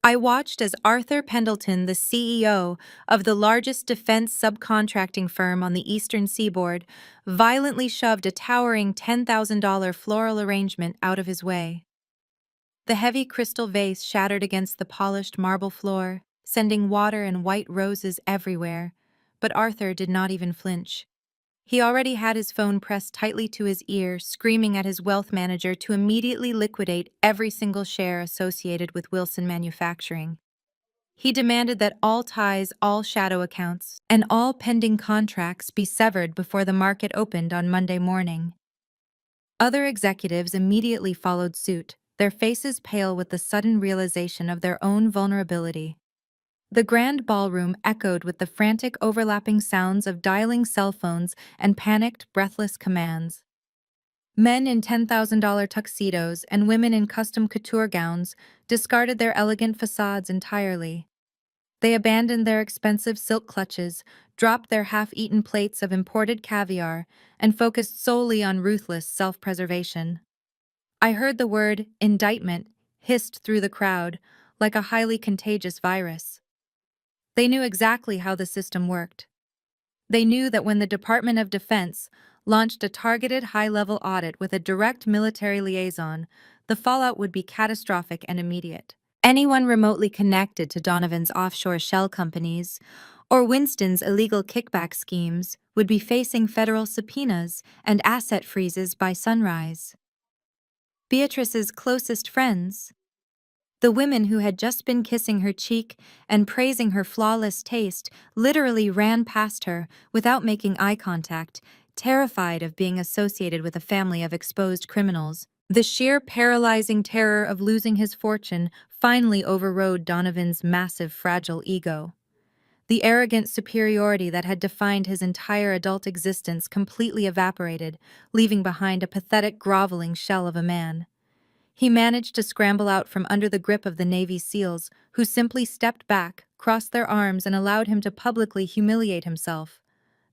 I watched as Arthur Pendleton, the CEO of the largest defense subcontracting firm on the Eastern Seaboard, violently shoved a towering $10,000 floral arrangement out of his way. The heavy crystal vase shattered against the polished marble floor, sending water and white roses everywhere, but Arthur did not even flinch. He already had his phone pressed tightly to his ear, screaming at his wealth manager to immediately liquidate every single share associated with Wilson Manufacturing. He demanded that all ties, all shadow accounts, and all pending contracts be severed before the market opened on Monday morning. Other executives immediately followed suit, their faces pale with the sudden realization of their own vulnerability. The grand ballroom echoed with the frantic overlapping sounds of dialing cell phones and panicked, breathless commands. Men in $10,000 tuxedos and women in custom couture gowns discarded their elegant facades entirely. They abandoned their expensive silk clutches, dropped their half-eaten plates of imported caviar, and focused solely on ruthless self-preservation. I heard the word indictment hissed through the crowd like a highly contagious virus. They knew exactly how the system worked. They knew that when the Department of Defense launched a targeted high-level audit with a direct military liaison, the fallout would be catastrophic and immediate. Anyone remotely connected to Donovan's offshore shell companies or Winston's illegal kickback schemes would be facing federal subpoenas and asset freezes by sunrise. Beatrice's closest friends, the women who had just been kissing her cheek and praising her flawless taste, literally ran past her without making eye contact, terrified of being associated with a family of exposed criminals. The sheer paralyzing terror of losing his fortune finally overrode Donovan's massive, fragile ego. The arrogant superiority that had defined his entire adult existence completely evaporated, leaving behind a pathetic, groveling shell of a man. He managed to scramble out from under the grip of the Navy SEALs, who simply stepped back, crossed their arms, and allowed him to publicly humiliate himself.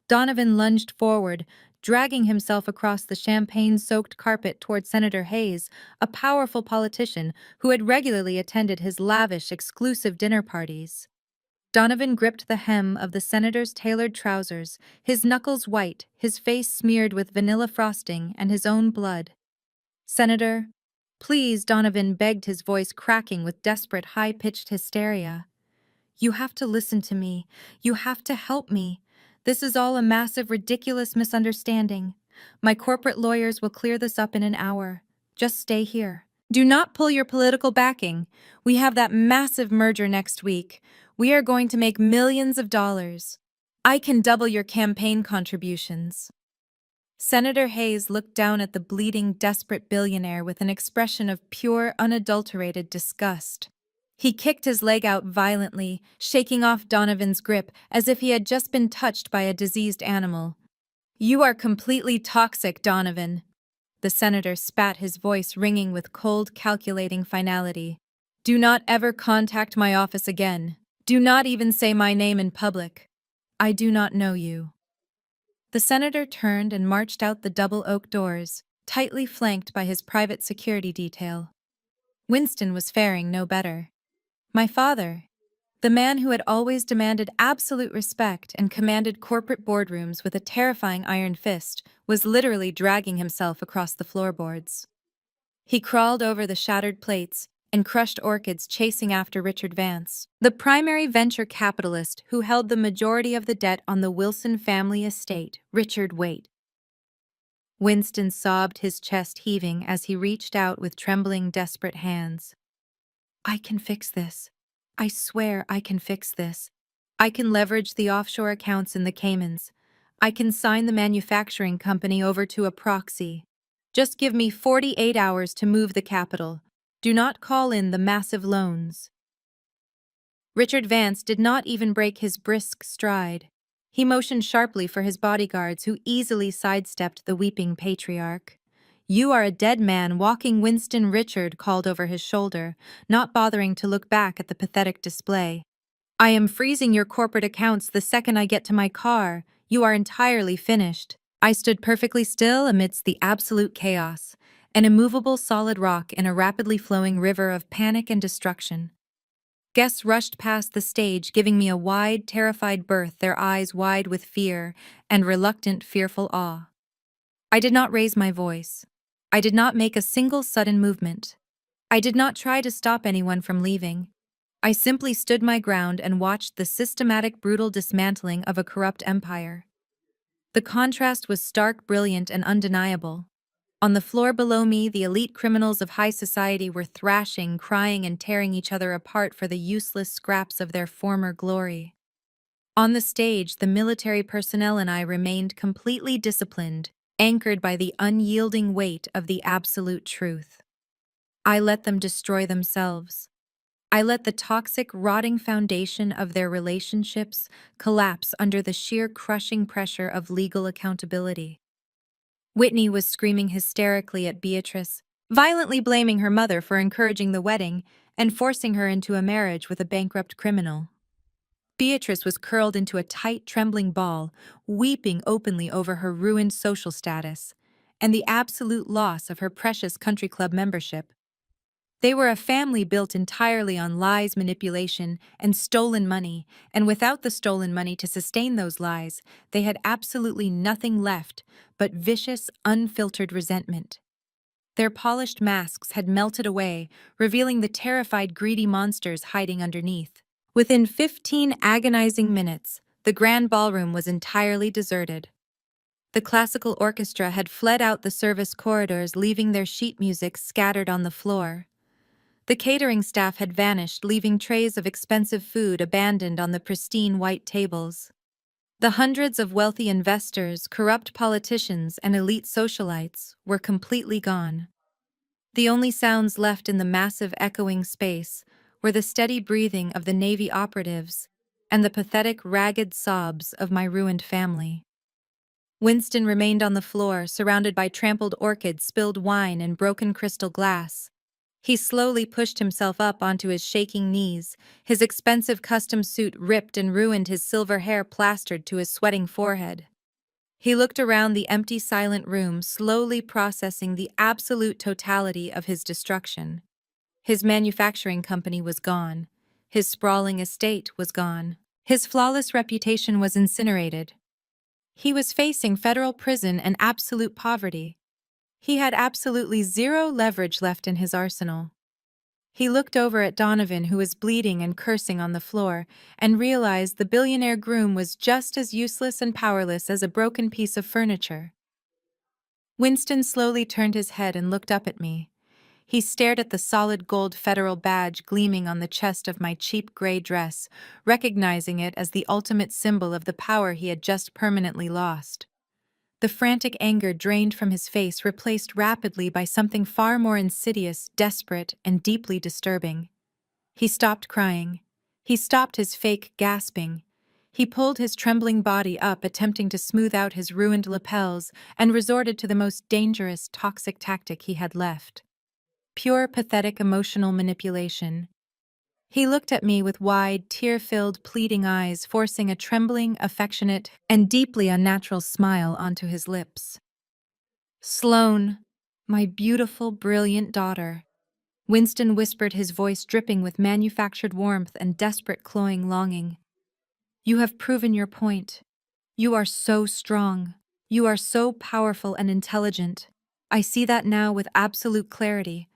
Donovan lunged forward, dragging himself across the champagne-soaked carpet toward Senator Hayes, a powerful politician who had regularly attended his lavish, exclusive dinner parties. Donovan gripped the hem of the senator's tailored trousers, his knuckles white, his face smeared with vanilla frosting and his own blood. "Senator, please," Donovan begged, his voice cracking with desperate, high-pitched hysteria. "You have to listen to me. You have to help me. This is all a massive, ridiculous misunderstanding. My corporate lawyers will clear this up in an hour. Just stay here. Do not pull your political backing. We have that massive merger next week. We are going to make millions of dollars. I can double your campaign contributions." Senator Hayes looked down at the bleeding, desperate billionaire with an expression of pure, unadulterated disgust. He kicked his leg out violently, shaking off Donovan's grip as if he had just been touched by a diseased animal. "You are completely toxic, Donovan." The senator spat, his voice ringing with cold, calculating finality. "Do not ever contact my office again. Do not even say my name in public. I do not know you." The senator turned and marched out the double oak doors, tightly flanked by his private security detail. Winston was faring no better. "My father," The man who had always demanded absolute respect and commanded corporate boardrooms with a terrifying iron fist was literally dragging himself across the floorboards. He crawled over the shattered plates and crushed orchids chasing after Richard Vance, the primary venture capitalist who held the majority of the debt on the Wilson family estate, Richard Waite. Winston sobbed, his chest heaving as he reached out with trembling, desperate hands. I can fix this. I swear I can fix this. I can leverage the offshore accounts in the Caymans. I can sign the manufacturing company over to a proxy. Just give me 48 hours to move the capital. Do not call in the massive loans. Richard Vance did not even break his brisk stride. He motioned sharply for his bodyguards, who easily sidestepped the weeping patriarch. You are a dead man walking, Winston Richard called over his shoulder, not bothering to look back at the pathetic display. I am freezing your corporate accounts the second I get to my car. You are entirely finished. I stood perfectly still amidst the absolute chaos, an immovable solid rock in a rapidly flowing river of panic and destruction. Guests rushed past the stage, giving me a wide, terrified berth, their eyes wide with fear and reluctant, fearful awe. I did not raise my voice. I did not make a single sudden movement. I did not try to stop anyone from leaving. I simply stood my ground and watched the systematic, brutal dismantling of a corrupt empire. The contrast was stark, brilliant, and undeniable. On the floor below me, the elite criminals of high society were thrashing, crying, and tearing each other apart for the useless scraps of their former glory. On the stage, the military personnel and I remained completely disciplined, anchored by the unyielding weight of the absolute truth. I let them destroy themselves. I let the toxic, rotting foundation of their relationships collapse under the sheer crushing pressure of legal accountability. Whitney was screaming hysterically at Beatrice, violently blaming her mother for encouraging the wedding and forcing her into a marriage with a bankrupt criminal. Beatrice was curled into a tight, trembling ball, weeping openly over her ruined social status and the absolute loss of her precious country club membership. They were a family built entirely on lies, manipulation, and stolen money, and without the stolen money to sustain those lies, they had absolutely nothing left but vicious, unfiltered resentment. Their polished masks had melted away, revealing the terrified, greedy monsters hiding underneath. Within 15 agonizing minutes, the grand ballroom was entirely deserted. The classical orchestra had fled out the service corridors, leaving their sheet music scattered on the floor. The catering staff had vanished, leaving trays of expensive food abandoned on the pristine white tables. The hundreds of wealthy investors, corrupt politicians, and elite socialites were completely gone. The only sounds left in the massive echoing space were the steady breathing of the Navy operatives and the pathetic, ragged sobs of my ruined family. Winston remained on the floor, surrounded by trampled orchids, spilled wine, and broken crystal glass. He slowly pushed himself up onto his shaking knees, his expensive custom suit ripped and ruined, his silver hair plastered to his sweating forehead. He looked around the empty, silent room, slowly processing the absolute totality of his destruction. His manufacturing company was gone. His sprawling estate was gone. His flawless reputation was incinerated. He was facing federal prison and absolute poverty. He had absolutely zero leverage left in his arsenal. He looked over at Donovan, who was bleeding and cursing on the floor, and realized the billionaire groom was just as useless and powerless as a broken piece of furniture. Winston slowly turned his head and looked up at me. He stared at the solid gold federal badge gleaming on the chest of my cheap gray dress, recognizing it as the ultimate symbol of the power he had just permanently lost. The frantic anger drained from his face, replaced rapidly by something far more insidious, desperate, and deeply disturbing. He stopped crying. He stopped his fake gasping. He pulled his trembling body up, attempting to smooth out his ruined lapels, and resorted to the most dangerous, toxic tactic he had left. Pure, pathetic emotional manipulation. He looked at me with wide, tear-filled, pleading eyes, forcing a trembling, affectionate, and deeply unnatural smile onto his lips. Sloane, my beautiful, brilliant daughter. Winston whispered, his voice dripping with manufactured warmth and desperate cloying longing. You have proven your point. You are so strong. You are so powerful and intelligent. I see that now with absolute clarity.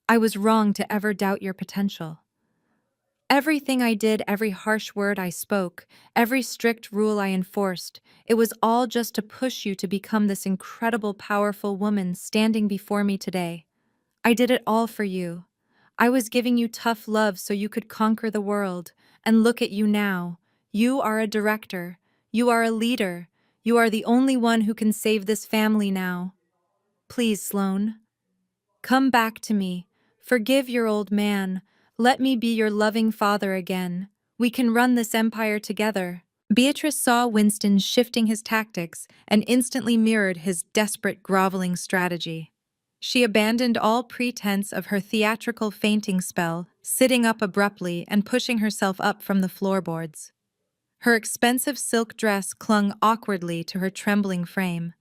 I was wrong to ever doubt your potential. Everything I did, every harsh word I spoke, every strict rule I enforced, it was all just to push you to become this incredible, powerful woman standing before me today. I did it all for you. I was giving you tough love so you could conquer the world. And look at you now. You are a director. You are a leader. You are the only one who can save this family now. Please, Sloane, come back to me. Forgive your old man. Let me be your loving father again. We can run this empire together. Beatrice saw Winston shifting his tactics and instantly mirrored his desperate, groveling strategy. She abandoned all pretense of her theatrical fainting spell, sitting up abruptly and pushing herself up from the floorboards. Her expensive silk dress clung awkwardly to her trembling frame.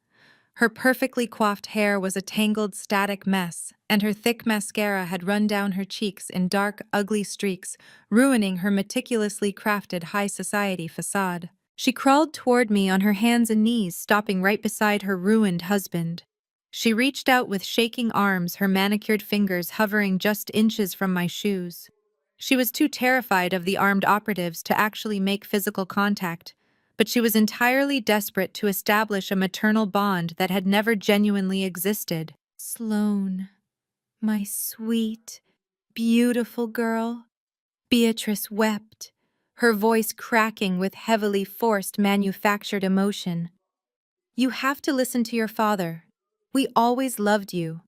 Her perfectly coiffed hair was a tangled, static mess, and her thick mascara had run down her cheeks in dark, ugly streaks, ruining her meticulously crafted high society facade. She crawled toward me on her hands and knees, stopping right beside her ruined husband. She reached out with shaking arms, her manicured fingers hovering just inches from my shoes. She was too terrified of the armed operatives to actually make physical contact, but she was entirely desperate to establish a maternal bond that had never genuinely existed. Sloane, my sweet, beautiful girl. Beatrice wept, her voice cracking with heavily forced manufactured emotion. You have to listen to your father. We always loved you.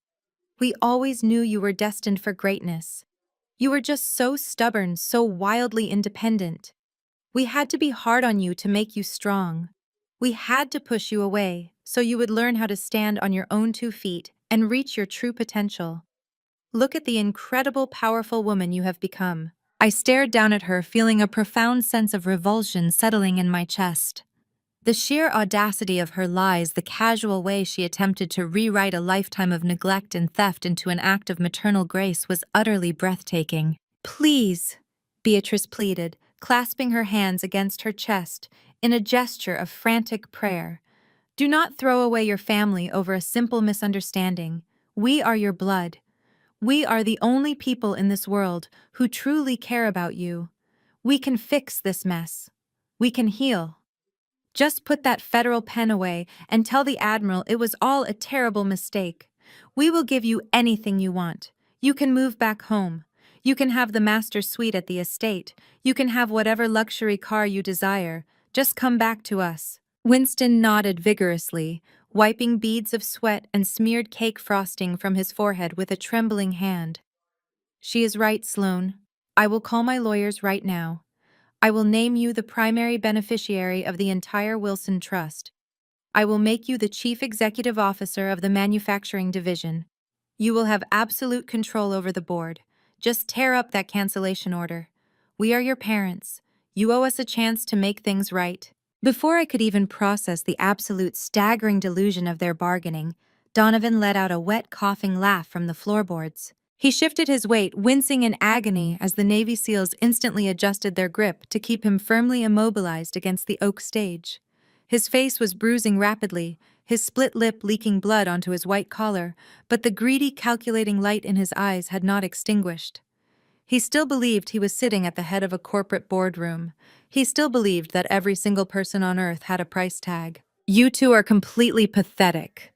We always knew you were destined for greatness. You were just so stubborn, so wildly independent. We had to be hard on you to make you strong. We had to push you away so you would learn how to stand on your own 2 feet and reach your true potential. Look at the incredible, powerful woman you have become. I stared down at her, feeling a profound sense of revulsion settling in my chest. The sheer audacity of her lies, the casual way she attempted to rewrite a lifetime of neglect and theft into an act of maternal grace was utterly breathtaking. Please, Beatrice pleaded, clasping her hands against her chest in a gesture of frantic prayer. Do not throw away your family over a simple misunderstanding. We are your blood. We are the only people in this world who truly care about you. We can fix this mess. We can heal. Just put that federal pen away and tell the Admiral it was all a terrible mistake. We will give you anything you want. You can move back home. You can have the master suite at the estate. You can have whatever luxury car you desire. Just come back to us. Winston nodded vigorously, wiping beads of sweat and smeared cake frosting from his forehead with a trembling hand. She is right, Sloane. I will call my lawyers right now. I will name you the primary beneficiary of the entire Wilson Trust. I will make you the chief executive officer of the manufacturing division. You will have absolute control over the board. Just tear up that cancellation order. We are your parents. You owe us a chance to make things right. Before I could even process the absolute staggering delusion of their bargaining, Donovan let out a wet, coughing laugh from the floorboards. He shifted his weight, wincing in agony as the Navy SEALs instantly adjusted their grip to keep him firmly immobilized against the oak stage. His face was bruising rapidly, his split lip leaking blood onto his white collar, but the greedy, calculating light in his eyes had not extinguished. He still believed he was sitting at the head of a corporate boardroom. He still believed that every single person on Earth had a price tag. You two are completely pathetic.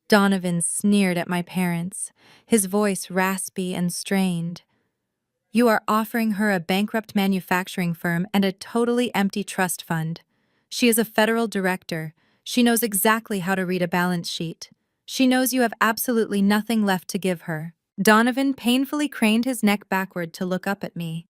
Donovan sneered at my parents, his voice raspy and strained. You are offering her a bankrupt manufacturing firm and a totally empty trust fund. She is a federal director. She knows exactly how to read a balance sheet. She knows you have absolutely nothing left to give her. Donovan painfully craned his neck backward to look up at me.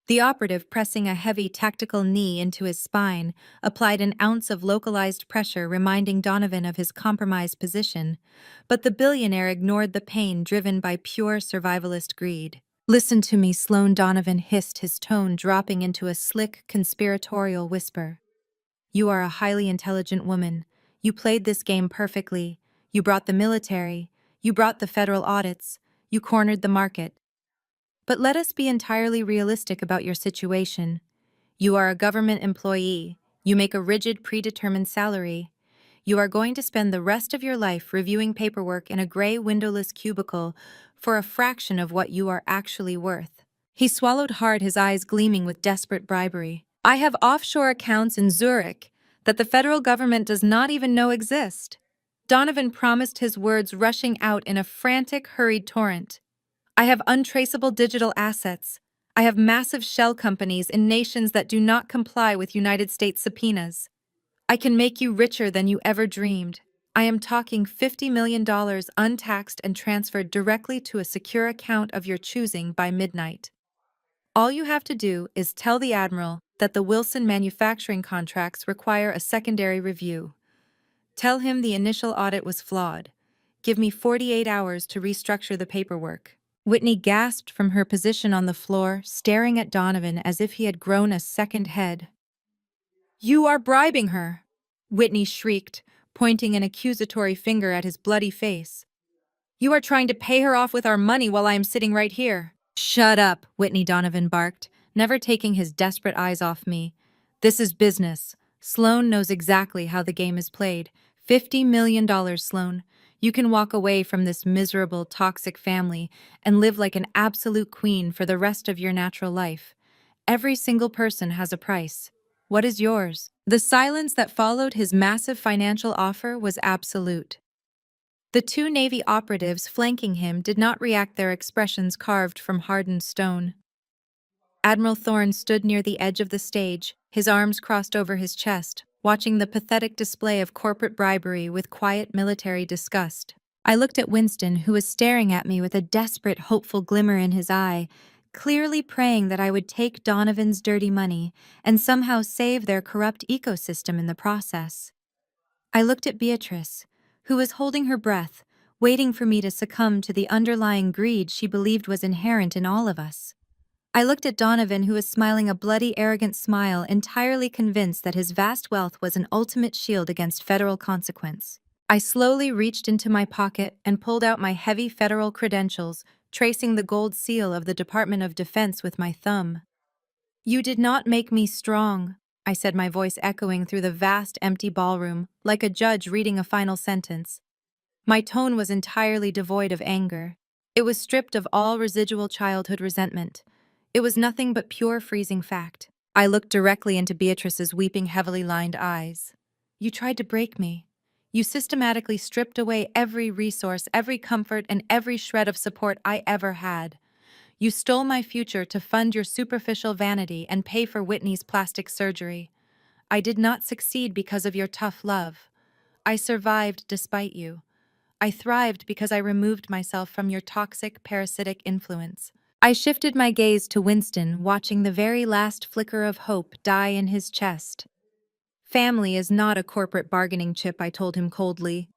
The operative, pressing a heavy tactical knee into his spine, applied an ounce of localized pressure, reminding Donovan of his compromised position, but the billionaire ignored the pain driven by pure survivalist greed. Listen to me, Sloane, Donovan hissed, his tone dropping into a slick, conspiratorial whisper. You are a highly intelligent woman. You played this game perfectly. You brought the military. You brought the federal audits. You cornered the market. But let us be entirely realistic about your situation. You are a government employee. You make a rigid, predetermined salary. You are going to spend the rest of your life reviewing paperwork in a gray, windowless cubicle for a fraction of what you are actually worth. He swallowed hard, his eyes gleaming with desperate bribery. I have offshore accounts in Zurich that the federal government does not even know exist. Donovan promised, his words rushing out in a frantic, hurried torrent. I have untraceable digital assets. I have massive shell companies in nations that do not comply with United States subpoenas. I can make you richer than you ever dreamed. I am talking $50 million untaxed and transferred directly to a secure account of your choosing by midnight. All you have to do is tell the Admiral that the Wilson manufacturing contracts require a secondary review. Tell him the initial audit was flawed. Give me 48 hours to restructure the paperwork. Whitney gasped from her position on the floor, staring at Donovan as if he had grown a second head. You are bribing her, Whitney shrieked, pointing an accusatory finger at his bloody face. You are trying to pay her off with our money while I am sitting right here. Shut up, Whitney, Donovan barked, never taking his desperate eyes off me. This is business. Sloan knows exactly how the game is played. $50 million, Sloan. You can walk away from this miserable, toxic family and live like an absolute queen for the rest of your natural life. Every single person has a price. What is yours? The silence that followed his massive financial offer was absolute. The two Navy operatives flanking him did not react, their expressions carved from hardened stone. Admiral Thorne stood near the edge of the stage, his arms crossed over his chest, watching the pathetic display of corporate bribery with quiet military disgust. I looked at Winston, who was staring at me with a desperate, hopeful glimmer in his eye, clearly praying that I would take Donovan's dirty money and somehow save their corrupt ecosystem in the process. I looked at Beatrice, who was holding her breath, waiting for me to succumb to the underlying greed she believed was inherent in all of us. I looked at Donovan, who was smiling a bloody, arrogant smile, entirely convinced that his vast wealth was an ultimate shield against federal consequence. I slowly reached into my pocket and pulled out my heavy federal credentials, tracing the gold seal of the Department of Defense with my thumb. You did not make me strong, I said, my voice echoing through the vast, empty ballroom, like a judge reading a final sentence. My tone was entirely devoid of anger. It was stripped of all residual childhood resentment. It was nothing but pure, freezing fact. I looked directly into Beatrice's weeping, heavily lined eyes. You tried to break me. You systematically stripped away every resource, every comfort, and every shred of support I ever had. You stole my future to fund your superficial vanity and pay for Whitney's plastic surgery. I did not succeed because of your tough love. I survived despite you. I thrived because I removed myself from your toxic, parasitic influence. I shifted my gaze to Winston, watching the very last flicker of hope die in his chest. Family is not a corporate bargaining chip, I told him coldly.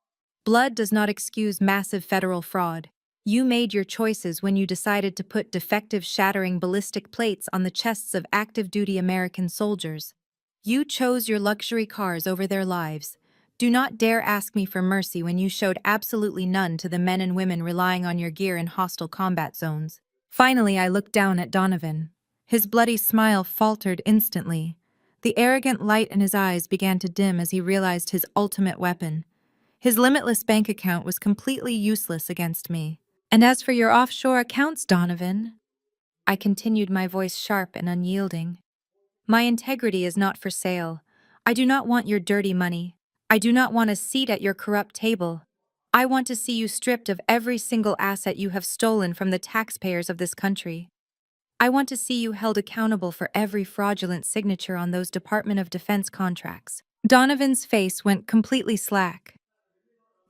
Blood does not excuse massive federal fraud. You made your choices when you decided to put defective, shattering ballistic plates on the chests of active-duty American soldiers. You chose your luxury cars over their lives. Do not dare ask me for mercy when you showed absolutely none to the men and women relying on your gear in hostile combat zones. Finally, I looked down at Donovan. His bloody smile faltered instantly. The arrogant light in his eyes began to dim as he realized his ultimate weapon. His limitless bank account was completely useless against me. And as for your offshore accounts, Donovan, I continued, my voice sharp and unyielding, my integrity is not for sale. I do not want your dirty money. I do not want a seat at your corrupt table. I want to see you stripped of every single asset you have stolen from the taxpayers of this country. I want to see you held accountable for every fraudulent signature on those Department of Defense contracts. Donovan's face went completely slack.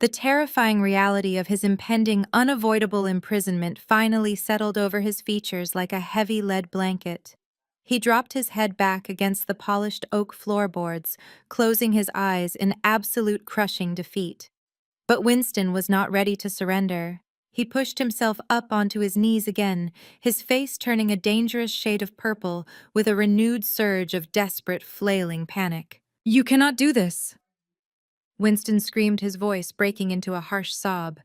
The terrifying reality of his impending, unavoidable imprisonment finally settled over his features like a heavy lead blanket. He dropped his head back against the polished oak floorboards, closing his eyes in absolute crushing defeat. But Winston was not ready to surrender. He pushed himself up onto his knees again, his face turning a dangerous shade of purple with a renewed surge of desperate, flailing panic. You cannot do this! Winston screamed, his voice breaking into a harsh sob.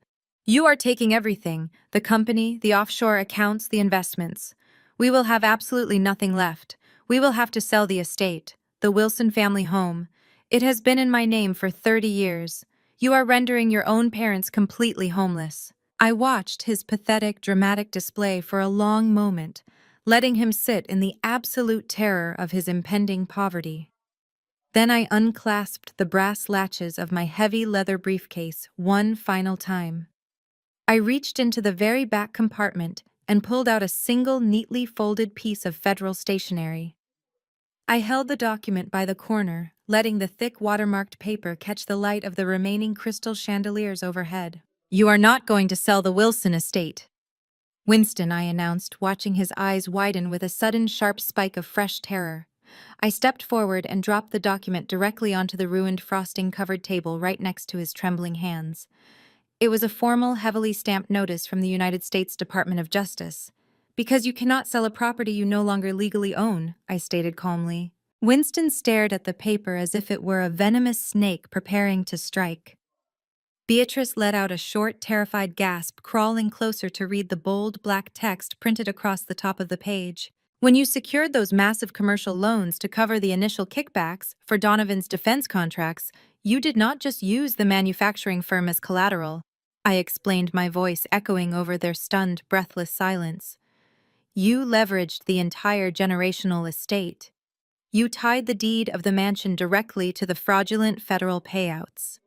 You are taking everything: the company, the offshore accounts, the investments. We will have absolutely nothing left. We will have to sell the estate, the Wilson family home. It has been in my name for 30 years. You are rendering your own parents completely homeless. I watched his pathetic, dramatic display for a long moment, letting him sit in the absolute terror of his impending poverty. Then I unclasped the brass latches of my heavy leather briefcase one final time. I reached into the very back compartment and pulled out a single neatly folded piece of federal stationery. I held the document by the corner, letting the thick watermarked paper catch the light of the remaining crystal chandeliers overhead. You are not going to sell the Wilson estate, Winston, I announced, watching his eyes widen with a sudden sharp spike of fresh terror. I stepped forward and dropped the document directly onto the ruined frosting-covered table right next to his trembling hands. It was a formal, heavily stamped notice from the United States Department of Justice. Because you cannot sell a property you no longer legally own, I stated calmly. Winston stared at the paper as if it were a venomous snake preparing to strike. Beatrice let out a short, terrified gasp, crawling closer to read the bold, black text printed across the top of the page. When you secured those massive commercial loans to cover the initial kickbacks for Donovan's defense contracts, you did not just use the manufacturing firm as collateral. I explained, my voice echoing over their stunned, breathless silence. You leveraged the entire generational estate. You tied the deed of the mansion directly to the fraudulent federal payouts.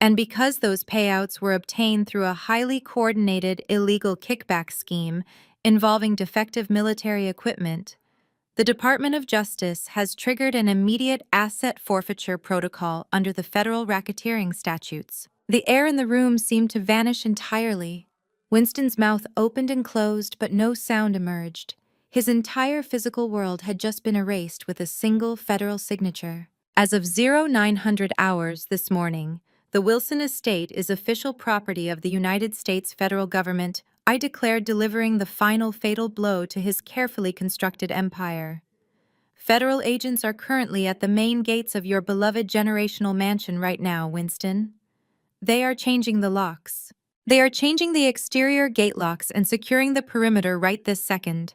And because those payouts were obtained through a highly coordinated illegal kickback scheme involving defective military equipment, the Department of Justice has triggered an immediate asset forfeiture protocol under the federal racketeering statutes. The air in the room seemed to vanish entirely. Winston's mouth opened and closed, but no sound emerged. His entire physical world had just been erased with a single federal signature. As of 0900 hours this morning, the Wilson estate is official property of the United States federal government. I declared, delivering the final fatal blow to his carefully constructed empire. Federal agents are currently at the main gates of your beloved generational mansion right now, Winston. They are changing the locks. They are changing the exterior gate locks and securing the perimeter right this second.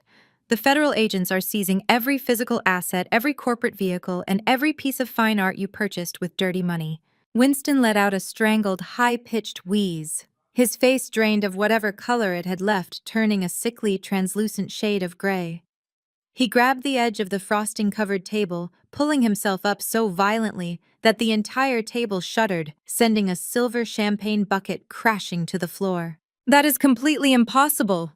The federal agents are seizing every physical asset, every corporate vehicle, and every piece of fine art you purchased with dirty money. Winston let out a strangled, high-pitched wheeze. His face drained of whatever color it had left, turning a sickly, translucent shade of gray. He grabbed the edge of the frosting-covered table, pulling himself up so violently that the entire table shuddered, sending a silver champagne bucket crashing to the floor. "That is completely impossible,"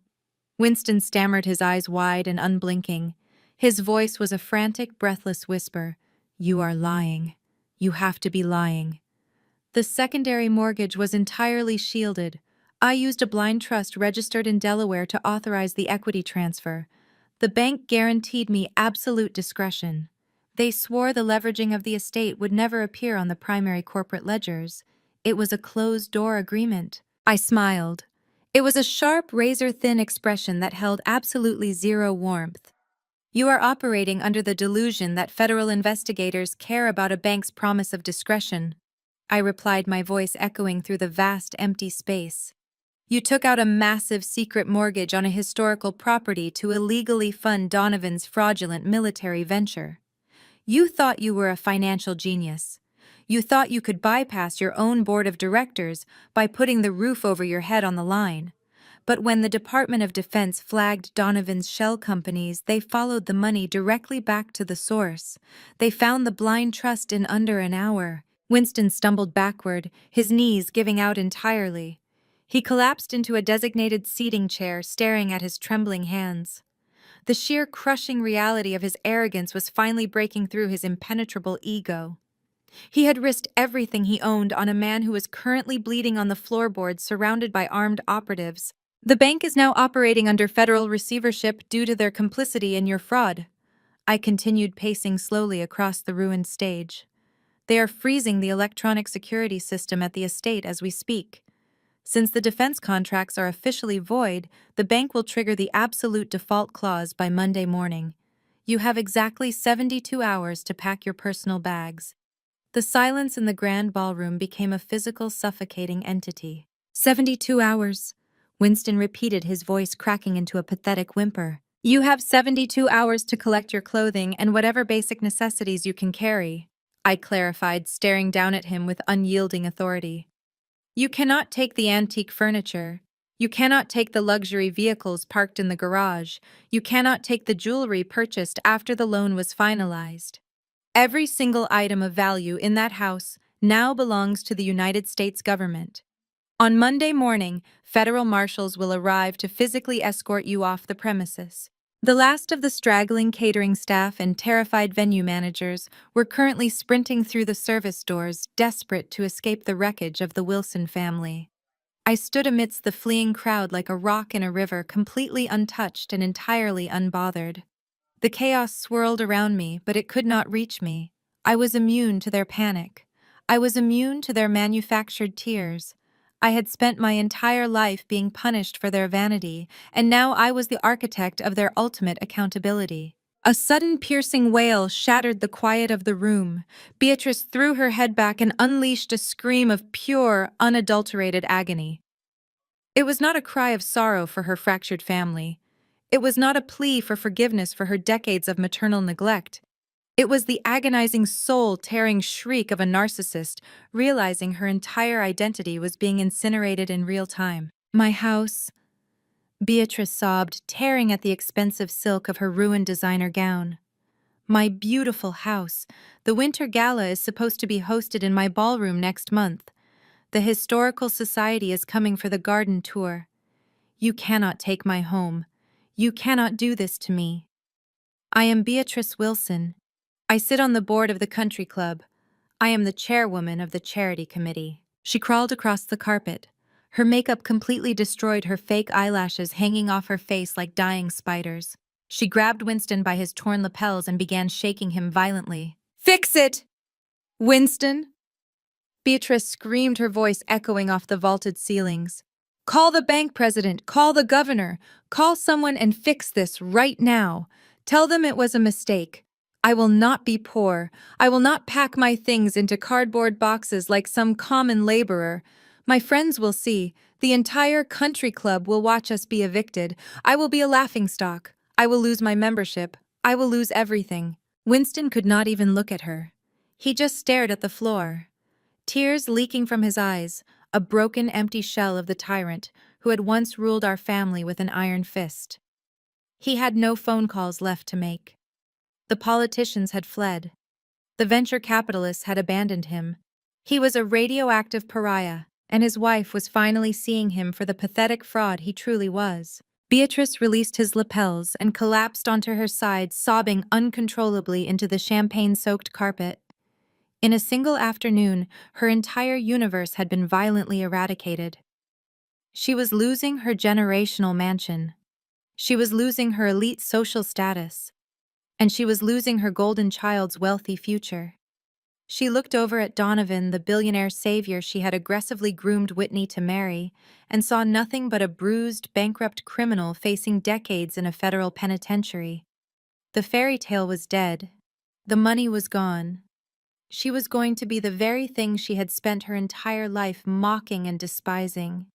Winston stammered, his eyes wide and unblinking. His voice was a frantic, breathless whisper. "You are lying. You have to be lying." The secondary mortgage was entirely shielded. I used a blind trust registered in Delaware to authorize the equity transfer. The bank guaranteed me absolute discretion. They swore the leveraging of the estate would never appear on the primary corporate ledgers. It was a closed-door agreement. I smiled. It was a sharp, razor-thin expression that held absolutely zero warmth. You are operating under the delusion that federal investigators care about a bank's promise of discretion, I replied, my voice echoing through the vast, empty space. You took out a massive secret mortgage on a historical property to illegally fund Donovan's fraudulent military venture. You thought you were a financial genius. You thought you could bypass your own board of directors by putting the roof over your head on the line. But when the Department of Defense flagged Donovan's shell companies, they followed the money directly back to the source. They found the blind trust in under an hour. Winston stumbled backward, his knees giving out entirely. He collapsed into a designated seating chair, staring at his trembling hands. The sheer crushing reality of his arrogance was finally breaking through his impenetrable ego. He had risked everything he owned on a man who was currently bleeding on the floorboards, surrounded by armed operatives. The bank is now operating under federal receivership due to their complicity in your fraud. I continued, pacing slowly across the ruined stage. They are freezing the electronic security system at the estate as we speak. Since the defense contracts are officially void, the bank will trigger the absolute default clause by Monday morning. You have exactly 72 hours to pack your personal bags. The silence in the grand ballroom became a physical, suffocating entity. 72 hours. Winston repeated, his voice cracking into a pathetic whimper. You have 72 hours to collect your clothing and whatever basic necessities you can carry, I clarified, staring down at him with unyielding authority. You cannot take the antique furniture. You cannot take the luxury vehicles parked in the garage. You cannot take the jewelry purchased after the loan was finalized. Every single item of value in that house now belongs to the United States government. On Monday morning, federal marshals will arrive to physically escort you off the premises. The last of the straggling catering staff and terrified venue managers were currently sprinting through the service doors, desperate to escape the wreckage of the Wilson family. I stood amidst the fleeing crowd like a rock in a river, completely untouched and entirely unbothered. The chaos swirled around me, but it could not reach me. I was immune to their panic. I was immune to their manufactured tears. I had spent my entire life being punished for their vanity, and now I was the architect of their ultimate accountability. A sudden piercing wail shattered the quiet of the room. Beatrice threw her head back and unleashed a scream of pure, unadulterated agony. It was not a cry of sorrow for her fractured family. It was not a plea for forgiveness for her decades of maternal neglect. It was the agonizing soul-tearing shriek of a narcissist realizing her entire identity was being incinerated in real time. My house, Beatrice sobbed, tearing at the expensive silk of her ruined designer gown. My beautiful house. The winter gala is supposed to be hosted in my ballroom next month. The Historical Society is coming for the garden tour. You cannot take my home. You cannot do this to me. I am Beatrice Wilson. I sit on the board of the country club. I am the chairwoman of the charity committee. She crawled across the carpet. Her makeup completely destroyed, her fake eyelashes hanging off her face like dying spiders. She grabbed Winston by his torn lapels and began shaking him violently. Fix it! Winston! Beatrice screamed, her voice echoing off the vaulted ceilings. Call the bank president, call the governor, call someone and fix this right now. Tell them it was a mistake. I will not be poor. I will not pack my things into cardboard boxes like some common laborer. My friends will see. The entire country club will watch us be evicted. I will be a laughingstock. I will lose my membership. I will lose everything. Winston could not even look at her. He just stared at the floor. Tears leaking from his eyes, a broken, empty shell of the tyrant who had once ruled our family with an iron fist. He had no phone calls left to make. The politicians had fled. The venture capitalists had abandoned him. He was a radioactive pariah, and his wife was finally seeing him for the pathetic fraud he truly was. Beatrice released his lapels and collapsed onto her side, sobbing uncontrollably into the champagne-soaked carpet. In a single afternoon, her entire universe had been violently eradicated. She was losing her generational mansion. She was losing her elite social status. And she was losing her golden child's wealthy future. She looked over at Donovan, the billionaire savior she had aggressively groomed Whitney to marry, and saw nothing but a bruised, bankrupt criminal facing decades in a federal penitentiary. The fairy tale was dead. The money was gone. She was going to be the very thing she had spent her entire life mocking and despising.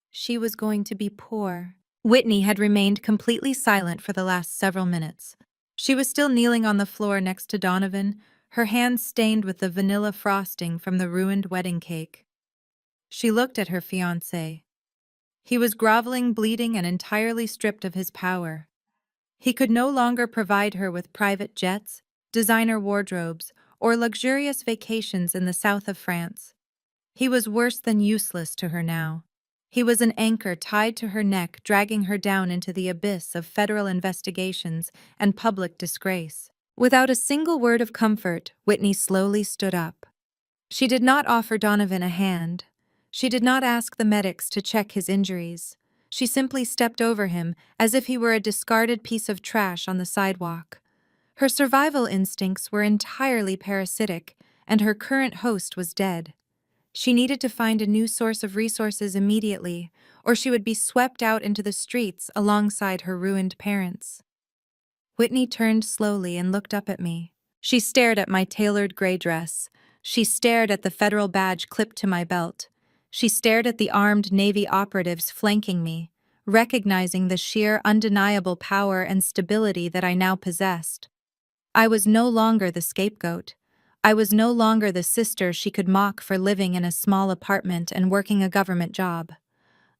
She was going to be poor. Whitney had remained completely silent for the last several minutes. She was still kneeling on the floor next to Donovan, her hands stained with the vanilla frosting from the ruined wedding cake. She looked at her fiancé. He was groveling, bleeding, and entirely stripped of his power. He could no longer provide her with private jets, designer wardrobes, or luxurious vacations in the south of France. He was worse than useless to her now. He was an anchor tied to her neck, dragging her down into the abyss of federal investigations and public disgrace. Without a single word of comfort, Whitney slowly stood up. She did not offer Donovan a hand. She did not ask the medics to check his injuries. She simply stepped over him as if he were a discarded piece of trash on the sidewalk. Her survival instincts were entirely parasitic, and her current host was dead. She needed to find a new source of resources immediately, or she would be swept out into the streets alongside her ruined parents. Whitney turned slowly and looked up at me. She stared at my tailored gray dress. She stared at the federal badge clipped to my belt. She stared at the armed Navy operatives flanking me, recognizing the sheer undeniable power and stability that I now possessed. I was no longer the scapegoat. I was no longer the sister she could mock for living in a small apartment and working a government job.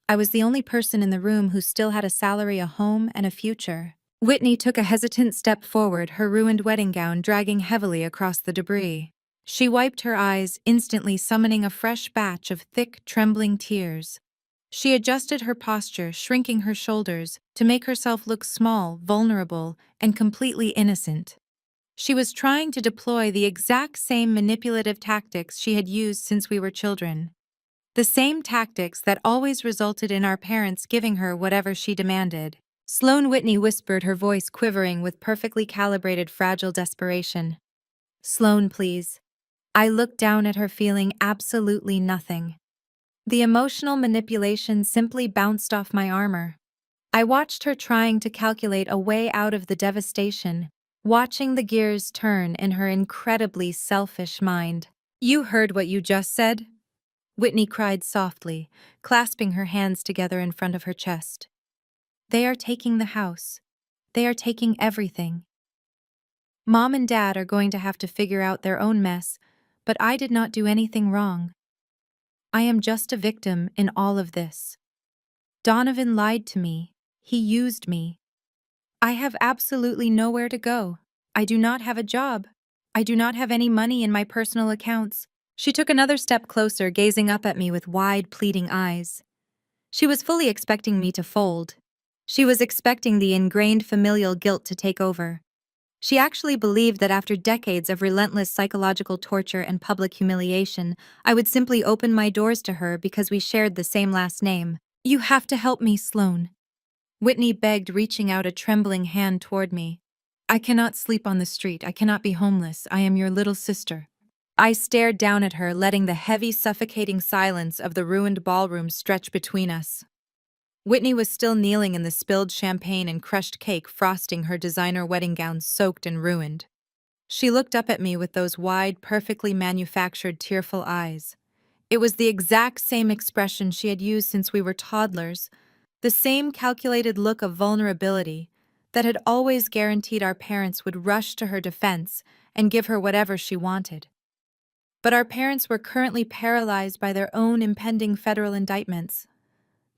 I was the only person in the room who still had a salary, a home, and a future. Whitney took a hesitant step forward, her ruined wedding gown dragging heavily across the debris. She wiped her eyes, instantly summoning a fresh batch of thick, trembling tears. She adjusted her posture, shrinking her shoulders, to make herself look small, vulnerable, and completely innocent. She was trying to deploy the exact same manipulative tactics she had used since we were children. The same tactics that always resulted in our parents giving her whatever she demanded. Sloane Whitney whispered, her voice quivering with perfectly calibrated fragile desperation. Sloane, please. I looked down at her, feeling absolutely nothing. The emotional manipulation simply bounced off my armor. I watched her trying to calculate a way out of the devastation, watching the gears turn in her incredibly selfish mind. You heard what you just said? Whitney cried softly, clasping her hands together in front of her chest. They are taking the house. They are taking everything. Mom and Dad are going to have to figure out their own mess, but I did not do anything wrong. I am just a victim in all of this. Donovan lied to me. He used me. I have absolutely nowhere to go. I do not have a job. I do not have any money in my personal accounts. She took another step closer, gazing up at me with wide, pleading eyes. She was fully expecting me to fold. She was expecting the ingrained familial guilt to take over. She actually believed that after decades of relentless psychological torture and public humiliation, I would simply open my doors to her because we shared the same last name. You have to help me, Sloane. Whitney begged, reaching out a trembling hand toward me. I cannot sleep on the street. I cannot be homeless. I am your little sister. I stared down at her, letting the heavy, suffocating silence of the ruined ballroom stretch between us. Whitney was still kneeling in the spilled champagne and crushed cake frosting her designer wedding gown, soaked and ruined. She looked up at me with those wide, perfectly manufactured, tearful eyes. It was the exact same expression she had used since we were toddlers, the same calculated look of vulnerability that had always guaranteed our parents would rush to her defense and give her whatever she wanted. But our parents were currently paralyzed by their own impending federal indictments.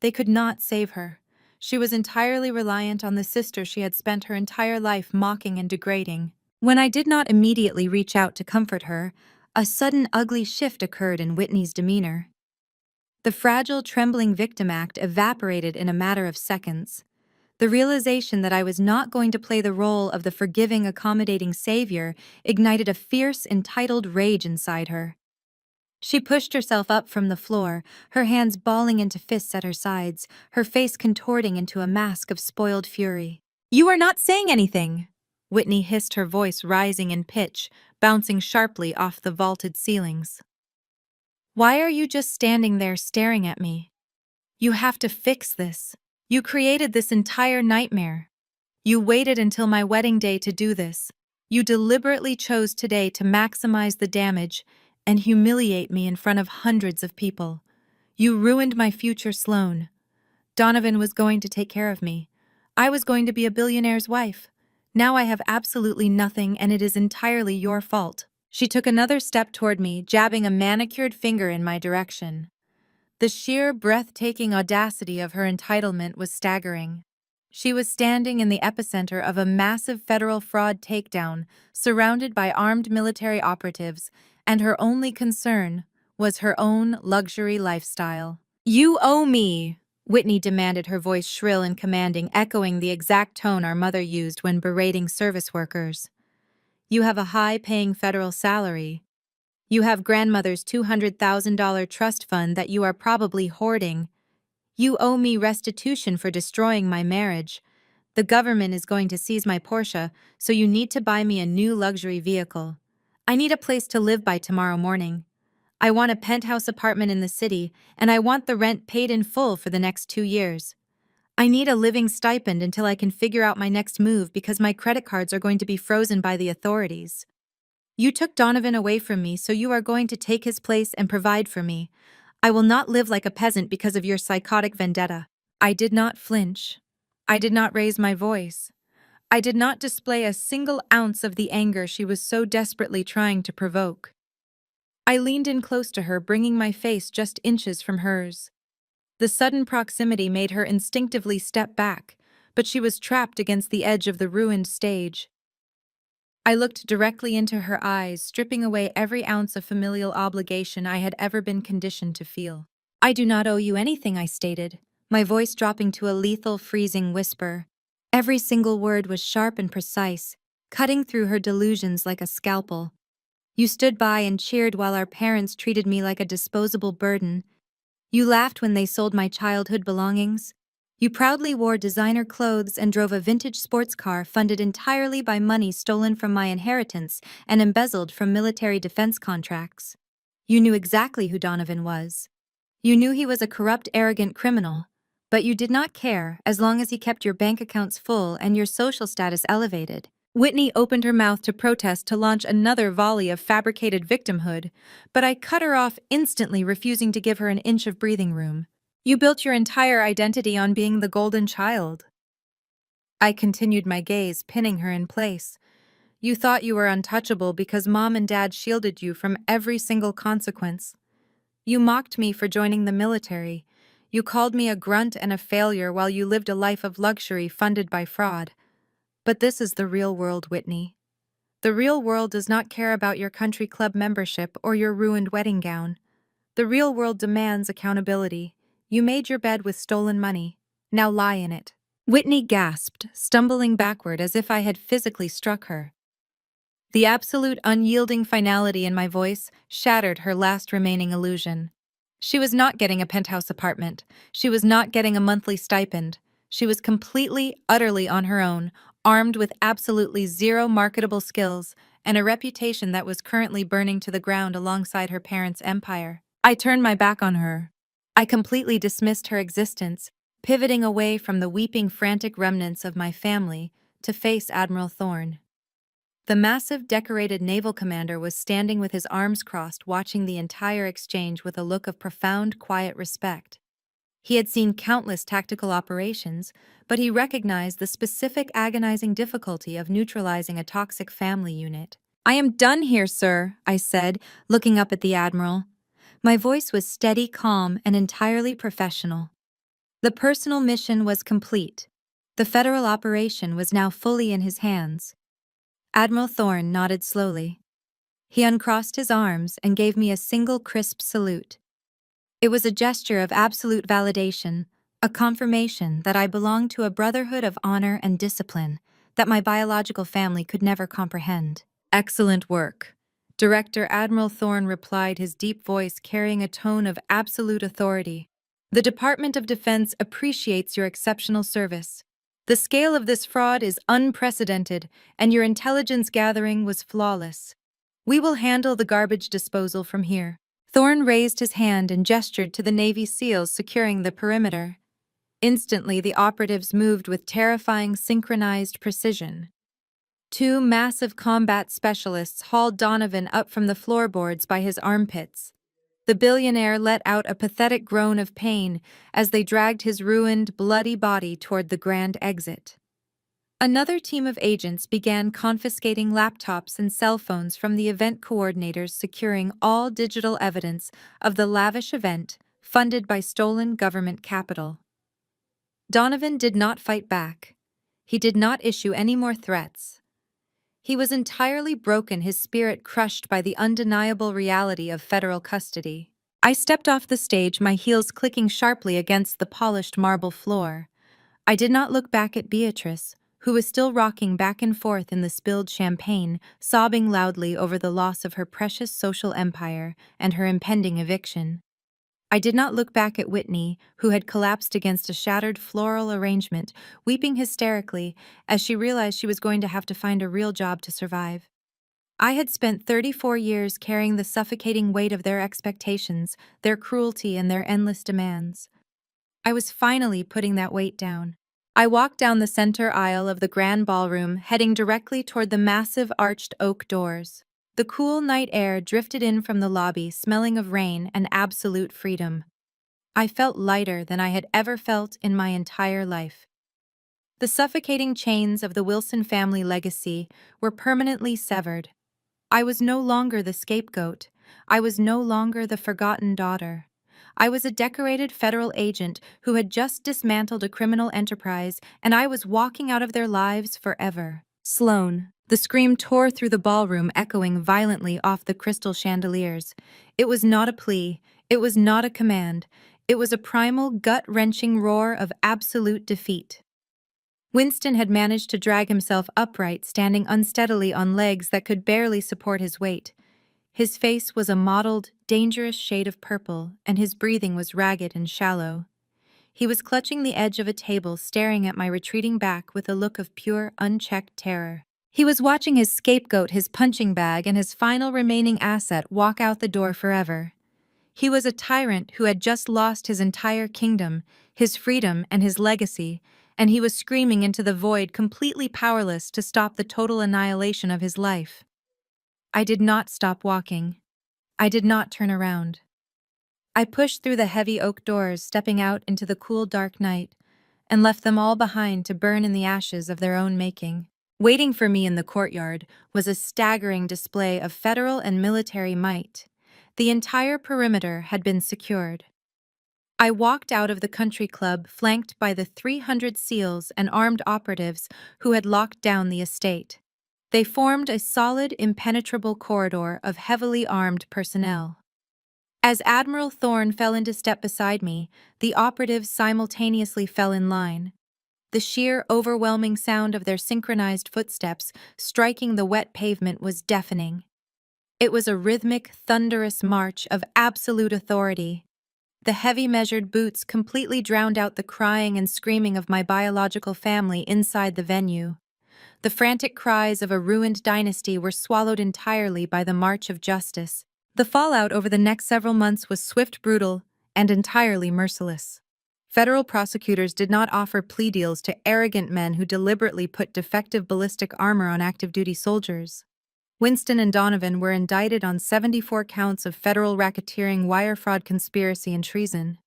They could not save her. She was entirely reliant on the sister she had spent her entire life mocking and degrading. When I did not immediately reach out to comfort her, a sudden ugly shift occurred in Whitney's demeanor. The fragile, trembling victim act evaporated in a matter of seconds. The realization that I was not going to play the role of the forgiving, accommodating savior ignited a fierce, entitled rage inside her. She pushed herself up from the floor, her hands balling into fists at her sides, her face contorting into a mask of spoiled fury. You are not saying anything, Whitney hissed, her voice rising in pitch, bouncing sharply off the vaulted ceilings. Why are you just standing there staring at me? You have to fix this. You created this entire nightmare. You waited until my wedding day to do this. You deliberately chose today to maximize the damage and humiliate me in front of hundreds of people. You ruined my future, Sloane. Donovan was going to take care of me. I was going to be a billionaire's wife. Now I have absolutely nothing, and it is entirely your fault. She took another step toward me, jabbing a manicured finger in my direction. The sheer, breathtaking audacity of her entitlement was staggering. She was standing in the epicenter of a massive federal fraud takedown, surrounded by armed military operatives, and her only concern was her own luxury lifestyle. You owe me, Whitney demanded, her voice shrill and commanding, echoing the exact tone our mother used when berating service workers. You have a high-paying federal salary. You have grandmother's $200,000 trust fund that you are probably hoarding. You owe me restitution for destroying my marriage. The government is going to seize my Porsche, so you need to buy me a new luxury vehicle. I need a place to live by tomorrow morning. I want a penthouse apartment in the city, and I want the rent paid in full for the next 2 years. I need a living stipend until I can figure out my next move because my credit cards are going to be frozen by the authorities. You took Donovan away from me, so you are going to take his place and provide for me. I will not live like a peasant because of your psychotic vendetta. I did not flinch. I did not raise my voice. I did not display a single ounce of the anger she was so desperately trying to provoke. I leaned in close to her, bringing my face just inches from hers. The sudden proximity made her instinctively step back, but she was trapped against the edge of the ruined stage. I looked directly into her eyes, stripping away every ounce of familial obligation I had ever been conditioned to feel. I do not owe you anything, I stated, my voice dropping to a lethal, freezing whisper. Every single word was sharp and precise, cutting through her delusions like a scalpel. You stood by and cheered while our parents treated me like a disposable burden. You laughed when they sold my childhood belongings. You proudly wore designer clothes and drove a vintage sports car funded entirely by money stolen from my inheritance and embezzled from military defense contracts. You knew exactly who Donovan was. You knew he was a corrupt, arrogant criminal, but you did not care as long as he kept your bank accounts full and your social status elevated. Whitney opened her mouth to protest, to launch another volley of fabricated victimhood, but I cut her off instantly, refusing to give her an inch of breathing room. You built your entire identity on being the golden child. I continued my gaze, pinning her in place. You thought you were untouchable because Mom and Dad shielded you from every single consequence. You mocked me for joining the military. You called me a grunt and a failure while you lived a life of luxury funded by fraud. But this is the real world, Whitney. The real world does not care about your country club membership or your ruined wedding gown. The real world demands accountability. You made your bed with stolen money. Now lie in it. Whitney gasped, stumbling backward as if I had physically struck her. The absolute unyielding finality in my voice shattered her last remaining illusion. She was not getting a penthouse apartment. She was not getting a monthly stipend. She was completely, utterly on her own, armed with absolutely zero marketable skills and a reputation that was currently burning to the ground alongside her parents' empire. I turned my back on her. I completely dismissed her existence, pivoting away from the weeping, frantic remnants of my family to face Admiral Thorne. The massive, decorated naval commander was standing with his arms crossed, watching the entire exchange with a look of profound, quiet respect. He had seen countless tactical operations, but he recognized the specific, agonizing difficulty of neutralizing a toxic family unit. "I am done here, sir," I said, looking up at the Admiral. My voice was steady, calm, and entirely professional. The personal mission was complete. The federal operation was now fully in his hands. Admiral Thorne nodded slowly. He uncrossed his arms and gave me a single crisp salute. It was a gesture of absolute validation, a confirmation that I belonged to a brotherhood of honor and discipline that my biological family could never comprehend. "Excellent work," Director Admiral Thorne replied, his deep voice carrying a tone of absolute authority. "The Department of Defense appreciates your exceptional service. The scale of this fraud is unprecedented, and your intelligence gathering was flawless. We will handle the garbage disposal from here." Thorne raised his hand and gestured to the Navy SEALs securing the perimeter. Instantly, the operatives moved with terrifying synchronized precision. Two massive combat specialists hauled Donovan up from the floorboards by his armpits. The billionaire let out a pathetic groan of pain as they dragged his ruined, bloody body toward the grand exit. Another team of agents began confiscating laptops and cell phones from the event coordinators, securing all digital evidence of the lavish event funded by stolen government capital. Donovan did not fight back. He did not issue any more threats. He was entirely broken, his spirit crushed by the undeniable reality of federal custody. I stepped off the stage, my heels clicking sharply against the polished marble floor. I did not look back at Beatrice, who was still rocking back and forth in the spilled champagne, sobbing loudly over the loss of her precious social empire and her impending eviction. I did not look back at Whitney, who had collapsed against a shattered floral arrangement, weeping hysterically as she realized she was going to have to find a real job to survive. I had spent 34 years carrying the suffocating weight of their expectations, their cruelty, and their endless demands. I was finally putting that weight down. I walked down the center aisle of the grand ballroom, heading directly toward the massive arched oak doors. The cool night air drifted in from the lobby, smelling of rain and absolute freedom. I felt lighter than I had ever felt in my entire life. The suffocating chains of the Wilson family legacy were permanently severed. I was no longer the scapegoat. I was no longer the forgotten daughter. I was a decorated federal agent who had just dismantled a criminal enterprise, and I was walking out of their lives forever. Sloan. The scream tore through the ballroom, echoing violently off the crystal chandeliers. It was not a plea. It was not a command. It was a primal, gut-wrenching roar of absolute defeat. Winston had managed to drag himself upright, standing unsteadily on legs that could barely support his weight. His face was a mottled, dangerous shade of purple, and his breathing was ragged and shallow. He was clutching the edge of a table, staring at my retreating back with a look of pure, unchecked terror. He was watching his scapegoat, his punching bag, and his final remaining asset walk out the door forever. He was a tyrant who had just lost his entire kingdom, his freedom, and his legacy, and he was screaming into the void, completely powerless to stop the total annihilation of his life. I did not stop walking. I did not turn around. I pushed through the heavy oak doors, stepping out into the cool, dark night, and left them all behind to burn in the ashes of their own making. Waiting for me in the courtyard was a staggering display of federal and military might. The entire perimeter had been secured. I walked out of the country club flanked by the 300 SEALs and armed operatives who had locked down the estate. They formed a solid, impenetrable corridor of heavily armed personnel. As Admiral Thorne fell into step beside me, the operatives simultaneously fell in line. The sheer, overwhelming sound of their synchronized footsteps striking the wet pavement was deafening. It was a rhythmic, thunderous march of absolute authority. The heavy measured boots completely drowned out the crying and screaming of my biological family inside the venue. The frantic cries of a ruined dynasty were swallowed entirely by the march of justice. The fallout over the next several months was swift, brutal, and entirely merciless. Federal prosecutors did not offer plea deals to arrogant men who deliberately put defective ballistic armor on active-duty soldiers. Winston and Donovan were indicted on 74 counts of federal racketeering, wire fraud, conspiracy, and treason.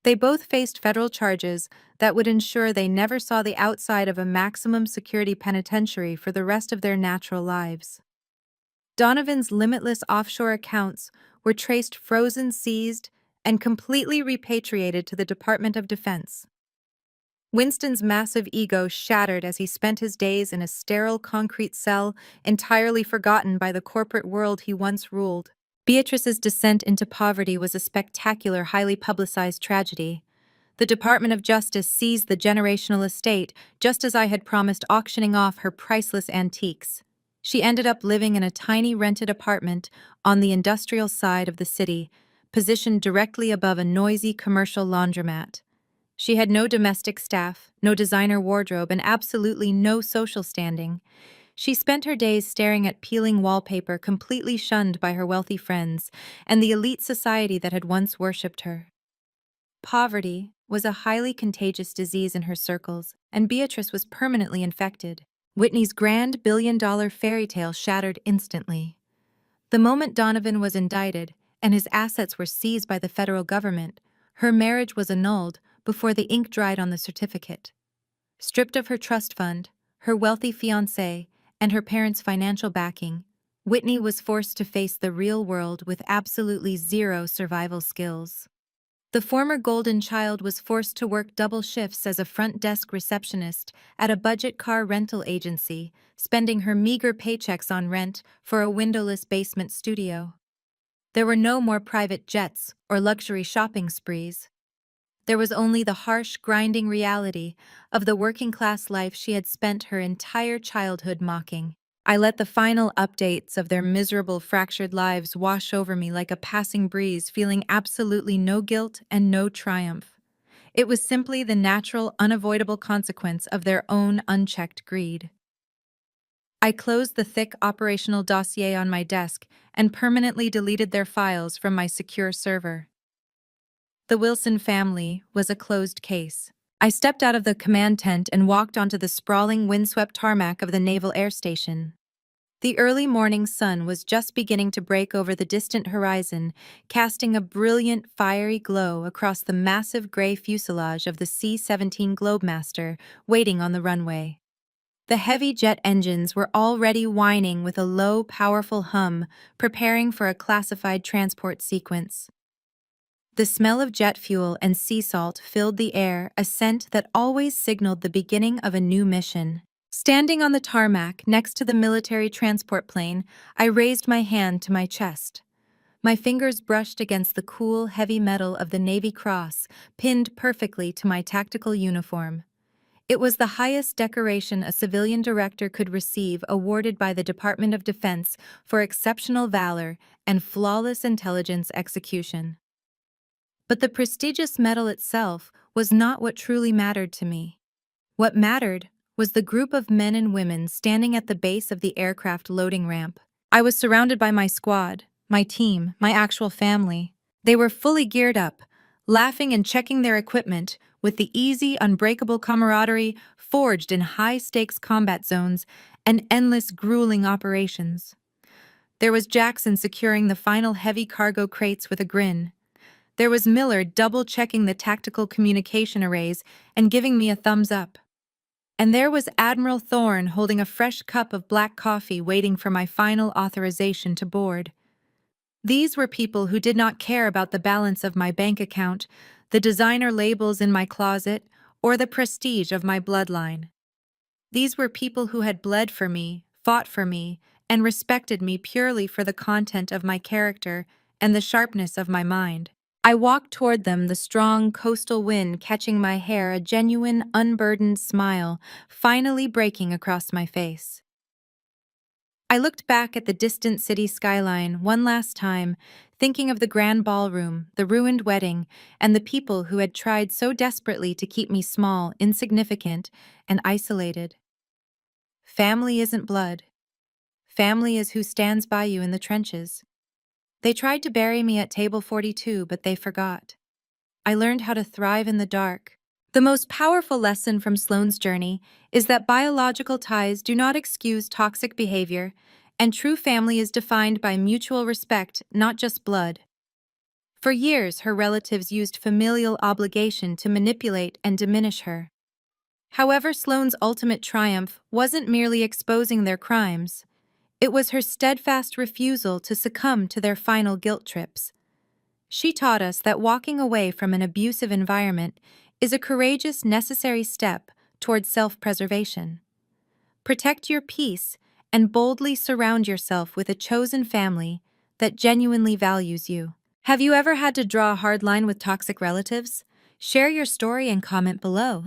They both faced federal charges that would ensure they never saw the outside of a maximum security penitentiary for the rest of their natural lives. Donovan's limitless offshore accounts were traced, frozen, seized, and completely repatriated to the Department of Defense. Winston's massive ego shattered as he spent his days in a sterile concrete cell, entirely forgotten by the corporate world he once ruled. Beatrice's descent into poverty was a spectacular, highly publicized tragedy. The Department of Justice seized the generational estate just as I had promised, auctioning off her priceless antiques. She ended up living in a tiny rented apartment on the industrial side of the city, positioned directly above a noisy commercial laundromat. She had no domestic staff, no designer wardrobe, and absolutely no social standing. She spent her days staring at peeling wallpaper, completely shunned by her wealthy friends and the elite society that had once worshipped her. Poverty was a highly contagious disease in her circles, and Beatrice was permanently infected. Whitney's grand billion-dollar fairy tale shattered instantly. The moment Donovan was indicted and his assets were seized by the federal government, her marriage was annulled before the ink dried on the certificate. Stripped of her trust fund, her wealthy fiancé, and her parents' financial backing, Whitney was forced to face the real world with absolutely zero survival skills. The former golden child was forced to work double shifts as a front desk receptionist at a budget car rental agency, spending her meager paychecks on rent for a windowless basement studio. There were no more private jets or luxury shopping sprees. There was only the harsh, grinding reality of the working-class life she had spent her entire childhood mocking. I let the final updates of their miserable, fractured lives wash over me like a passing breeze, feeling absolutely no guilt and no triumph. It was simply the natural, unavoidable consequence of their own unchecked greed. I closed the thick operational dossier on my desk and permanently deleted their files from my secure server. The Wilson family was a closed case. I stepped out of the command tent and walked onto the sprawling, windswept tarmac of the Naval Air Station. The early morning sun was just beginning to break over the distant horizon, casting a brilliant, fiery glow across the massive gray fuselage of the C-17 Globemaster waiting on the runway. The heavy jet engines were already whining with a low, powerful hum, preparing for a classified transport sequence. The smell of jet fuel and sea salt filled the air, a scent that always signaled the beginning of a new mission. Standing on the tarmac next to the military transport plane, I raised my hand to my chest. My fingers brushed against the cool, heavy metal of the Navy Cross, pinned perfectly to my tactical uniform. It was the highest decoration a civilian director could receive, awarded by the Department of Defense for exceptional valor and flawless intelligence execution. But the prestigious medal itself was not what truly mattered to me. What mattered was the group of men and women standing at the base of the aircraft loading ramp. I was surrounded by my squad, my team, my actual family. They were fully geared up, laughing and checking their equipment with the easy, unbreakable camaraderie forged in high-stakes combat zones and endless, grueling operations. There was Jackson securing the final heavy cargo crates with a grin. There was Miller double-checking the tactical communication arrays and giving me a thumbs up. And there was Admiral Thorne holding a fresh cup of black coffee waiting for my final authorization to board. These were people who did not care about the balance of my bank account, the designer labels in my closet, or the prestige of my bloodline. These were people who had bled for me, fought for me, and respected me purely for the content of my character and the sharpness of my mind. I walked toward them, the strong coastal wind catching my hair, a genuine, unburdened smile finally breaking across my face. I looked back at the distant city skyline one last time, thinking of the grand ballroom, the ruined wedding, and the people who had tried so desperately to keep me small, insignificant, and isolated. Family isn't blood. Family is who stands by you in the trenches. They tried to bury me at table 42, but they forgot. I learned how to thrive in the dark. The most powerful lesson from Sloane's journey is that biological ties do not excuse toxic behavior, and true family is defined by mutual respect, not just blood. For years, her relatives used familial obligation to manipulate and diminish her. However, Sloane's ultimate triumph wasn't merely exposing their crimes. It was her steadfast refusal to succumb to their final guilt trips. She taught us that walking away from an abusive environment is a courageous, necessary step towards self-preservation. Protect your peace and boldly surround yourself with a chosen family that genuinely values you. Have you ever had to draw a hard line with toxic relatives? Share your story and comment below.